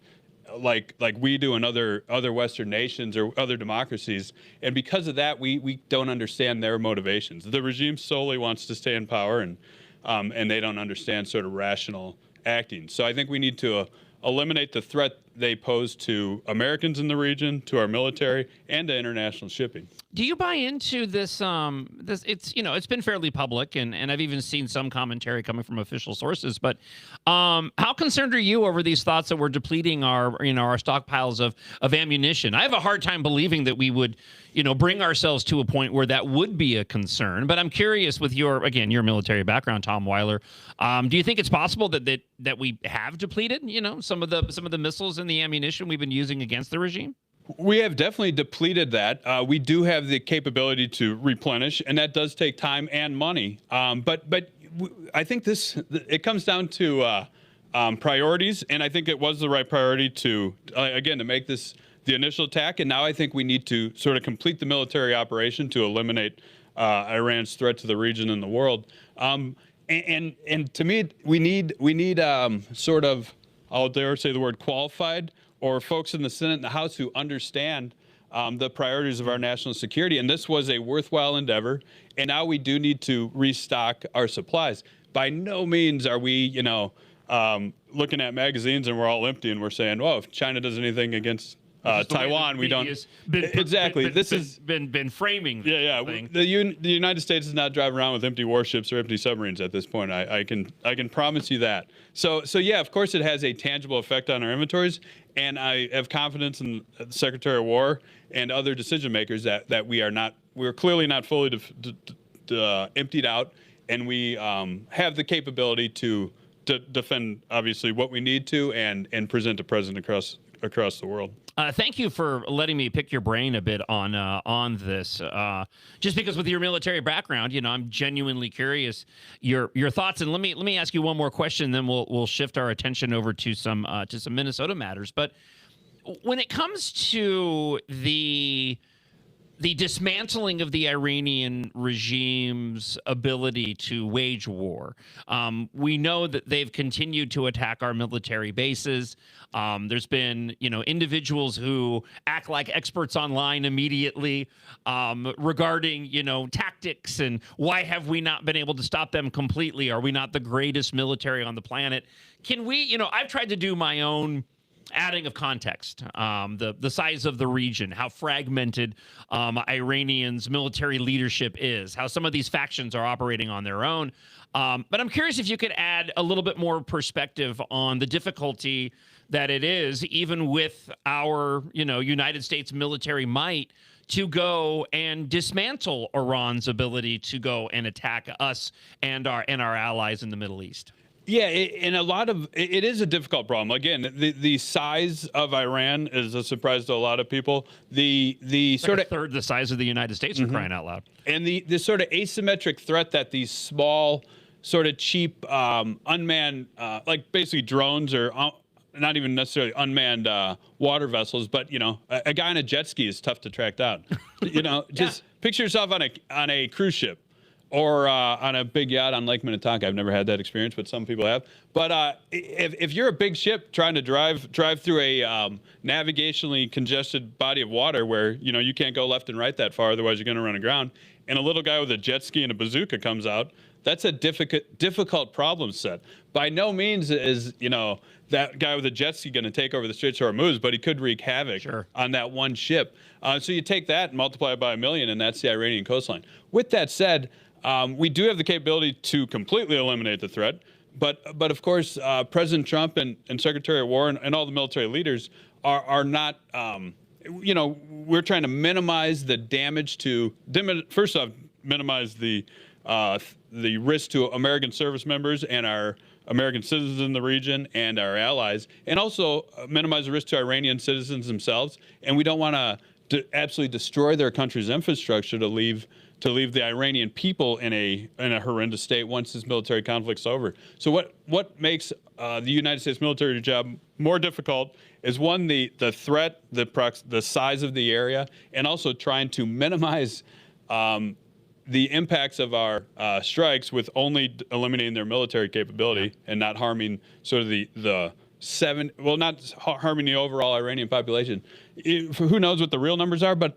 like we do in other Western nations or other democracies, and because of that, we don't understand their motivations. The regime solely wants to stay in power, and they don't understand sort of rational acting. So I think we need to eliminate the threat they pose to Americans in the region, to our military, and to international shipping. Do you buy into this? It's been fairly public, and I've even seen some commentary coming from official sources. But how concerned are you over these thoughts that we're depleting our stockpiles of ammunition? I have a hard time believing that we would, bring ourselves to a point where that would be a concern. But I'm curious, with your military background, Tom Weiler, do you think it's possible that we have depleted, some of the missiles and the ammunition we've been using against the regime? We have definitely depleted that. We do have the capability to replenish, and that does take time and money. But I think it comes down to priorities, and I think it was the right priority to make this the initial attack. And now I think we need to sort of complete the military operation to eliminate Iran's threat to the region and the world. And to me, we need sort of, I'll dare say the word qualified, or folks in the Senate and the House who understand the priorities of our national security. And this was a worthwhile endeavor. And now we do need to restock our supplies. By no means are we, looking at magazines and we're all empty and we're saying, well, if China does anything against Taiwan, we don't. Exactly. This has been framing. Yeah. The United States is not driving around with empty warships or empty submarines at this point. I can promise you that. So yeah, of course it has a tangible effect on our inventories, and I have confidence in the Secretary of War and other decision makers that we're clearly not fully emptied out, and we have the capability to defend obviously what we need to and present a president across the world. Thank you for letting me pick your brain a bit on this. Just because with your military background, I'm genuinely curious your thoughts. And let me ask you one more question, then we'll shift our attention over to some Minnesota matters. But when it comes to the dismantling of the Iranian regime's ability to wage war. We know that they've continued to attack our military bases. There's been, individuals who act like experts online immediately regarding, tactics and why have we not been able to stop them completely? Are we not the greatest military on the planet? Can we, I've tried to do my own adding of context, the size of the region, how fragmented Iranians' military leadership is, how some of these factions are operating on their own. But I'm curious if you could add a little bit more perspective on the difficulty that it is, even with our, United States military might, to go and dismantle Iran's ability to go and attack us and our allies in the Middle East. Yeah, it is a difficult problem. Again, the size of Iran is a surprise to a lot of people. The sort of a third the size of the United States, for crying out loud. And the sort of asymmetric threat that these small, sort of cheap, unmanned, like basically drones or not even necessarily unmanned water vessels, but a guy on a jet ski is tough to track down. Picture yourself on a cruise ship. Or on a big yacht on Lake Minnetonka. I've never had that experience, but some people have. But if you're a big ship trying to drive through a navigationally congested body of water where you can't go left and right that far, otherwise you're going to run aground, and a little guy with a jet ski and a bazooka comes out, that's a difficult problem set. By no means is that guy with a jet ski going to take over the Straits of Hormuz, but he could wreak havoc on that one ship. So you take that and multiply it by 1 million, and that's the Iranian coastline. With that said, we do have the capability to completely eliminate the threat, but of course, President Trump and Secretary of War and all the military leaders are not. We're trying to minimize the damage first off, minimize the risk to American service members and our American citizens in the region and our allies, and also minimize the risk to Iranian citizens themselves. And we don't want to absolutely destroy their country's infrastructure to leave the Iranian people in a horrendous state once this military conflict's over. So what makes the United States military job more difficult is, one, the threat, the size of the area, and also trying to minimize the impacts of our strikes with only eliminating their military capability and not harming sort of the not harming the overall Iranian population. Who knows what the real numbers are, but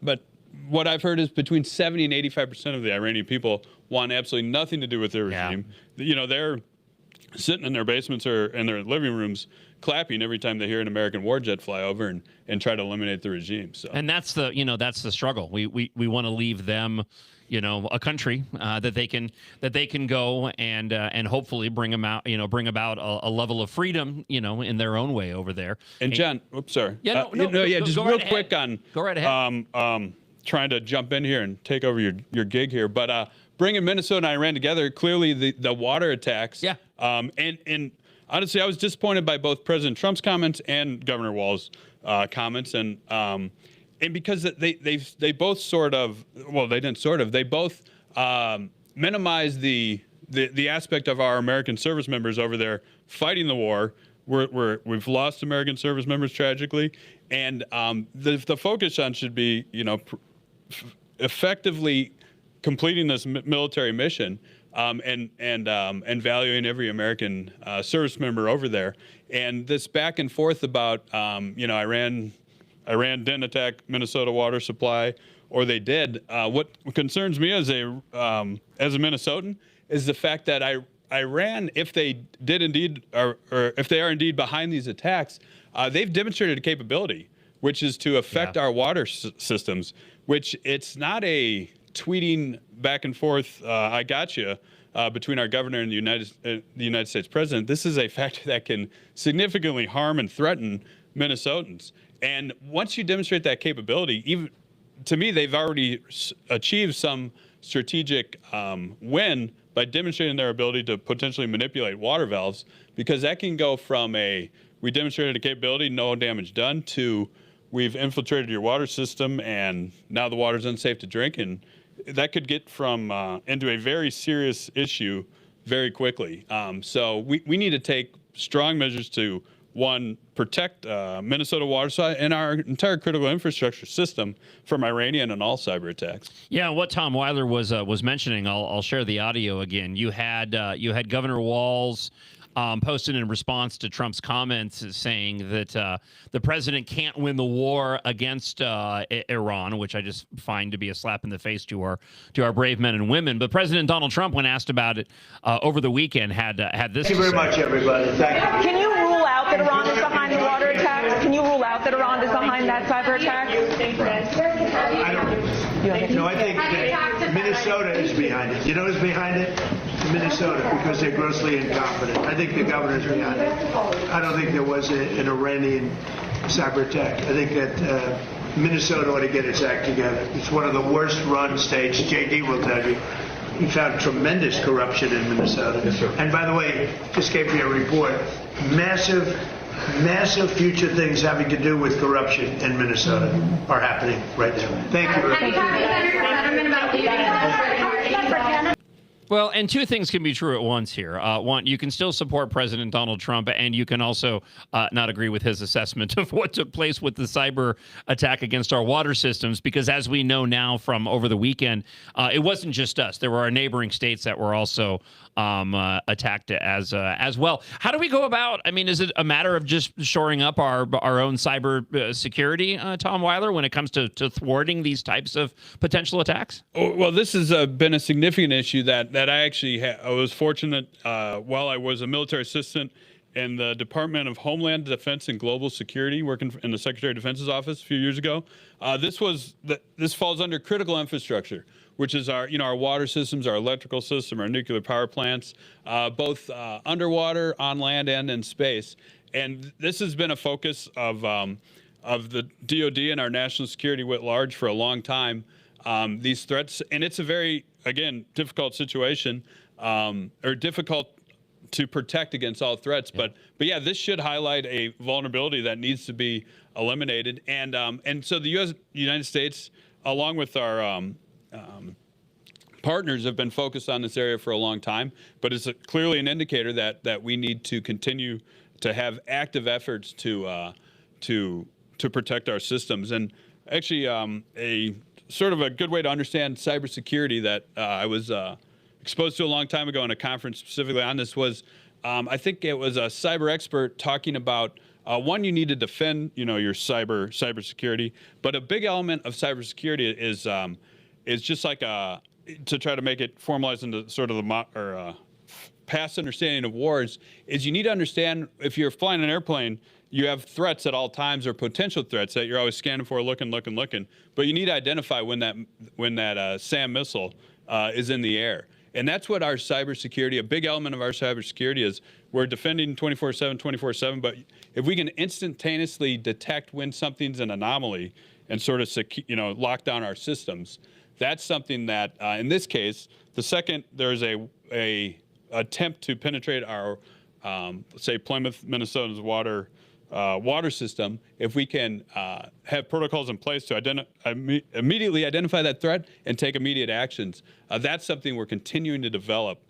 what I've heard is between 70 and 85% of the Iranian people want absolutely nothing to do with their regime. You know, they're sitting in their basements or in their living rooms clapping every time they hear an American war jet fly over and try to eliminate the regime. So, and that's the struggle. We want to leave them, a country that they can go and hopefully bring about a level of freedom, in their own way over there. And John, oops, sorry. Yeah, just go real right quick on. Go right ahead. Trying to jump in here and take over your gig here, but bringing Minnesota and Iran together, clearly the water attacks. Yeah. And honestly, I was disappointed by both President Trump's comments and Governor Walz's comments, and because they both they both minimize the aspect of our American service members over there fighting the war. We've lost American service members tragically, and the focus on should be effectively completing this military mission and valuing every American service member over there. And this back and forth about Iran didn't attack Minnesota water supply, or they did. What concerns me as a Minnesotan is the fact that Iran, if they did indeed, or if they are indeed behind these attacks, they've demonstrated a capability, which is to affect our water systems. Which it's not a tweeting back and forth, I got you, between our governor and the United States president. This is a factor that can significantly harm and threaten Minnesotans. And once you demonstrate that capability, even to me, they've already achieved some strategic win by demonstrating their ability to potentially manipulate water valves, because that can go from we demonstrated a capability, no damage done, to we've infiltrated your water system and now the water's unsafe to drink. And that could get into a very serious issue very quickly. So we need to take strong measures to, one, protect Minnesota water supply and our entire critical infrastructure system from Iranian and all cyber attacks. Yeah, what Tom Weiler was mentioning, I'll share the audio again. You had Governor Walz posted in response to Trump's comments saying that the president can't win the war against Iran, which I just find to be a slap in the face to our brave men and women. But President Donald Trump, when asked about it over the weekend, had this. Thank you very much, everybody. Thank you. Can you rule out that Iran is behind the water attacks? Can you rule out that Iran is behind that cyber attack? I don't. No, I think that Minnesota is behind it. You know who's behind it? Minnesota, because they're grossly incompetent. I think the governor's behind it. I don't think there was an Iranian cyber attack. I think that Minnesota ought to get its act together. It's one of the worst run states. JD will tell you. He found tremendous corruption in Minnesota. Yes, sir. And by the way, just gave me a report. Massive future things having to do with corruption in Minnesota are happening right now. Thank you. Well, and two things can be true at once here. One, you can still support President Donald Trump, and you can also not agree with his assessment of what took place with the cyber attack against our water systems, because as we know now from over the weekend, it wasn't just us. There were our neighboring states that were also attacked as well. How do we go about, is it a matter of just shoring up our own cyber security, Tom Weiler, when it comes to thwarting these types of potential attacks? Oh, well, this has been a significant issue that I actually I was fortunate while I was a military assistant in the Department of Homeland Defense and Global Security, working in the Secretary of Defense's office a few years ago. This falls under critical infrastructure, which is our water systems, our electrical system, our nuclear power plants, both underwater, on land, and in space. And this has been a focus of the DoD and our national security writ large for a long time. These threats, and it's a very, again, difficult situation, or difficult to protect against all threats. But yeah, this should highlight a vulnerability that needs to be eliminated. And so the United States, along with our partners, have been focused on this area for a long time. But it's clearly an indicator that we need to continue to have active efforts to protect our systems. And actually, a sort of a good way to understand cybersecurity that I was exposed to a long time ago in a conference specifically on this was I think it was a cyber expert talking about one, you need to defend, your cybersecurity, but a big element of cybersecurity is just like to try to make it formalized into sort of the past understanding of wars, is you need to understand if you're flying an airplane, you have threats at all times or potential threats that you're always scanning for, looking. But you need to identify when that SAM missile is in the air. And that's what our cybersecurity, a big element of our cybersecurity is. We're defending 24/7, but if we can instantaneously detect when something's an anomaly and sort of lock down our systems, that's something that, in this case, the second there's a attempt to penetrate our, let's say, Plymouth, Minnesota's water system, if we can have protocols in place to immediately identify that threat and take immediate actions, that's something we're continuing to develop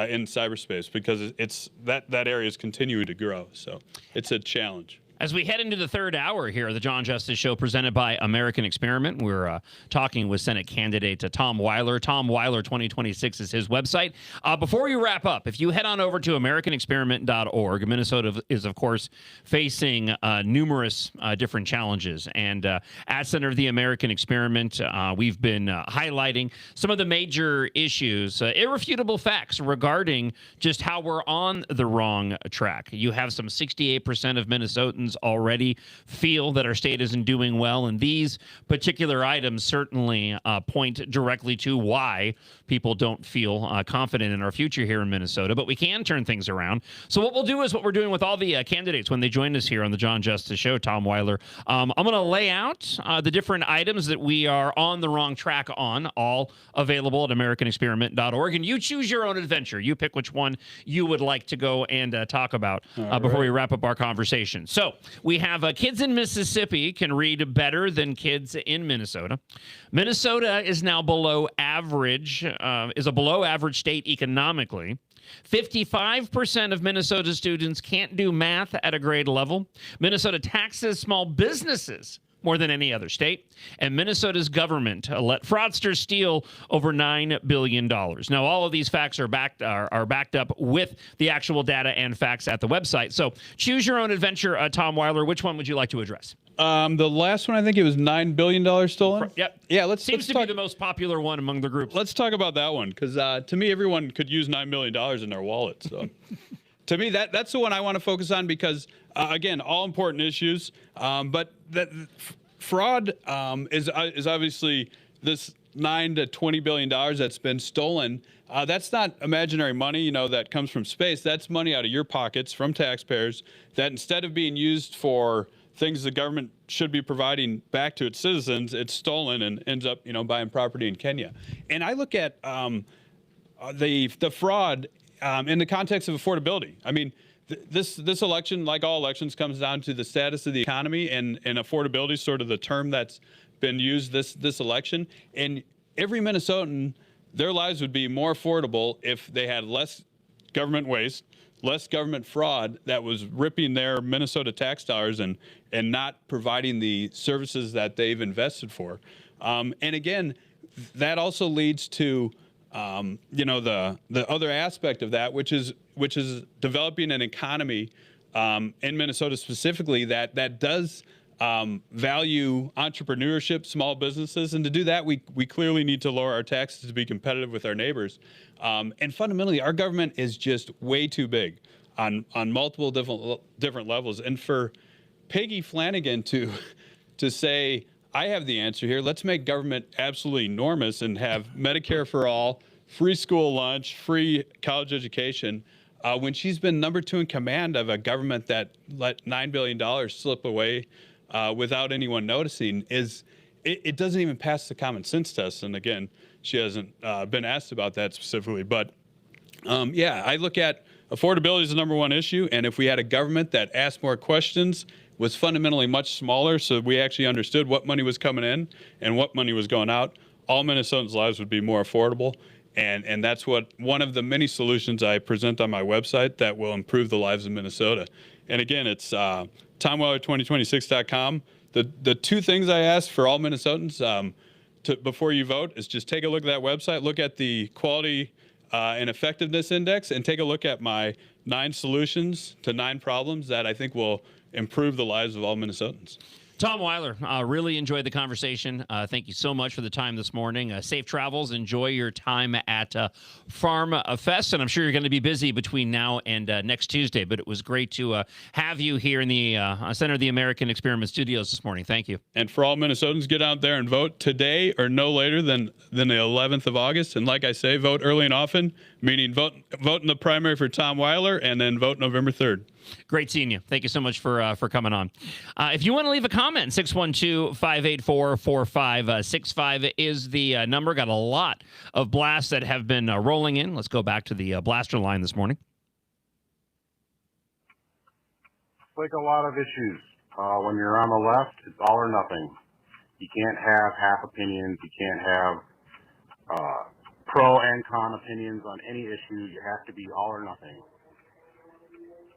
in cyberspace because it's that area is continuing to grow. So it's a challenge. As we head into the third hour here of the John Justice Show presented by American Experiment, we're talking with Senate candidate Tom Weiler. Tom Weiler 2026 is his website. Before we wrap up, if you head on over to AmericanExperiment.org, Minnesota is, of course, facing numerous different challenges. And at Center of the American Experiment, we've been highlighting some of the major issues, irrefutable facts regarding just how we're on the wrong track. You have some 68% of Minnesotans already feel that our state isn't doing well, and these particular items certainly point directly to why people don't feel confident in our future here in Minnesota. But we can turn things around. So what we'll do is what we're doing with all the candidates when they join us here on the John Justice Show, Tom Weiler. I'm going to lay out the different items that we are on the wrong track on, all available at AmericanExperiment.org, and you choose your own adventure. You pick which one you would like to go and talk about before we wrap up our conversation. So we have kids in Mississippi can read better than kids in Minnesota. Minnesota is now below average, is a below average state economically. 55% of Minnesota students can't do math at a grade level. Minnesota taxes small businesses more than any other state. And Minnesota's government let fraudsters steal over $9 billion. Now, all of these facts are backed up with the actual data and facts at the website. So choose your own adventure, Tom Weiler. Which one would you like to address? The last one, I think it was $9 billion stolen. Yep. Yeah, Seems to be the most popular one among the groups. Let's talk about that one, because to me, everyone could use $9 million in their wallet. So to me, that's the one I want to focus on because, again, all important issues. But that fraud is obviously this $9 to $20 billion that's been stolen. That's not imaginary money, that comes from space. That's money out of your pockets from taxpayers that instead of being used for things the government should be providing back to its citizens, it's stolen and ends up, buying property in Kenya. And I look at the fraud in the context of affordability. I mean, this election, like all elections, comes down to the status of the economy, and affordability is sort of the term that's been used this election. And every Minnesotan, their lives would be more affordable if they had less government waste, less government fraud that was ripping their Minnesota tax dollars and not providing the services that they've invested for. And again, that also leads to the other aspect of that, which is developing an economy in Minnesota specifically that does value entrepreneurship, small businesses, and to do that, we clearly need to lower our taxes to be competitive with our neighbors. And fundamentally, our government is just way too big on multiple different levels. And for Peggy Flanagan to say, I have the answer here, let's make government absolutely enormous and have Medicare for all, free school lunch, free college education, when she's been number 2 in command of a government that let $9 billion slip away without anyone noticing, it doesn't even pass the common sense test. And again, she hasn't been asked about that specifically. But I look at affordability as the number one issue. And if we had a government that asked more questions, was fundamentally much smaller, so we actually understood what money was coming in and what money was going out, all Minnesotans' lives would be more affordable. And that's one of the many solutions I present on my website that will improve the lives of Minnesota. And again, it's TomWeiler2026.com. The two things I ask for all Minnesotans before you vote is just take a look at that website, look at the quality an effectiveness index and take a look at my 9 solutions to 9 problems that I think will improve the lives of all Minnesotans. Tom Weiler, really enjoyed the conversation. Thank you so much for the time this morning. Safe travels. Enjoy your time at Farm Fest. And I'm sure you're going to be busy between now and next Tuesday, but it was great to have you here in the Center of the American Experiment Studios this morning. Thank you. And for all Minnesotans, get out there and vote today or no later than the 11th of August. And like I say, vote early and often, meaning vote in the primary for Tom Weiler and then vote November 3rd. Great seeing you. Thank you so much for coming on. If you want to leave a comment, 612-584-4565 is the number. Got a lot of blasts that have been rolling in. Let's go back to the blaster line this morning. Like a lot of issues. When you're on the left, it's all or nothing. You can't have half opinions. You can't have pro and con opinions on any issue. You have to be all or nothing.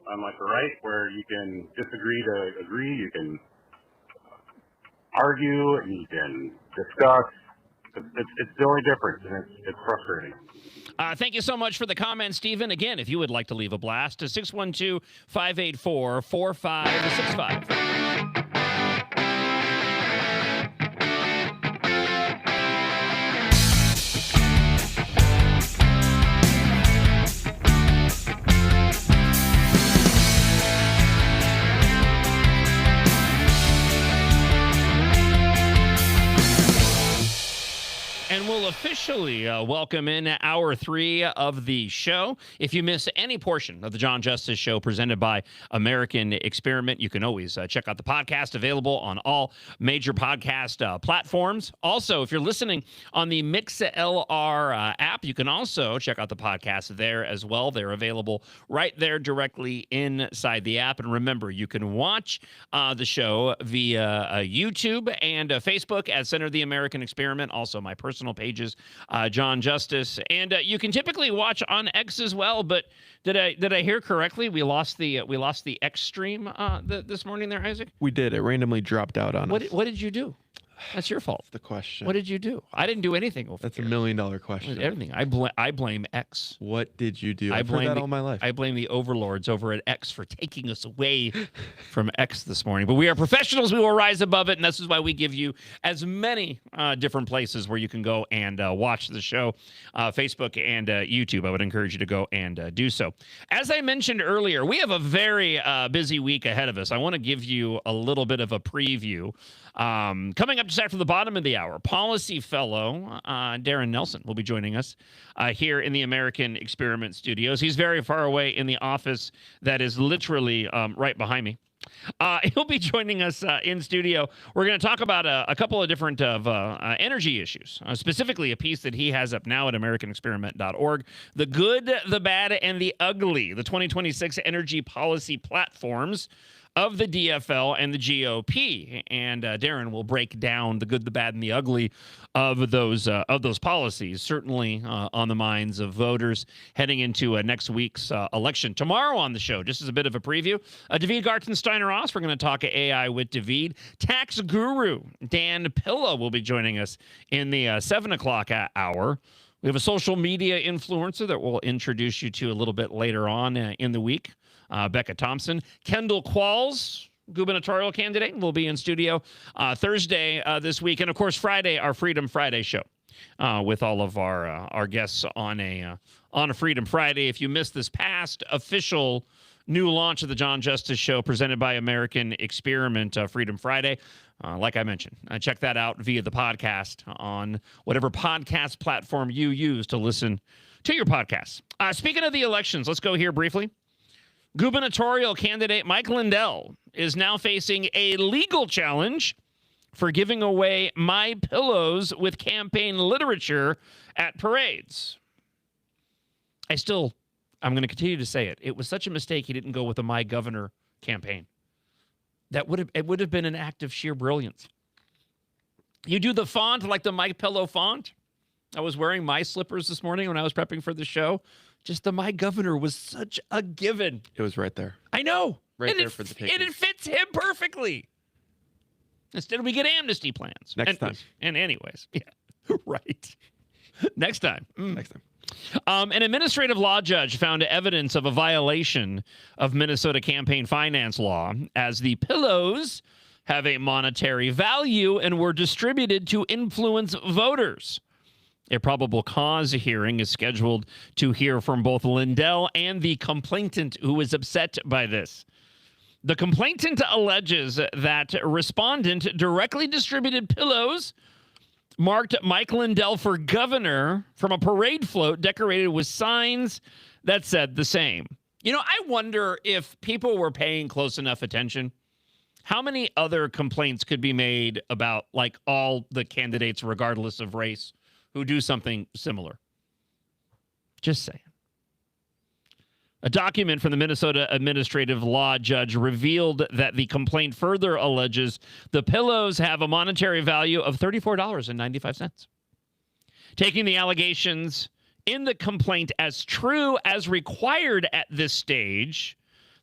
Unlike the right, where you can disagree to agree, you can argue, and you can discuss. It's the only difference, and it's frustrating. Thank you so much for the comment, Stephen. Again, if you would like to leave a blast, to 612-584-4565. And we'll officially welcome in hour 3 of the show. If you miss any portion of the John Justice Show presented by American Experiment, you can always check out the podcast available on all major podcast platforms. Also, if you're listening on the MixLR app, you can also check out the podcast there as well. They're available right there directly inside the app. And remember, you can watch the show via YouTube and Facebook at Center of the American Experiment. Also, my personal pages, John Justice, and you can typically watch on X as well. But did I hear correctly? We lost the X stream this morning there, Isaac. We did. It randomly dropped out on us. What did you do? That's your fault. That's the question. What did you do? I didn't do anything. That's $1 million question. Everything. I blame X. What did you do? I've heard that all my life. I blame the overlords over at X for taking us away from X this morning. But we are professionals. We will rise above it, and this is why we give you as many different places where you can go and watch the show, Facebook and YouTube. I would encourage you to go and do so. As I mentioned earlier, we have a very busy week ahead of us. I want to give you a little bit of a preview. Coming up just after the bottom of the hour, policy fellow Darren Nelson will be joining us here in the American Experiment Studios. He's very far away in the office that is literally right behind me. He'll be joining us in studio. We're going to talk about a couple of different energy issues, specifically a piece that he has up now at americanexperiment.org, the good, the bad, and the ugly, the 2026 energy policy platforms of the DFL and the GOP. And Darren will break down the good, the bad, and the ugly of those policies, certainly on the minds of voters heading into next week's election. Tomorrow on the show, just as a bit of a preview, David Gartensteiner-Ross, we're going to talk AI with David. Tax guru Dan Pilla will be joining us in the 7 o'clock hour. We have a social media influencer that we'll introduce you to a little bit later on in the week. Becca Thompson. Kendall Qualls, gubernatorial candidate, will be in studio Thursday this week. And, of course, Friday, our Freedom Friday show with all of our guests on a Freedom Friday. If you missed this past official new launch of the John Justice Show presented by American Experiment, Freedom Friday, like I mentioned, check that out via the podcast on whatever podcast platform you use to listen to your podcasts. Speaking of the elections, let's go here briefly. Gubernatorial candidate Mike Lindell is now facing a legal challenge for giving away My Pillows with campaign literature at parades. I'm going to continue to say it. It was such a mistake he didn't go with the My Governor campaign. It would have been an act of sheer brilliance. You do the font like the My Pillow font. I was wearing my slippers this morning when I was prepping for the show. Just the My Governor was such a given. It was right there. I know. Right there for the taking. And it fits him perfectly. Instead, we get amnesty plans. Next time. And anyways, yeah, right. Next time. Next time. An administrative law judge found evidence of a violation of Minnesota campaign finance law, as the pillows have a monetary value and were distributed to influence voters. A probable cause hearing is scheduled to hear from both Lindell and the complainant, who is upset by this. The complainant alleges that respondent directly distributed pillows marked Mike Lindell for governor from a parade float decorated with signs that said the same. You know, I wonder if people were paying close enough attention, how many other complaints could be made about, like, all the candidates, regardless of race, who do something similar. Just saying. A document from the Minnesota administrative law judge revealed that the complaint further alleges the pillows have a monetary value of $34.95. Taking the allegations in the complaint as true as required at this stage,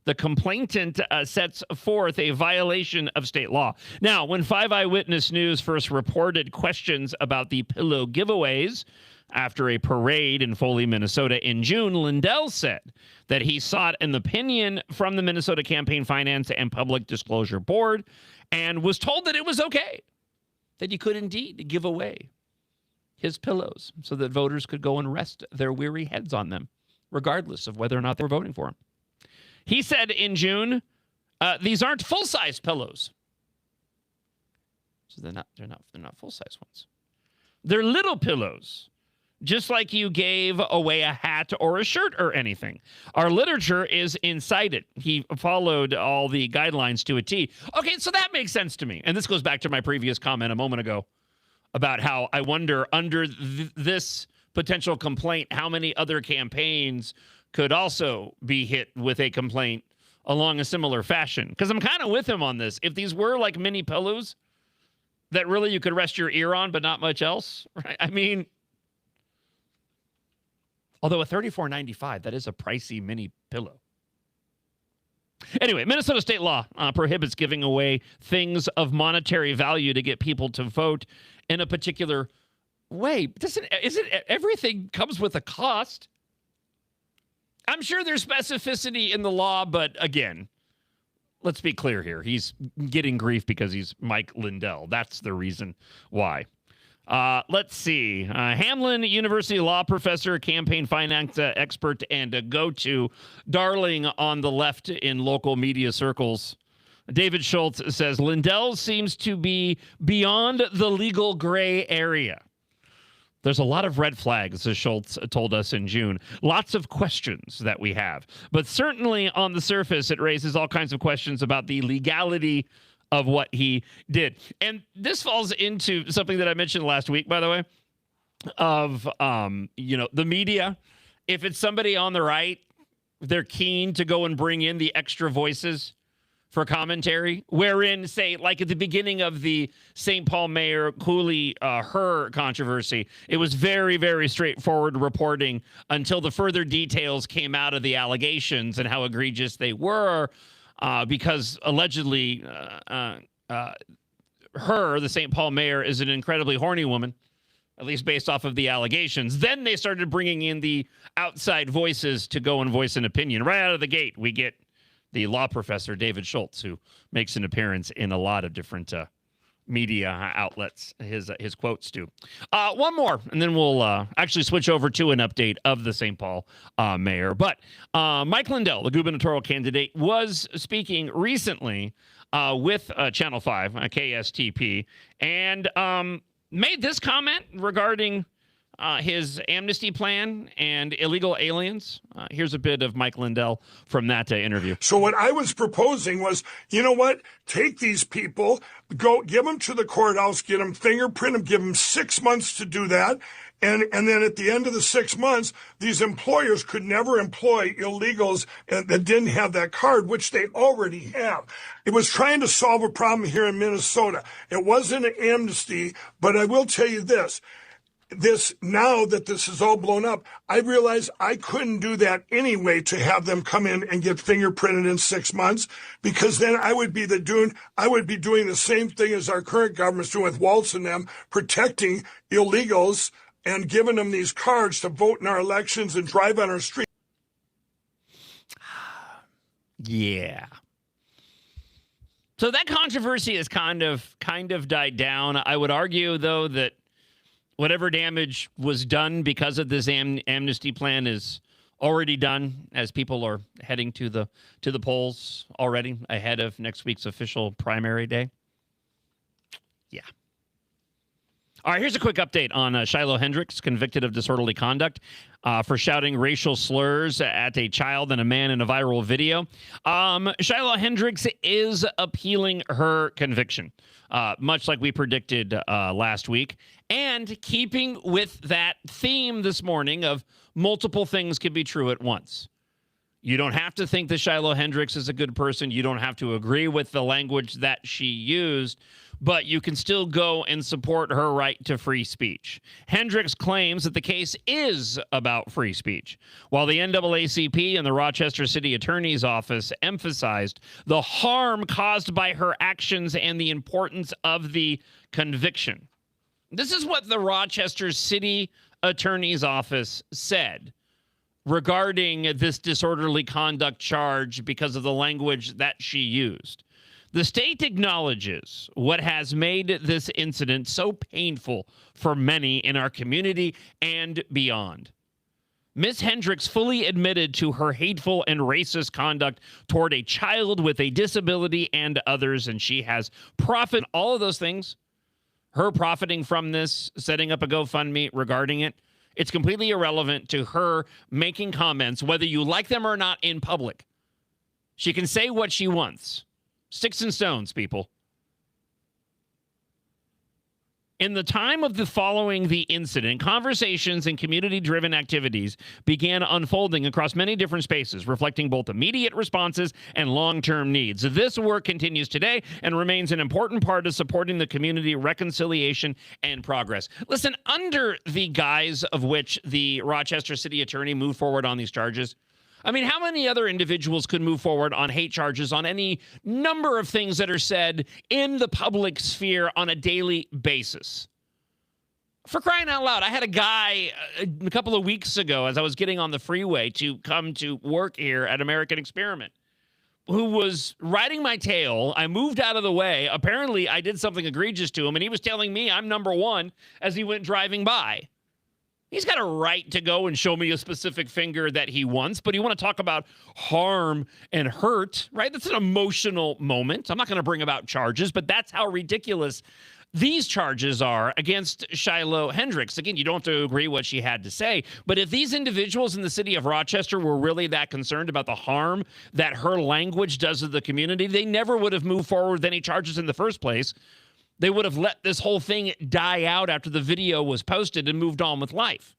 the complainant sets forth a violation of state law. Now, when 5 Eyewitness News first reported questions about the pillow giveaways after a parade in Foley, Minnesota in June, Lindell said that he sought an opinion from the Minnesota Campaign Finance and Public Disclosure Board and was told that it was okay, that he could indeed give away his pillows so that voters could go and rest their weary heads on them, regardless of whether or not they were voting for him. He said in June, these aren't full-size pillows. So they're not full-size ones. They're little pillows, just like you gave away a hat or a shirt or anything. Our literature is inside it. He followed all the guidelines to a T. Okay, so that makes sense to me. And this goes back to my previous comment a moment ago about how I wonder, under this potential complaint, how many other campaigns could also be hit with a complaint along a similar fashion. Because I'm kind of with him on this. If these were like mini pillows that really you could rest your ear on, but not much else, right? I mean, although at $34.95, that is a pricey mini pillow. Anyway, Minnesota state law prohibits giving away things of monetary value to get people to vote in a particular way. Isn't everything comes with a cost? I'm sure there's specificity in the law, but again, let's be clear here. He's getting grief because he's Mike Lindell. That's the reason why. Let's see. Hamlin University law professor, campaign finance expert, and a go-to darling on the left in local media circles, David Schultz says, Lindell seems to be beyond the legal gray area. There's a lot of red flags, as Schultz told us in June. Lots of questions that we have. But certainly on the surface, it raises all kinds of questions about the legality of what he did. And this falls into something that I mentioned last week, by the way, of, the media. If it's somebody on the right, they're keen to go and bring in the extra voices for commentary, wherein, say, like at the beginning of the St. Paul Mayor Cooley Her controversy, it was very, very straightforward reporting until the further details came out of the allegations and how egregious they were, because allegedly Her, the St. Paul Mayor, is an incredibly horny woman, at least based off of the allegations. Then they started bringing in the outside voices to go and voice an opinion. Right out of the gate, we get the law professor, David Schultz, who makes an appearance in a lot of different media outlets, his quotes do. One more, and then we'll actually switch over to an update of the St. Paul mayor. But Mike Lindell, the gubernatorial candidate, was speaking recently with Channel 5, KSTP, and made this comment regarding his amnesty plan and illegal aliens. Here's a bit of Mike Lindell from that interview. So what I was proposing was, you know what? Take these people, go give them to the courthouse, get them fingerprint them, give them 6 months to do that. And then at the end of the 6 months, these employers could never employ illegals that didn't have that card, which they already have. It was trying to solve a problem here in Minnesota. It wasn't an amnesty, but I will tell you this. Now that this is all blown up, I realized I couldn't do that anyway, to have them come in and get fingerprinted in 6 months, because then I would be doing the same thing as our current government's doing with Waltz and them, protecting illegals and giving them these cards to vote in our elections and drive on our streets. Yeah. So that controversy has kind of died down. I would argue, though, that whatever damage was done because of this amnesty plan is already done, as people are heading to the polls already ahead of next week's official primary day. Yeah. All right, here's a quick update on Shiloh Hendricks, convicted of disorderly conduct for shouting racial slurs at a child and a man in a viral video. Shiloh Hendricks is appealing her conviction, much like we predicted last week. And keeping with that theme this morning of multiple things can be true at once. You don't have to think that Shiloh Hendricks is a good person. You don't have to agree with the language that she used, but you can still go and support her right to free speech. Hendricks claims that the case is about free speech, while the NAACP and the Rochester City Attorney's Office emphasized the harm caused by her actions and the importance of the conviction. This is what the Rochester City Attorney's Office said regarding this disorderly conduct charge because of the language that she used. The state acknowledges what has made this incident so painful for many in our community and beyond. Ms. Hendricks fully admitted to her hateful and racist conduct toward a child with a disability and others, and she has profited all of those things. Her profiting from this, setting up a GoFundMe regarding it, it's completely irrelevant to her making comments, whether you like them or not, in public. She can say what she wants. Sticks and stones, people. In the time of the following the incident, conversations and community-driven activities began unfolding across many different spaces, reflecting both immediate responses and long-term needs. This work continues today and remains an important part of supporting the community reconciliation and progress. Listen, under the guise of which the Rochester City Attorney moved forward on these charges, I mean, how many other individuals could move forward on hate charges on any number of things that are said in the public sphere on a daily basis? For crying out loud, I had a guy a couple of weeks ago as I was getting on the freeway to come to work here at American Experiment who was riding my tail. I moved out of the way. Apparently, I did something egregious to him, and he was telling me I'm number one as he went driving by. He's got a right to go and show me a specific finger that he wants, but you want to talk about harm and hurt, right? That's an emotional moment. I'm not going to bring about charges, but that's how ridiculous these charges are against Shiloh Hendricks. Again, you don't have to agree what she had to say, but if these individuals in the city of Rochester were really that concerned about the harm that her language does to the community, they never would have moved forward with any charges in the first place. They would have let this whole thing die out after the video was posted and moved on with life.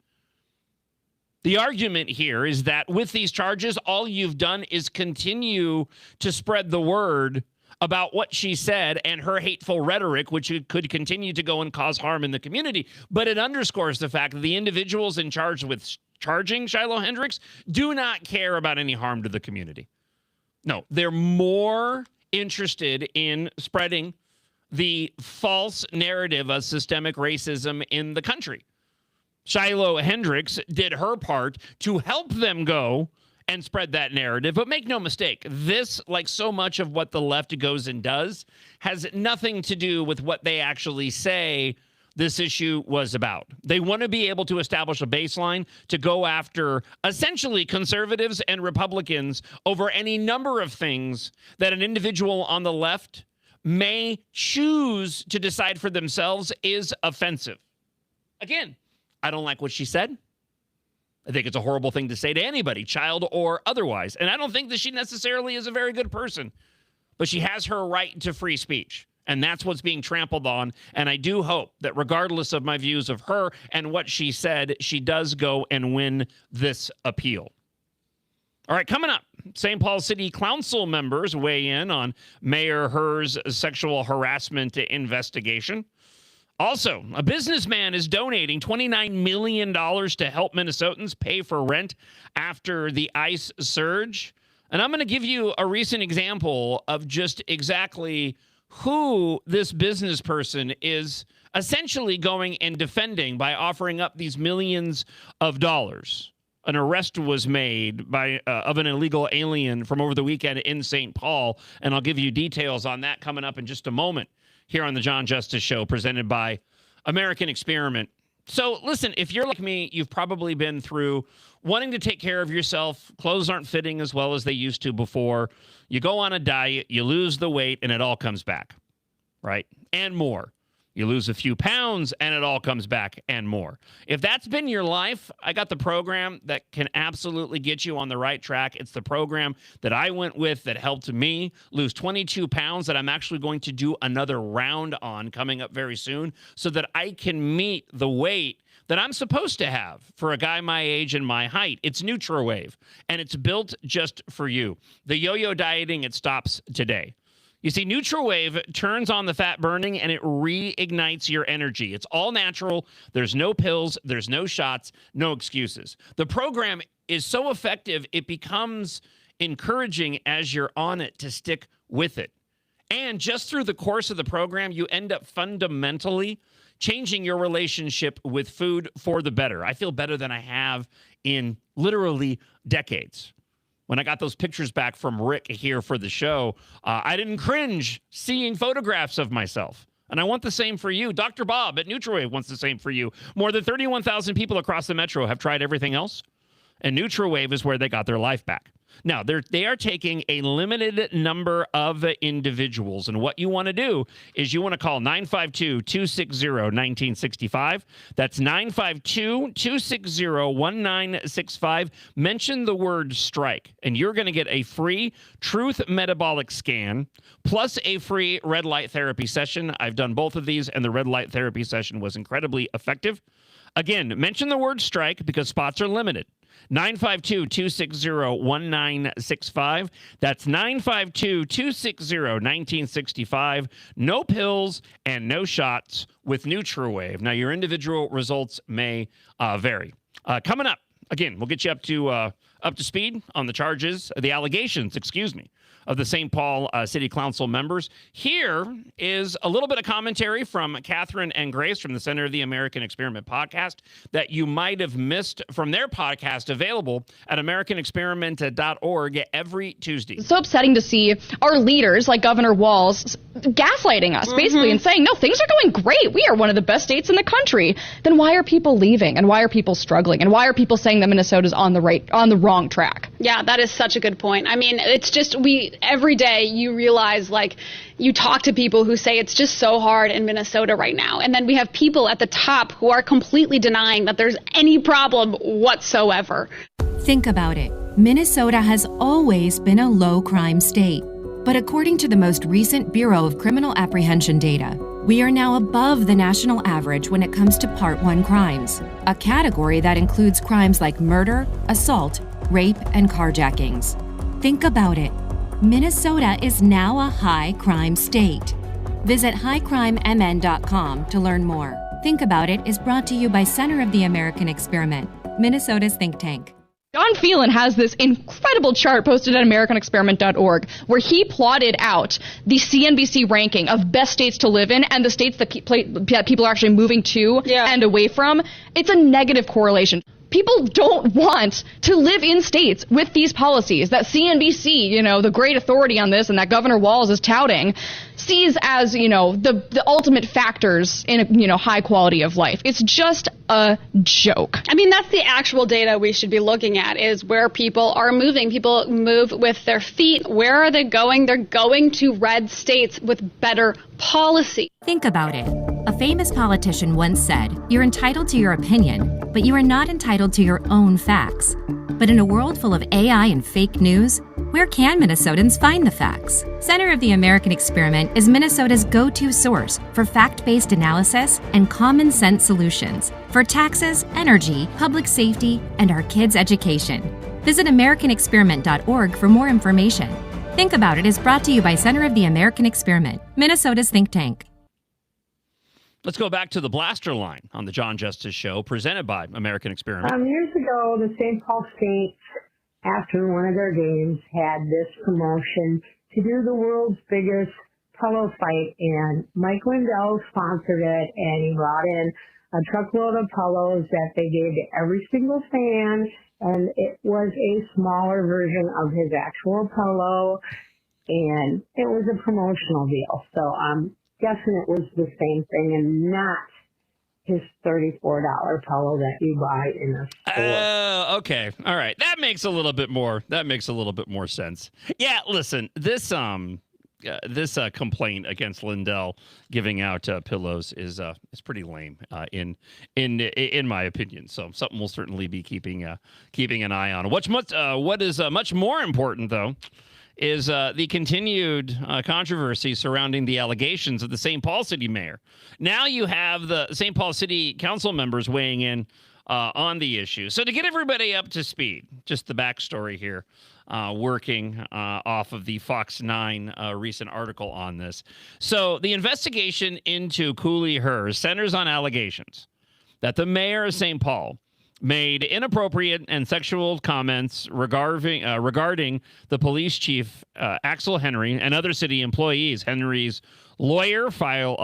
The argument here is that with these charges, all you've done is continue to spread the word about what she said and her hateful rhetoric, which could continue to go and cause harm in the community. But it underscores the fact that the individuals in charge with charging Shiloh Hendricks do not care about any harm to the community. No, they're more interested in spreading the false narrative of systemic racism in the country. Shiloh Hendricks did her part to help them go and spread that narrative. But make no mistake, this, like so much of what the left goes and does, has nothing to do with what they actually say this issue was about. They want to be able to establish a baseline to go after essentially conservatives and Republicans over any number of things that an individual on the left may choose to decide for themselves is offensive. Again, I don't like what she said. I think it's a horrible thing to say to anybody, child or otherwise. And I don't think that she necessarily is a very good person, but she has her right to free speech. And that's what's being trampled on. And I do hope that regardless of my views of her and what she said, she does go and win this appeal. All right, coming up, St. Paul City Council members weigh in on Mayor Herr's sexual harassment investigation. Also, a businessman is donating $29 million to help Minnesotans pay for rent after the ice surge. And I'm going to give you a recent example of just exactly who this business person is essentially going and defending by offering up these millions of dollars. An arrest was made by of an illegal alien from over the weekend in St. Paul, and I'll give you details on that coming up in just a moment here on the John Justice Show, presented by American Experiment. So listen, if you're like me, you've probably been through wanting to take care of yourself. Clothes aren't fitting as well as they used to before. You go on a diet, you lose the weight, and it all comes back, right? And more. You lose a few pounds, and it all comes back and more. If that's been your life, I got the program that can absolutely get you on the right track. It's the program that I went with that helped me lose 22 pounds that I'm actually going to do another round on coming up very soon so that I can meet the weight that I'm supposed to have for a guy my age and my height. It's NutraWave, and it's built just for you. The yo-yo dieting, it stops today. You see, NutraWave turns on the fat burning and it reignites your energy. It's all natural. There's no pills. There's no shots. No excuses. The program is so effective, it becomes encouraging as you're on it to stick with it. And just through the course of the program, you end up fundamentally changing your relationship with food for the better. I feel better than I have in literally decades. When I got those pictures back from Rick here for the show, I didn't cringe seeing photographs of myself. And I want the same for you. Dr. Bob at NutraWave wants the same for you. More than 31,000 people across the metro have tried everything else, and NutraWave is where they got their life back. Now, they are taking a limited number of individuals, and what you want to do is you want to call 952-260-1965. That's 952-260-1965. Mention the word strike, and you're going to get a free Truth Metabolic Scan plus a free red light therapy session. I've done both of these, and the red light therapy session was incredibly effective. Again, mention the word strike because spots are limited. 952-260-1965. That's 952-260-1965. No pills and no shots with NutraWave. Now, your individual results may vary. Coming up, again, we'll get you up to speed on the charges, the allegations, of the St. Paul City Council members. Here is a little bit of commentary from Catherine and Grace from the Center of the American Experiment podcast that you might have missed from their podcast, available at americanexperiment.org every Tuesday. It's so upsetting to see our leaders, like Governor Walz, gaslighting us, basically, and saying, no, things are going great. We are one of the best states in the country. Then why are people leaving? And why are people struggling? And why are people saying that Minnesota's on the wrong track? Yeah, that is such a good point. I mean, it's just every day you realize, like, you talk to people who say it's just so hard in Minnesota right now. And then we have people at the top who are completely denying that there's any problem whatsoever. Think about it. Minnesota has always been a low crime state. But according to the most recent Bureau of Criminal Apprehension data, we are now above the national average when it comes to Part 1 crimes, a category that includes crimes like murder, assault, rape, and carjackings. Think about it. Minnesota is now a high crime state. Visit highcrimemn.com to learn more. Think About It is brought to you by Center of the American Experiment, Minnesota's think tank. John Phelan has this incredible chart posted at americanexperiment.org where he plotted out the CNBC ranking of best states to live in and the states that people are actually moving to and away from. It's a negative correlation. People don't want to live in states with these policies that CNBC, the great authority on this and that Governor Walz is touting, sees as, the ultimate factors in, high quality of life. It's just a joke. I mean, that's the actual data we should be looking at, is where people are moving. People move with their feet. Where are they going? They're going to red states with better policy. Think about it. A famous politician once said, "You're entitled to your opinion, but you are not entitled to your own facts." But in a world full of AI and fake news, where can Minnesotans find the facts? Center of the American Experiment is Minnesota's go-to source for fact-based analysis and common sense solutions for taxes, energy, public safety, and our kids' education. Visit americanexperiment.org for more information. Think About It is brought to you by Center of the American Experiment, Minnesota's think tank. Let's go back to the blaster line on the John Justice Show, presented by American Experiment. Years ago, the St. Paul Saints, after one of their games, had this promotion to do the world's biggest pillow fight, and Mike Lindell sponsored it, and he brought in a truckload of pillows that they gave to every single fan, and it was a smaller version of his actual pillow, and it was a promotional deal. So I'm guessing it was the same thing and not his $34 pillow that you buy in a store. Okay. All right. That makes a little bit more sense. Yeah, listen, this complaint against Lindell giving out pillows is pretty lame in my opinion. So something we'll certainly be keeping an eye on. What is much more important though is the continued controversy surrounding the allegations of the St. Paul City mayor. Now you have the St. Paul City Council members weighing in on the issue. So to get everybody up to speed, just the backstory here, working off of the Fox 9 recent article on this. So the investigation into Cooley Hers centers on allegations that the mayor of St. Paul made inappropriate and sexual comments regarding the police chief, Axel Henry, and other city employees. Henry's lawyer filed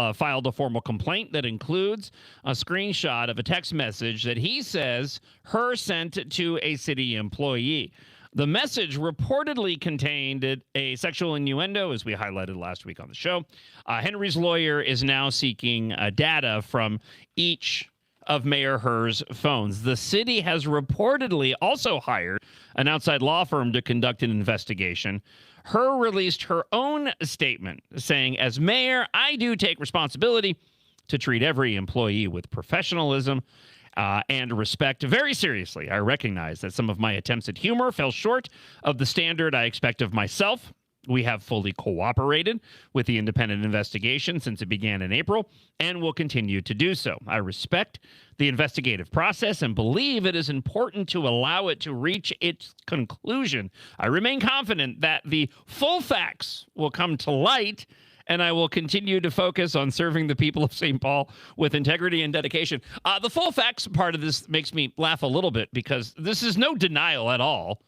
a formal complaint that includes a screenshot of a text message that he says Her sent to a city employee. The message reportedly contained a sexual innuendo, as we highlighted last week on the show. Henry's lawyer is now seeking data from each of Mayor Her's phones. The city has reportedly also hired an outside law firm to conduct an investigation. Her released her own statement saying, as mayor, I do take responsibility to treat every employee with professionalism and respect very seriously. I recognize that some of my attempts at humor fell short of the standard I expect of myself. We have fully cooperated with the independent investigation since it began in April and will continue to do so. I respect the investigative process and believe it is important to allow it to reach its conclusion. I remain confident that the full facts will come to light, and I will continue to focus on serving the people of St. Paul with integrity and dedication. The full facts part of this makes me laugh a little bit because this is no denial at all.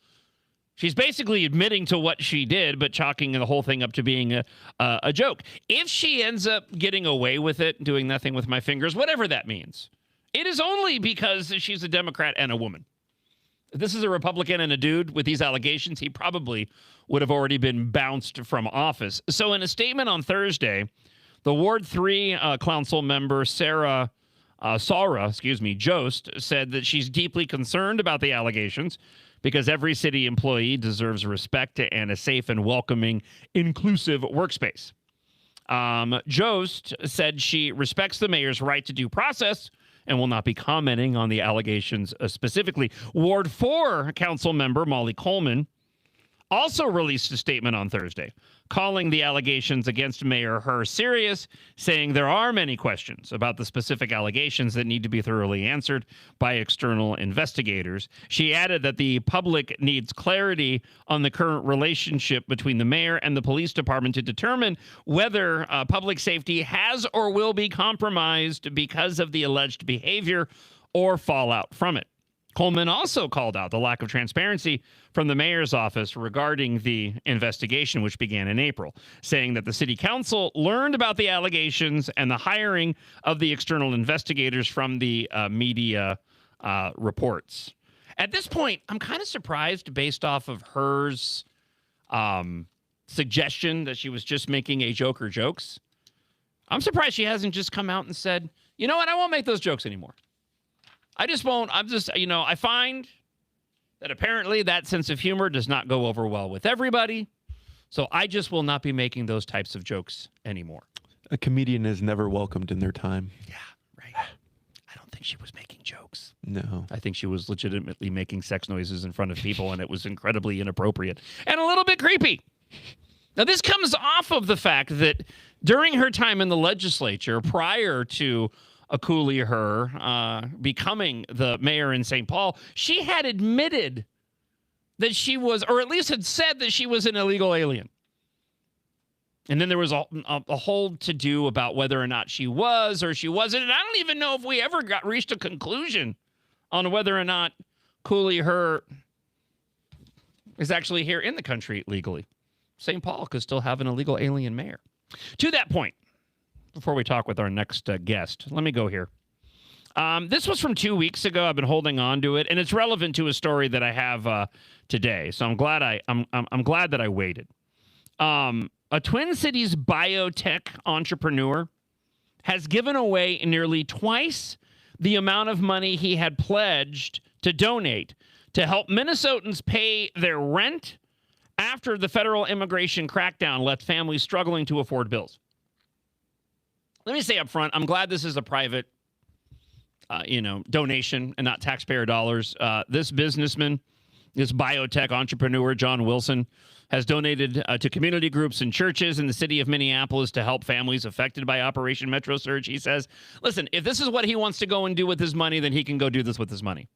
She's basically admitting to what she did, but chalking the whole thing up to being a joke. If she ends up getting away with it, doing nothing with my fingers, whatever that means, it is only because she's a Democrat and a woman. If this is a Republican and a dude with these allegations, he probably would have already been bounced from office. So in a statement on Thursday, the Ward 3 council member, Sarah Jost, said that she's deeply concerned about the allegations because every city employee deserves respect and a safe and welcoming, inclusive workspace. Jost said she respects the mayor's right to due process and will not be commenting on the allegations specifically. Ward 4 council member Molly Coleman also released a statement on Thursday, calling the allegations against Mayor Her serious, saying there are many questions about the specific allegations that need to be thoroughly answered by external investigators. She added that the public needs clarity on the current relationship between the mayor and the police department to determine whether public safety has or will be compromised because of the alleged behavior or fallout from it. Coleman also called out the lack of transparency from the mayor's office regarding the investigation, which began in April, saying that the city council learned about the allegations and the hiring of the external investigators from the media reports. At this point, I'm kind of surprised based off of Her's suggestion that she was just making a joke or jokes. I'm surprised she hasn't just come out and said, you know what, I won't make those jokes anymore. I just won't. I find that apparently that sense of humor does not go over well with everybody. So I just will not be making those types of jokes anymore. A comedian is never welcomed in their time. Yeah, right. I don't think she was making jokes. No. I think she was legitimately making sex noises in front of people, and it was incredibly inappropriate and a little bit creepy. Now, this comes off of the fact that during her time in the legislature, prior to Cooley Her becoming the mayor in St. Paul, she had admitted that she was, or at least had said that she was an illegal alien. And then there was a whole to-do about whether or not she was or she wasn't. And I don't even know if we ever reached a conclusion on whether or not Cooley Her is actually here in the country legally. St. Paul could still have an illegal alien mayor. To that point, before we talk with our next guest, let me go here. This was from 2 weeks ago. I've been holding on to it, and it's relevant to a story that I have today. So I'm glad I'm glad that I waited. A Twin Cities biotech entrepreneur has given away nearly twice the amount of money he had pledged to donate to help Minnesotans pay their rent after the federal immigration crackdown left families struggling to afford bills. Let me say up front, I'm glad this is a private donation and not taxpayer dollars. This businessman, this biotech entrepreneur, John Wilson, has donated to community groups and churches in the city of Minneapolis to help families affected by Operation Metro Surge. He says, listen, if this is what he wants to go and do with his money, then he can go do this with his money.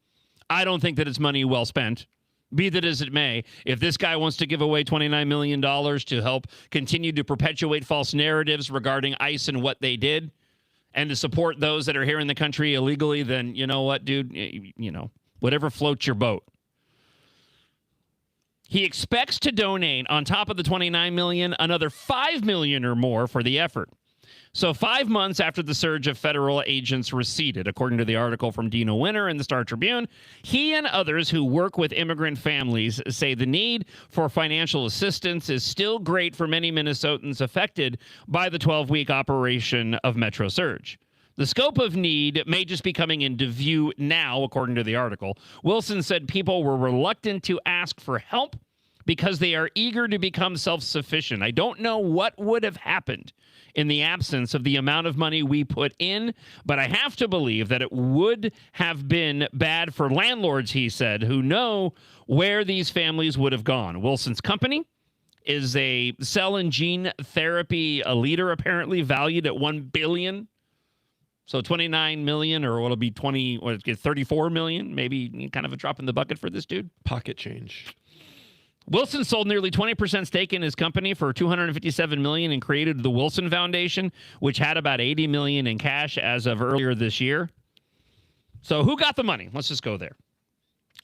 I don't think that it's money well spent. Be that as it may, if this guy wants to give away $29 million to help continue to perpetuate false narratives regarding ICE and what they did, and to support those that are here in the country illegally, then you know what, dude? Whatever floats your boat. He expects to donate, on top of the $29 million, another $5 million or more for the effort. So 5 months after the surge of federal agents receded, according to the article from Dino Winter in the Star Tribune, he and others who work with immigrant families say the need for financial assistance is still great for many Minnesotans affected by the 12-week operation of Metro Surge. The scope of need may just be coming into view now, according to the article. Wilson said people were reluctant to ask for help because they are eager to become self-sufficient. I don't know what would have happened in the absence of the amount of money we put in, but I have to believe that it would have been bad for landlords, he said, who know where these families would have gone. Wilson's company is a cell and gene therapy leader, apparently valued at $1 billion. So 29 million, or what'll be 34 million, maybe kind of a drop in the bucket for this dude. Pocket change. Wilson sold nearly 20% stake in his company for $257 million and created the Wilson Foundation, which had about $80 million in cash as of earlier this year. So who got the money? Let's just go there.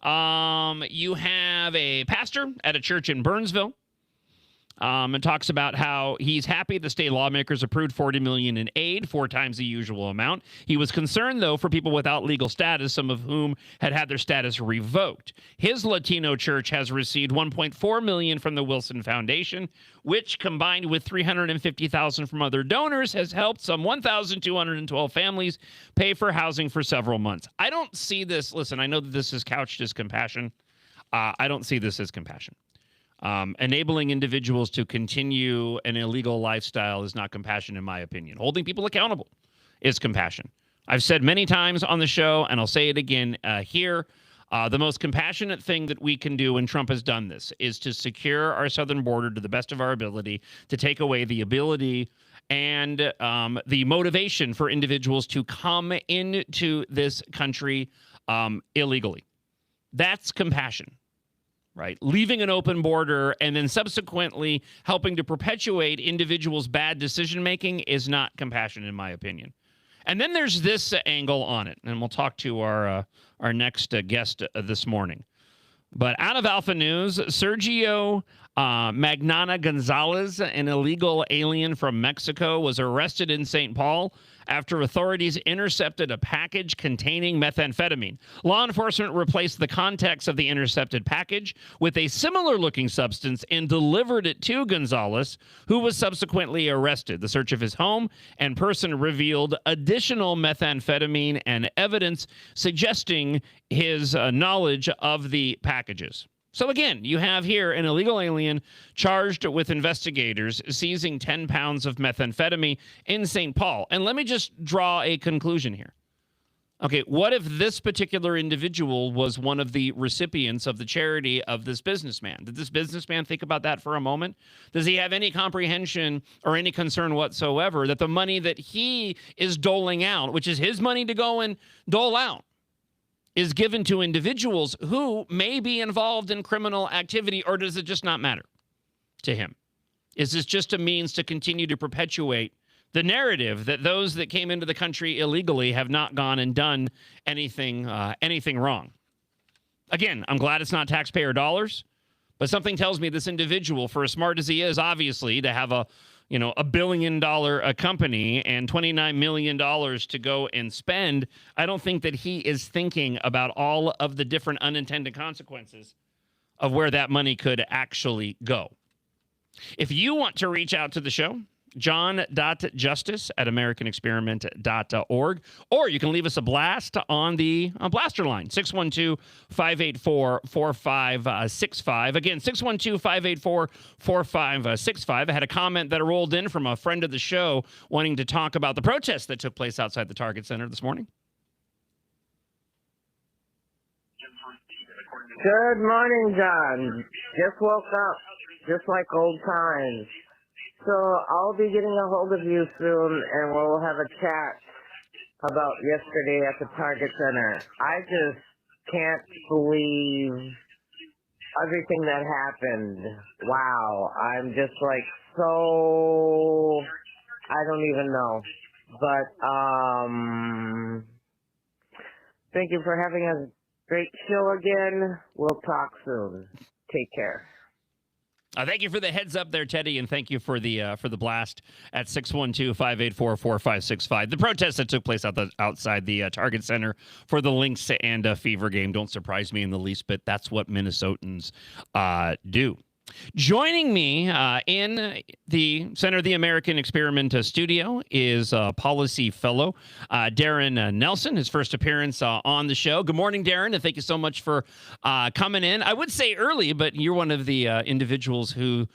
You have a pastor at a church in Burnsville. And talks about how he's happy the state lawmakers approved $40 million in aid, 4 times the usual amount. He was concerned, though, for people without legal status, some of whom had their status revoked. His Latino church has received $1.4 million from the Wilson Foundation, which, combined with $350,000 from other donors, has helped some 1,212 families pay for housing for several months. I don't see this. Listen, I know that this is couched as compassion. I don't see this as compassion. Enabling individuals to continue an illegal lifestyle is not compassion, in my opinion. Holding people accountable is compassion. I've said many times on the show, and I'll say it again here, the most compassionate thing that we can do, and Trump has done this, is to secure our southern border to the best of our ability, to take away the ability and the motivation for individuals to come into this country illegally. That's compassion. Right, leaving an open border and then subsequently helping to perpetuate individuals' bad decision-making is not compassion, in my opinion. And then there's this angle on it, and we'll talk to our next guest this morning. But out of Alpha News, Sergio Magnana Gonzalez, an illegal alien from Mexico, was arrested in St. Paul after authorities intercepted a package containing methamphetamine. Law enforcement replaced the contents of the intercepted package with a similar-looking substance and delivered it to Gonzalez, who was subsequently arrested. The search of his home and person revealed additional methamphetamine and evidence suggesting his knowledge of the packages. So again, you have here an illegal alien charged with investigators seizing 10 pounds of methamphetamine in St. Paul. And let me just draw a conclusion here. Okay, what if this particular individual was one of the recipients of the charity of this businessman? Did this businessman think about that for a moment? Does he have any comprehension or any concern whatsoever that the money that he is doling out, which is his money to go and dole out, is given to individuals who may be involved in criminal activity, or does it just not matter to him? Is this just a means to continue to perpetuate the narrative that those that came into the country illegally have not gone and done anything wrong? Again, I'm glad it's not taxpayer dollars, but something tells me this individual, for as smart as he is, obviously, to have a $1 billion company and $29 million to go and spend, I don't think that he is thinking about all of the different unintended consequences of where that money could actually go. If you want to reach out to the show, john.justice@americanexperiment.org, or you can leave us a blast on the blaster line, 612-584-4565. Again, 612-584-4565. I had a comment that rolled in from a friend of the show wanting to talk about the protest that took place outside the Target Center this morning. Good morning, John. Just woke up, just like old times. So I'll be getting a hold of you soon, and we'll have a chat about yesterday at the Target Center. I just can't believe everything that happened. Wow. I'm just like so, I don't even know. But thank you for having a great show again. We'll talk soon. Take care. Thank you for the heads up there, Teddy, and thank you for the blast at 612-584-4565. The protest that took place outside the Target Center for the Lynx and Fever game. Don't surprise me in the least bit. That's what Minnesotans do. Joining me in the Center of the American Experiment studio is policy fellow Darren Nelson, his first appearance on the show. Good morning, Darren, and thank you so much for coming in. I would say early, but you're one of the individuals who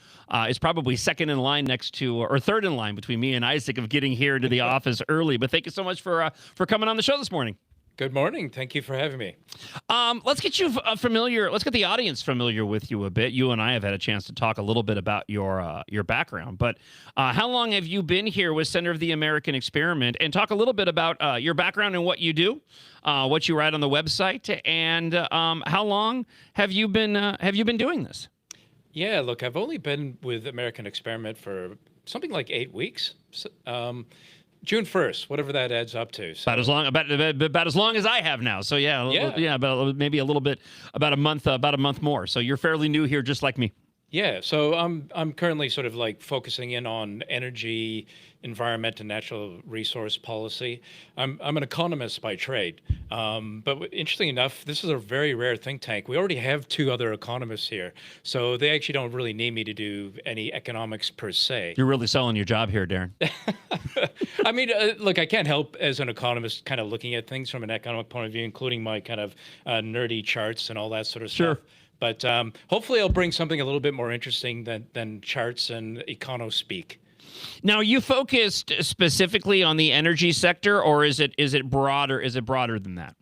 is probably second in line next to, or third in line between me and Isaac of getting here to the office early. But thank you so much for coming on the show this morning. Good morning. Thank you for having me. Let's get you familiar. Let's get the audience familiar with you a bit. You and I have had a chance to talk a little bit about your background, but how long have you been here with Center of the American Experiment? And talk a little bit about your background and what you do, what you write on the website, and how long have you been doing this? Yeah, look, I've only been with American Experiment for something like 8 weeks. June 1st, whatever that adds up to. So. About as long as I have now. So about maybe a little bit, about a month more. So you're fairly new here, just like me. Yeah, so I'm currently sort of like focusing in on energy, environment, and natural resource policy. I'm an economist by trade, but interestingly enough, this is a very rare think tank. We already have 2 other economists here, so they actually don't really need me to do any economics per se. You're really selling your job here, Darren. I mean, look, I can't help as an economist kind of looking at things from an economic point of view, including my kind of nerdy charts and all that sort of stuff. But hopefully I'll bring something a little bit more interesting than charts and econo-speak. Now, you focused specifically on the energy sector, or is it broader? Is it broader than that?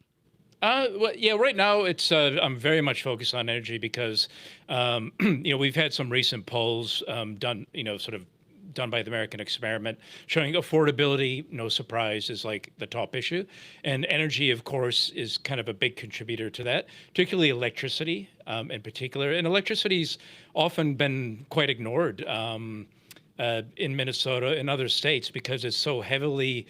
Well, yeah, right now it's I'm very much focused on energy because we've had some recent polls done, sort of done by the American Experiment, showing affordability, no surprise, is like the top issue. And energy, of course, is kind of a big contributor to that, particularly electricity in particular. And electricity's often been quite ignored in Minnesota and other states because it's so heavily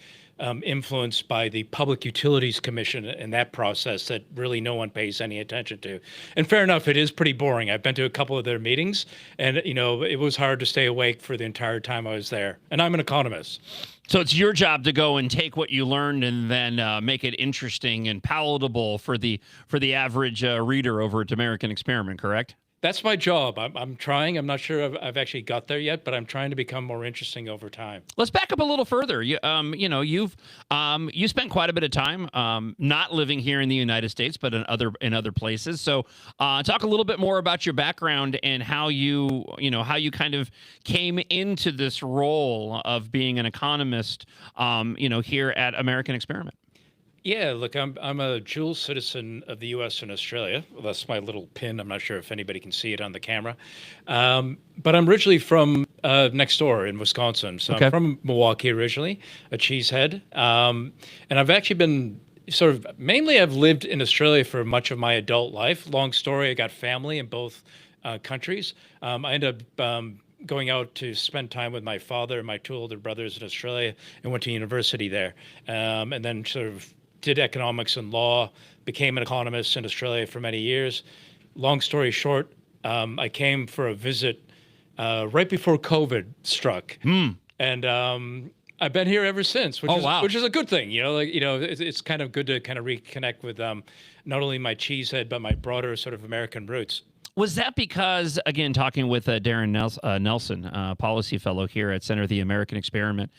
influenced by the Public Utilities Commission and that process that really no one pays any attention to. And fair enough, it is pretty boring. I've been to a couple of their meetings, and it was hard to stay awake for the entire time I was there. And I'm an economist. So it's your job to go and take what you learned and then make it interesting and palatable for the average reader over at American Experiment, correct? That's my job. I'm trying. I'm not sure I've actually got there yet, but I'm trying to become more interesting over time. Let's back up a little further. You spent quite a bit of time not living here in the United States, but in other places. So talk a little bit more about your background and how you kind of came into this role of being an economist, here at American Experiment. Yeah, look, I'm a dual citizen of the U.S. and Australia. Well, that's my little pin. I'm not sure if anybody can see it on the camera. But I'm originally from next door in Wisconsin. So I'm from Milwaukee originally, a cheesehead. And I've actually been mainly I've lived in Australia for much of my adult life. Long story, I got family in both countries. I ended up going out to spend time with my father and my 2 older brothers in Australia and went to university there. And then sort of did economics and law, became an economist in Australia for many years. Long story short, I came for a visit right before COVID struck. And I've been here ever since, which is a good thing. It's kind of good to kind of reconnect with not only my cheesehead, but my broader sort of American roots. Was that because, again, talking with Darren Nelson, policy fellow here at Center of the American Experiment,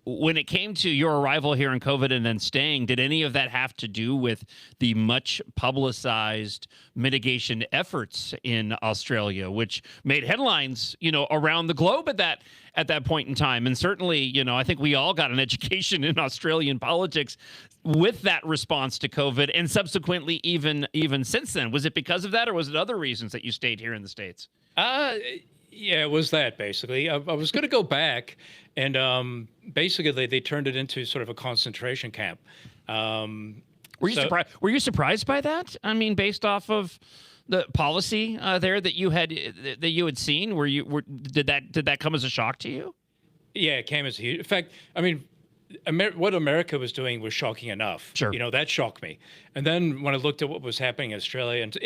when it came to your arrival here in COVID and then staying, did any of that have to do with the much publicized mitigation efforts in Australia, which made headlines, around the globe at that point in time? And certainly, I think we all got an education in Australian politics with that response to COVID, and subsequently even since then. Was it because of that, or was it other reasons that you stayed here in the States? Yeah, it was that, basically. I was going to go back, and basically they turned it into sort of a concentration camp. Were you surprised by that? I mean, based off of the policy there that you had seen, did that come as a shock to you? Yeah, it came as a huge. In fact, I mean, what America was doing was shocking enough. Sure. That shocked me. And then when I looked at what was happening in Australia, and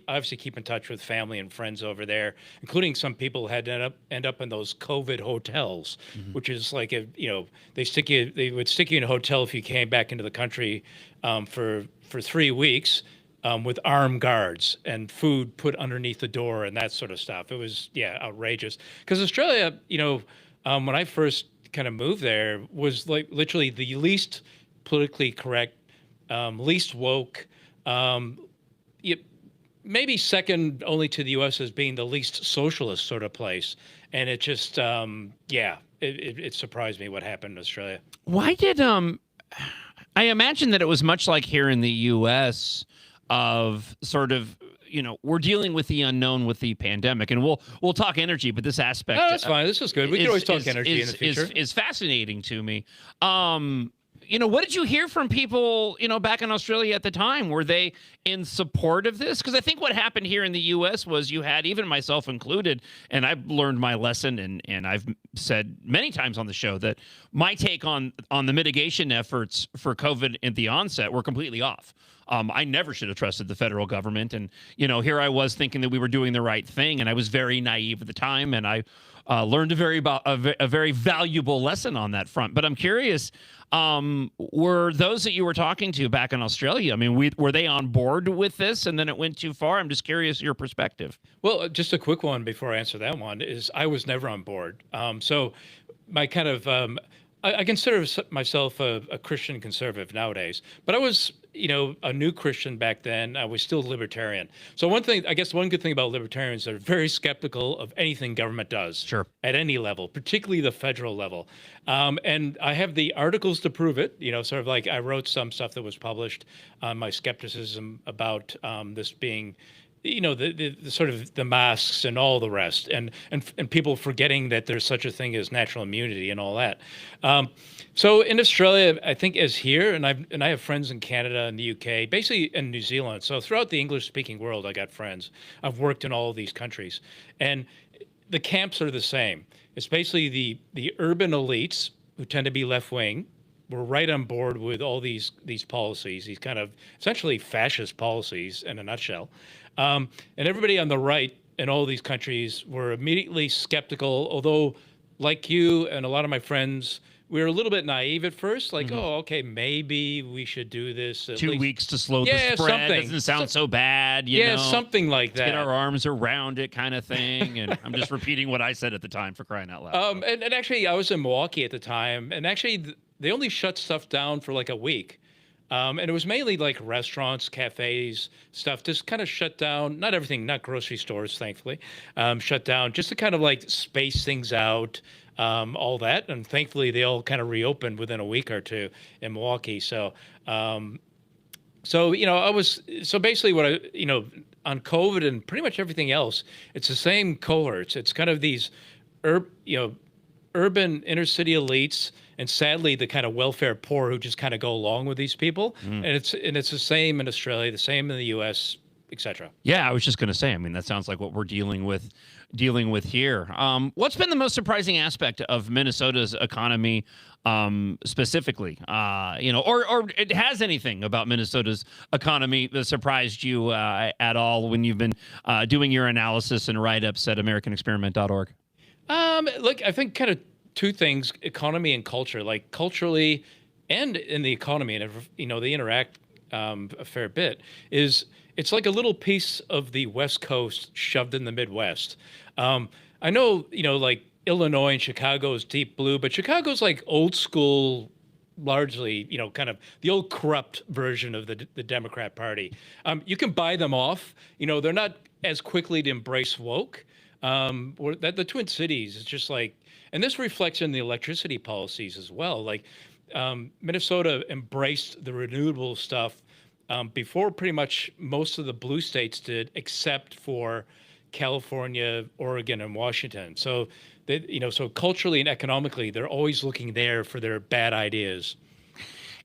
obviously keep in touch with family and friends over there, including some people had end up in those COVID hotels, which is like they would stick you in a hotel if you came back into the country for 3 weeks. With armed guards and food put underneath the door and that sort of stuff. It was, outrageous. Because Australia, when I first kind of moved there, was like literally the least politically correct, least woke, maybe second only to the U.S. as being the least socialist sort of place. And it just, it surprised me what happened in Australia. Why did, I imagine that it was much like here in the U.S., of sort of, we're dealing with the unknown with the pandemic, and we'll talk energy, but this aspect. No, that's fine. This is good. We can always talk energy in the future. Is fascinating to me. What did you hear from people, back in Australia at the time? Were they in support of this? Because I think what happened here in the U.S. was you had, even myself included, and I've learned my lesson, and I've said many times on the show that my take on the mitigation efforts for COVID at the onset were completely off. I never should have trusted the federal government. And, here I was thinking that we were doing the right thing. And I was very naive at the time. And I learned a very valuable lesson on that front. But I'm curious, were those that you were talking to back in Australia, I mean, were they on board with this and then it went too far? I'm just curious your perspective. Well, just a quick one before I answer that one is I was never on board. So my kind of I consider myself a Christian conservative nowadays, but I was, a new Christian back then. I was still libertarian. So one good thing about libertarians, they're very skeptical of anything government does. Sure. At any level, particularly the federal level. And I have the articles to prove it, sort of like I wrote some stuff that was published on my skepticism about this being, the sort of the masks and all the rest, and people forgetting that there's such a thing as natural immunity and all that. So in Australia, I think as here, and I have friends in Canada and the UK, basically in New Zealand. So throughout the English-speaking world, I got friends. I've worked in all of these countries, and the camps are the same. It's basically the urban elites who tend to be left-wing. We're right on board with all these policies, these kind of essentially fascist policies in a nutshell. And everybody on the right in all these countries were immediately skeptical, although like you and a lot of my friends, we were a little bit naive at first, like, oh, okay, maybe we should do this. 2 weeks to slow the spread. Something. Doesn't sound so bad, you know? Something like that. Get our arms around it kind of thing. And I'm just repeating what I said at the time, for crying out loud. And actually, I was in Milwaukee at the time, and actually, they only shut stuff down for like a week. And it was mainly like restaurants, cafes, stuff, just kind of shut down. Not everything, not grocery stores, thankfully, shut down just to kind of like space things out, all that. And thankfully, they all kind of reopened within a week or two in Milwaukee. So basically what on COVID and pretty much everything else, it's the same cohorts. It's kind of these, urban inner city elites, and sadly the kind of welfare poor who just kind of go along with these people. And it's the same in Australia, the same in the US, etc. Yeah, I was just going to say. I mean, that sounds like what we're dealing with here. What's been the most surprising aspect of Minnesota's economy, specifically? Or it has anything about Minnesota's economy that surprised you at all when you've been doing your analysis and write-ups at AmericanExperiment.org? Look, I think kind of two things: economy and culture. Like culturally, and in the economy, and they interact a fair bit. It's like a little piece of the West Coast shoved in the Midwest. I know, like Illinois and Chicago is deep blue, but Chicago's like old school, largely, kind of the old corrupt version of the Democrat Party. You can buy them off. They're not as quickly to embrace woke. The Twin Cities is just like, and this reflects in the electricity policies as well. Like Minnesota embraced the renewable stuff before pretty much most of the blue states did, except for California, Oregon, and Washington. So so culturally and economically, they're always looking there for their bad ideas.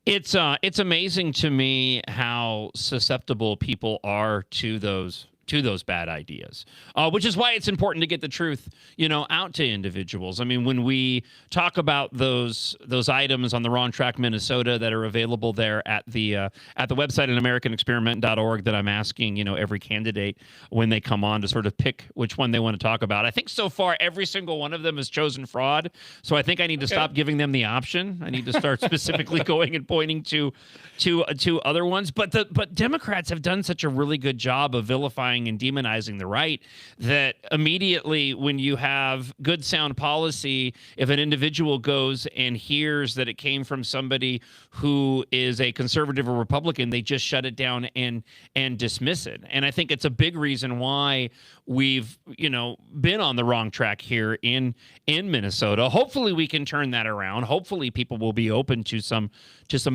It's amazing to me how susceptible people are to those bad ideas, which is why it's important to get the truth, out to individuals. I mean, when we talk about those items on the Wrong Track Minnesota that are available there at the website at AmericanExperiment.org that I'm asking, every candidate when they come on to sort of pick which one they want to talk about. I think so far every single one of them has chosen fraud. So I think I need to stop giving them the option. I need to start specifically going and pointing to other ones. But Democrats have done such a really good job of vilifying and demonizing the right that immediately when you have good sound policy, if an individual goes and hears that it came from somebody who is a conservative or Republican, they just shut it down and dismiss it. And I think it's a big reason why we've been on the wrong track here in Minnesota. Hopefully we can turn that around. Hopefully people will be open to some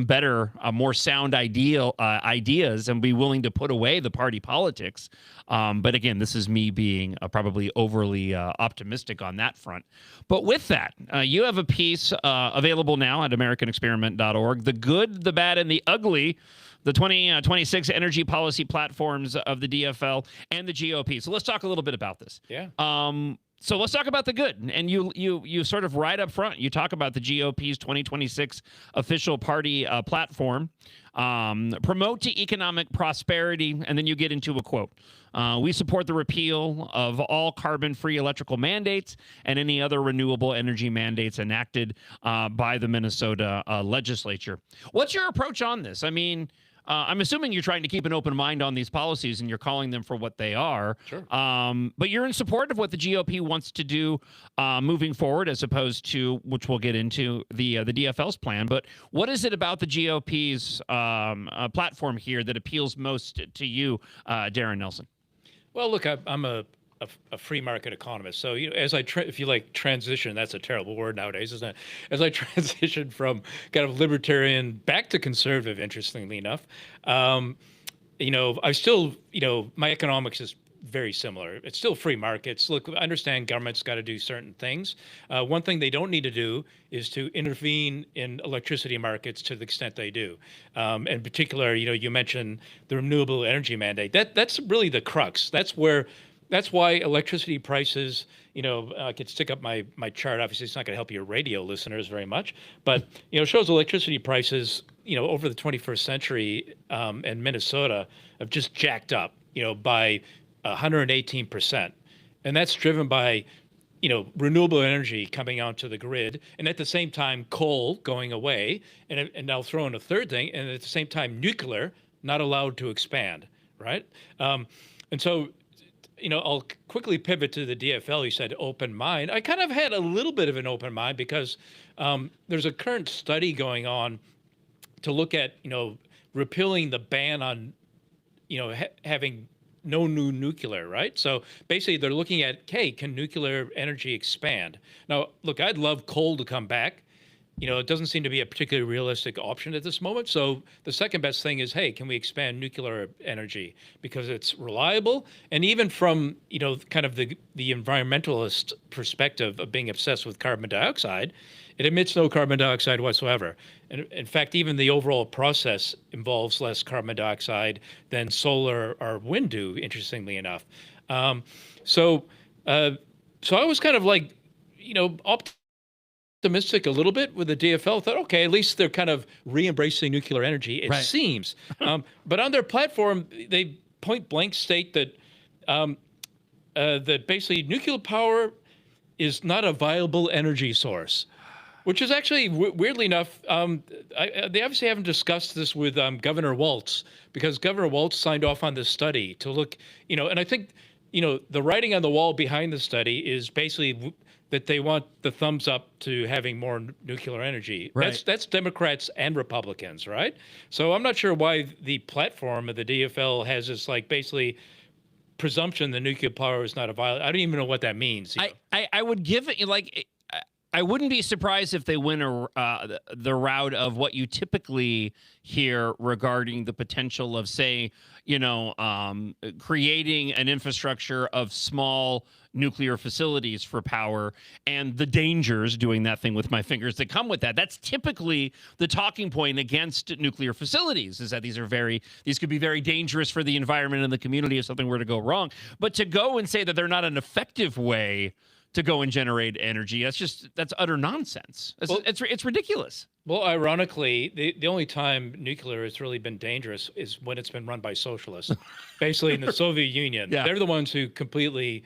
better, more sound ideas and be willing to put away the party politics. But again, this is me being probably overly optimistic on that front. But with that, you have a piece available now at AmericanExperiment.org, The Good, the Bad, and the Ugly, the 2026 energy policy platforms of the DFL and the GOP. So let's talk a little bit about this. Yeah. So let's talk about the good. And you sort of right up front, you talk about the GOP's 2026 official party platform, promote to economic prosperity, and then you get into a quote. We support the repeal of all carbon-free electrical mandates and any other renewable energy mandates enacted by the Minnesota legislature. What's your approach on this? I mean, I'm assuming you're trying to keep an open mind on these policies and you're calling them for what they are. Sure. But you're in support of what the GOP wants to do moving forward, as opposed to, which we'll get into, the DFL's plan. But what is it about the GOP's platform here that appeals most to you, Darren Nelson? Well, look, I'm a free market economist. So, as if you like transition, that's a terrible word nowadays, isn't it? As I transition from kind of libertarian back to conservative, interestingly enough, I still, my economics is very similar. It's still free markets. Look, I understand government's got to do certain things. One thing they don't need to do is to intervene in electricity markets to the extent they do. In particular, you mentioned the renewable energy mandate. That's really the crux. That's why electricity prices, I could stick up my chart. Obviously, it's not going to help your radio listeners very much, but, it shows electricity prices, over the 21st century in Minnesota have just jacked up, by 118%. And that's driven by, renewable energy coming onto the grid. And at the same time, coal going away. And I'll throw in a third thing. And at the same time, nuclear not allowed to expand, right? And so, I'll quickly pivot to the DFL. You said open mind. I kind of had a little bit of an open mind because there's a current study going on to look at, repealing the ban on, having no new nuclear, right? So basically they're looking at, hey, can nuclear energy expand? Now, look, I'd love coal to come back, it doesn't seem to be a particularly realistic option at this moment. So the second best thing is, hey, can we expand nuclear energy because it's reliable? And even from, kind of the environmentalist perspective of being obsessed with carbon dioxide, it emits no carbon dioxide whatsoever. And in fact, even the overall process involves less carbon dioxide than solar or wind do, interestingly enough. So I was kind of like, optimistic a little bit with the DFL. Thought, okay, at least they're kind of re-embracing nuclear energy, it seems. But on their platform, they point blank state that that basically nuclear power is not a viable energy source, which is actually, weirdly enough, they obviously haven't discussed this with Governor Walz, because Governor Walz signed off on this study to look, and I think, the writing on the wall behind the study is basically that they want the thumbs up to having more nuclear energy. Right. That's Democrats and Republicans, right? So I'm not sure why the platform of the DFL has this basically presumption that nuclear power is not a viable. I don't even know what that means. I would give it I wouldn't be surprised if they went the route of what you typically hear regarding the potential of, say, creating an infrastructure of small nuclear facilities for power and the dangers, doing that thing with my fingers, that come with that. That's typically the talking point against nuclear facilities, is that these could be very dangerous for the environment and the community if something were to go wrong. But to go and say that they're not an effective way to go and generate energy, that's utter nonsense. It's ridiculous. Well, ironically, the only time nuclear has really been dangerous is when it's been run by socialists, basically in the Soviet Union. Yeah. They're the ones who completely,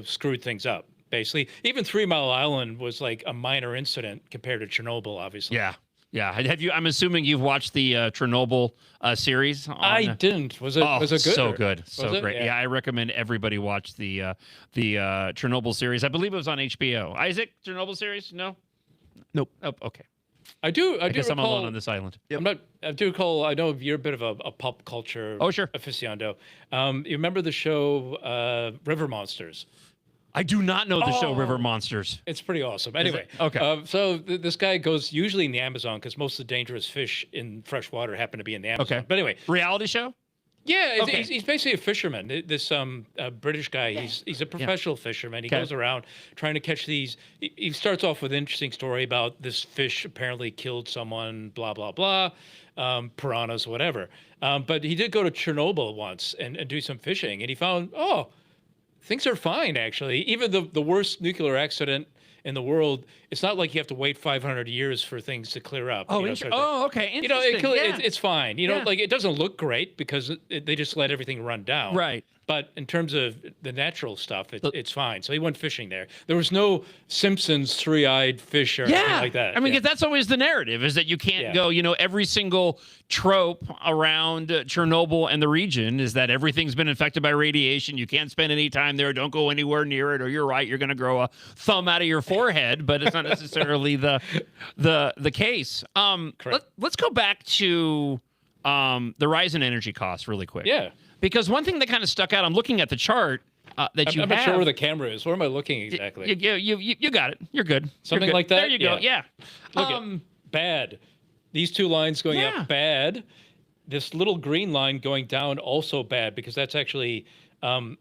screwed things up. Basically, even 3 Mile Island was like a minor incident compared to Chernobyl, obviously. Yeah. Have you? I'm assuming you've watched the Chernobyl series. I didn't. Was it good? So good, so it? great. Yeah, I recommend everybody watch the Chernobyl series. I believe it was on HBO. Isaac, Chernobyl series? No. Nope. Oh, okay. I do guess recall, I'm alone on this island. Yep. I do recall. I know you're a bit of a pop culture aficionado. You remember the show River Monsters? I do not know the show River Monsters. It's pretty awesome. Anyway, okay. So this guy goes usually in the Amazon because most of the dangerous fish in fresh water happen to be in the Amazon. Okay. But anyway, reality show. Yeah, Okay. he's basically a fisherman. This British guy. He's a professional fisherman. He goes around trying to catch these. He starts off with an interesting story about this fish apparently killed someone. Blah blah blah, piranhas, whatever. But he did go to Chernobyl once and do some fishing, and he found things are fine, actually. Even the worst nuclear accident in the world, it's not like you have to wait 500 years for things to clear up. Okay. Interesting. It's fine. It doesn't look great because they just let everything run down. Right. But in terms of the natural stuff, it's fine. So he went fishing there. There was no Simpsons three-eyed fish or anything like that. I mean, 'cause that's always the narrative, is that you can't go, every single trope around Chernobyl and the region is that everything's been infected by radiation. You can't spend any time there. Don't go anywhere near it, or you're right, you're going to grow a thumb out of your forehead. But it's not necessarily the case. Let's go back to the rise in energy costs really quick. Yeah. Because one thing that kind of stuck out, I'm looking at the chart that you have. I'm not sure where the camera is. Where am I looking exactly? You got it. You're good. Something You're good. like that? There you go. Yeah. Look at bad. These two lines going up, bad. This little green line going down, also bad, because that's actually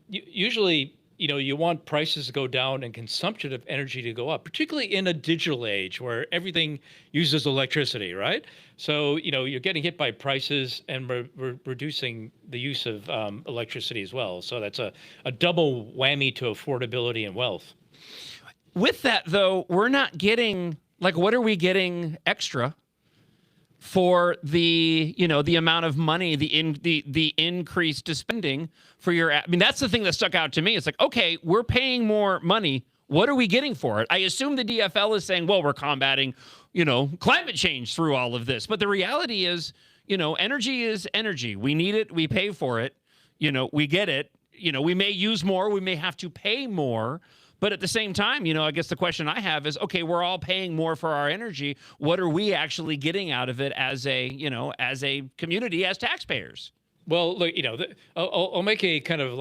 usually, you want prices to go down and consumption of energy to go up, particularly in a digital age where everything uses electricity, right? So, you're getting hit by prices and we're reducing the use of electricity as well. So that's a double whammy to affordability and wealth. With that, though, we're not getting, what are we getting extra for the amount of money, the increased spending for your? I mean, that's the thing that stuck out to me. It's like, okay, we're paying more money. What are we getting for it? I assume the DFL is saying, well, we're combating, climate change through all of this. But the reality is, energy is energy. We need it. We pay for it. We get it. We may use more. We may have to pay more. But at the same time, I guess the question I have is, okay, we're all paying more for our energy. What are we actually getting out of it as a community, as taxpayers? Well, look, I'll make a kind of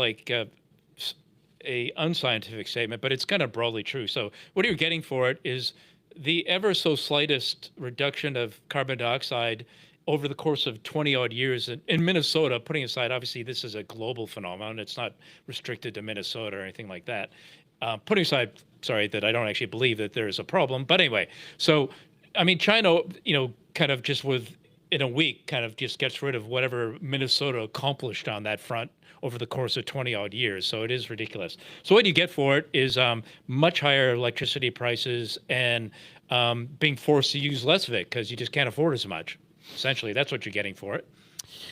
a unscientific statement, but it's kind of broadly true. So what you're getting for it is the ever so slightest reduction of carbon dioxide over the course of 20 odd years in Minnesota, putting aside, obviously, this is a global phenomenon. It's not restricted to Minnesota or anything like that. Putting aside, sorry, that I don't actually believe that there is a problem. But anyway, so, I mean, China, kind of just in a week, kind of just gets rid of whatever Minnesota accomplished on that front over the course of 20 odd years. So it is ridiculous. So what you get for it is much higher electricity prices and being forced to use less of it because you just can't afford as much. Essentially, that's what you're getting for it.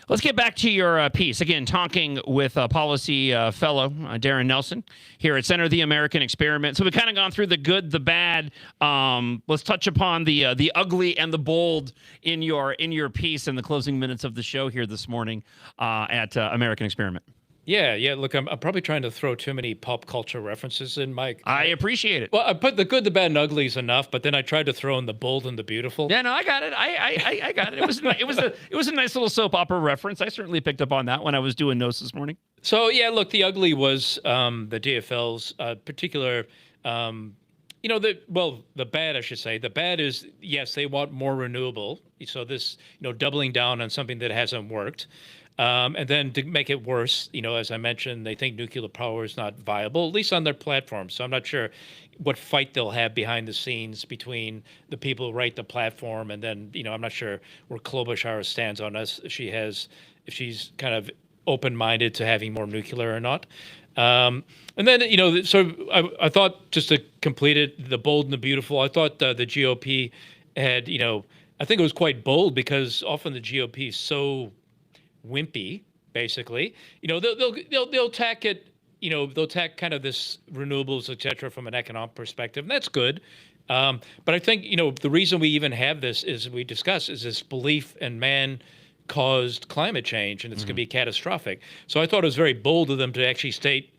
Let's get back to your piece. Again, talking with policy fellow Darren Nelson here at Center of the American Experiment. So we've kind of gone through the good, the bad. Let's touch upon the ugly and the bold in your piece in the closing minutes of the show here this morning at American Experiment. Yeah. Look, I'm probably trying to throw too many pop culture references in, Mike. I appreciate it. Well, I put the good, the bad, and ugly is enough, but then I tried to throw in the bold and the beautiful. Yeah, no, I got it. I got it. It was a nice little soap opera reference. I certainly picked up on that when I was doing notes this morning. So yeah, look, the ugly was the DFL's particular. The bad, I should say. The bad is, yes, they want more renewable. So this, doubling down on something that hasn't worked. And then to make it worse, as I mentioned, they think nuclear power is not viable, at least on their platform. So I'm not sure what fight they'll have behind the scenes between the people who write the platform and then, I'm not sure where Klobuchar stands on us, if she's kind of open-minded to having more nuclear or not. And then, I thought, just to complete it, the bold and the beautiful, I thought the GOP had, I think it was quite bold because often the GOP is so wimpy, basically. They'll attack it. They'll attack kind of this renewables, et cetera, from an economic perspective, and that's good. But I think the reason we even have this is we discuss is this belief in man-caused climate change, and it's going to be catastrophic. So I thought it was very bold of them to actually state,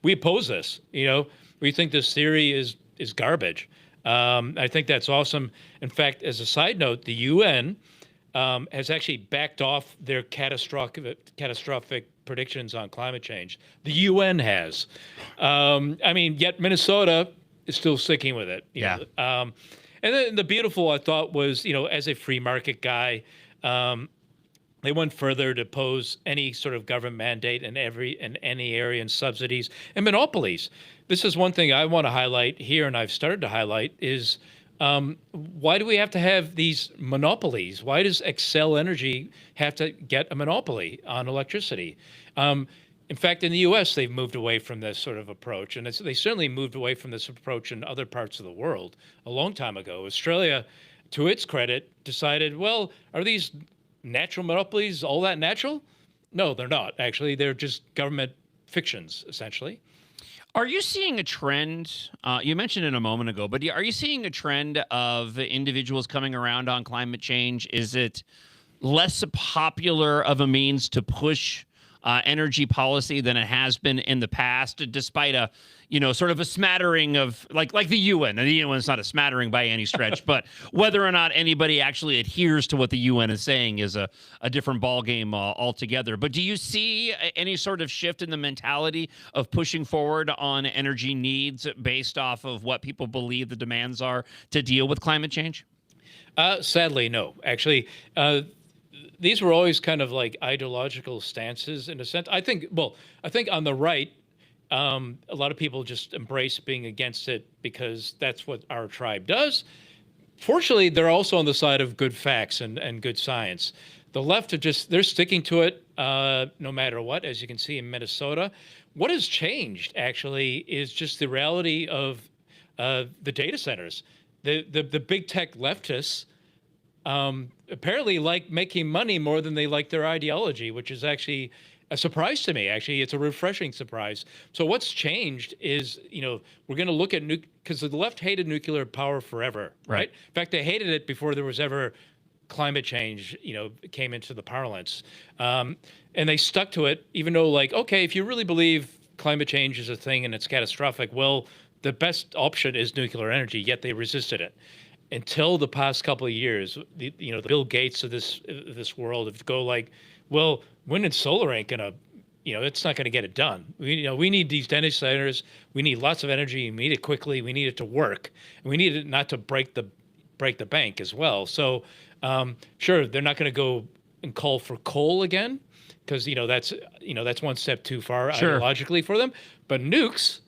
we oppose this. We think this theory is garbage. I think that's awesome. In fact, as a side note, the UN has actually backed off their catastrophic predictions on climate change. The UN has. Yet Minnesota is still sticking with it. Yeah. And then the beautiful, I thought, was, as a free market guy, they went further to oppose any sort of government mandate in any area and subsidies and monopolies. This is one thing I want to highlight here, and I've started to highlight, is why do we have to have these monopolies? Why does Xcel Energy have to get a monopoly on electricity? In fact, in the U.S., they've moved away from this sort of approach, and they certainly moved away from this approach in other parts of the world a long time ago. Australia, to its credit, decided, well, are these natural monopolies all that natural? No, they're not, actually. They're just government fictions, essentially. Are you seeing a trend? You mentioned it a moment ago, but are you seeing a trend of individuals coming around on climate change? Is it less popular of a means to push energy policy than it has been in the past, despite a, sort of a smattering of like the UN? And the UN is not a smattering by any stretch, but whether or not anybody actually adheres to what the UN is saying is a different ballgame altogether. But do you see any sort of shift in the mentality of pushing forward on energy needs based off of what people believe the demands are to deal with climate change? Sadly, no. Actually, these were always kind of like ideological stances in a sense. I think on the right, a lot of people just embrace being against it because that's what our tribe does. Fortunately, they're also on the side of good facts and good science. The left they're sticking to it no matter what, as you can see in Minnesota. What has changed, actually, is just the reality of the data centers. The big tech leftists apparently like making money more than they like their ideology, which is actually a surprise to me. Actually, it's a refreshing surprise. So what's changed is, we're going to look at because the left hated nuclear power forever, right? In fact, they hated it before there was ever climate change, came into the parlance. And they stuck to it, even though, okay, if you really believe climate change is a thing and it's catastrophic, well, the best option is nuclear energy, yet they resisted it. Until the past couple of years, the Bill Gates of this world have go well, wind and solar ain't gonna, it's not going to get it done. We need these data centers. We need lots of energy. We need it quickly. We need it to work. And we need it not to break the bank as well. So, sure, they're not going to go and call for coal again because that's one step too far ideologically for them. But nukes,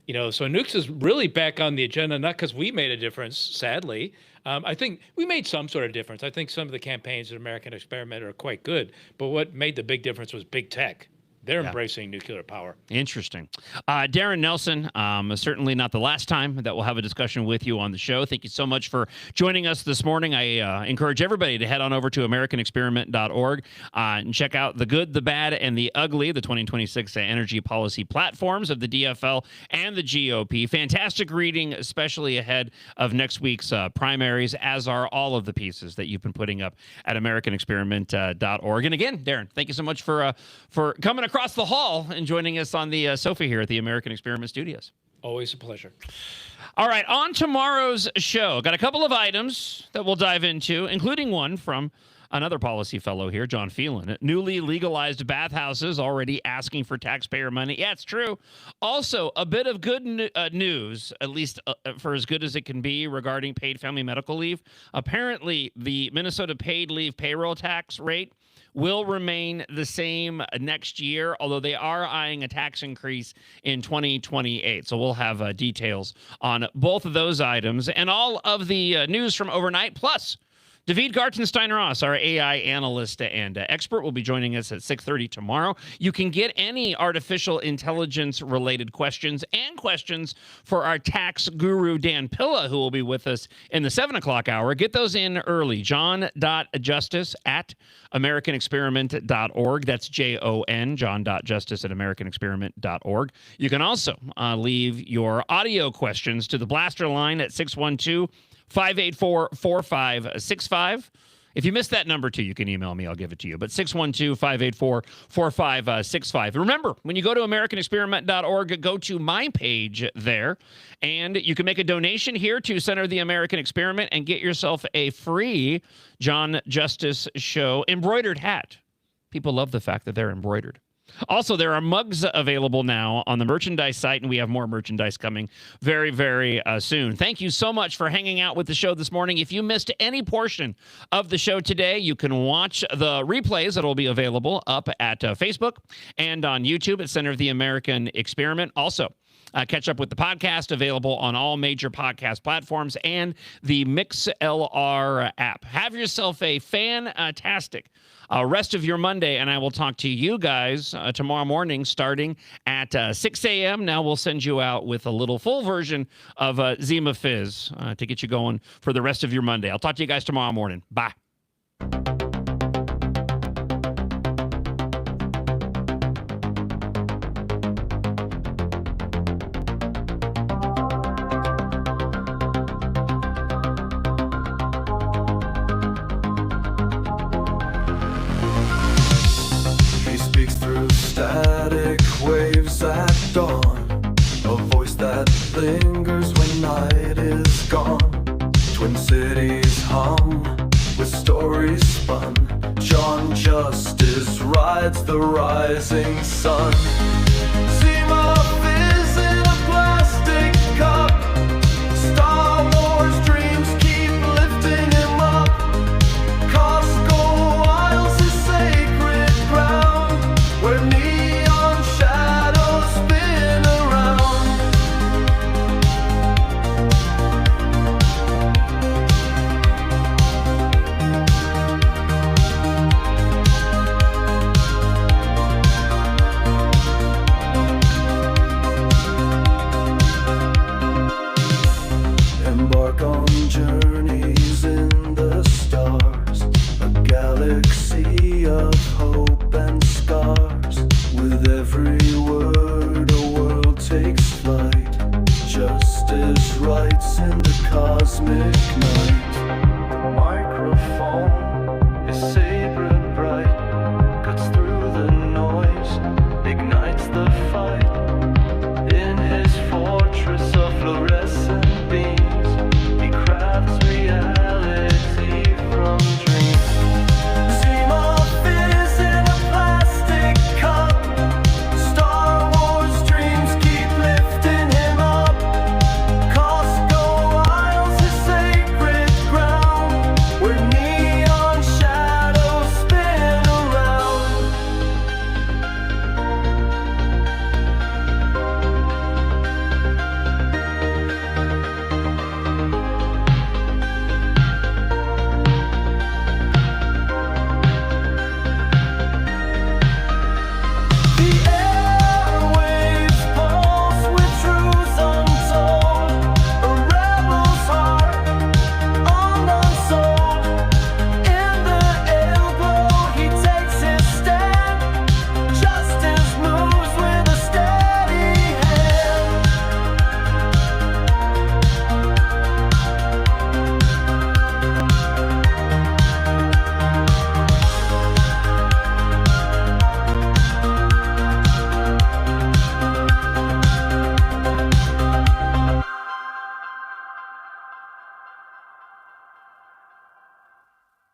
so nukes is really back on the agenda, not because we made a difference, sadly. I think we made some sort of difference. I think some of the campaigns at American Experiment are quite good, but what made the big difference was big tech. They're embracing nuclear power. Interesting. Darren Nelson, certainly not the last time that we'll have a discussion with you on the show. Thank you so much for joining us this morning. I encourage everybody to head on over to AmericanExperiment.org and check out the good, the bad, and the ugly, the 2026 energy policy platforms of the DFL and the GOP. Fantastic reading, especially ahead of next week's primaries, as are all of the pieces that you've been putting up at AmericanExperiment.org. And again, Darren, thank you so much for coming across the hall and joining us on the sofa here at the American Experiment Studios. Always a pleasure. All right, on tomorrow's show, got a couple of items that we'll dive into, including one from another policy fellow here, John Phelan. Newly legalized bathhouses already asking for taxpayer money. Yeah, it's true. Also, a bit of good news, at least for as good as it can be, regarding paid family medical leave. Apparently, the Minnesota paid leave payroll tax rate will remain the same next year, although they are eyeing a tax increase in 2028. So we'll have details on both of those items and all of the news from overnight, plus David Gartenstein-Ross, our AI analyst and expert, will be joining us at 6:30 tomorrow. You can get any artificial intelligence-related questions and questions for our tax guru, Dan Pilla, who will be with us in the 7 o'clock hour. Get those in early. John.justice@AmericanExperiment.org. That's Jon, John.justice@AmericanExperiment.org. You can also leave your audio questions to the Blaster line at 612-584-4565. If you missed that number too, you can email me. I'll give it to you. But 612-584-4565. Remember, when you go to AmericanExperiment.org, go to my page there, and you can make a donation here to Center of the American Experiment and get yourself a free John Justice Show embroidered hat. People love the fact that they're embroidered. Also, there are mugs available now on the merchandise site, and we have more merchandise coming very, very soon. Thank you so much for hanging out with the show this morning. If you missed any portion of the show today, you can watch the replays that will be available up at Facebook and on YouTube at Center of the American Experiment. Also, catch up with the podcast, available on all major podcast platforms and the MixLR app. Have yourself a fantastic rest of your Monday, and I will talk to you guys tomorrow morning starting at 6 a.m. Now we'll send you out with a little full version of Zima Fizz to get you going for the rest of your Monday. I'll talk to you guys tomorrow morning. Bye. Static waves at dawn, a voice that lingers when night is gone. Twin cities hum with stories spun. John Justice rides the rising sun.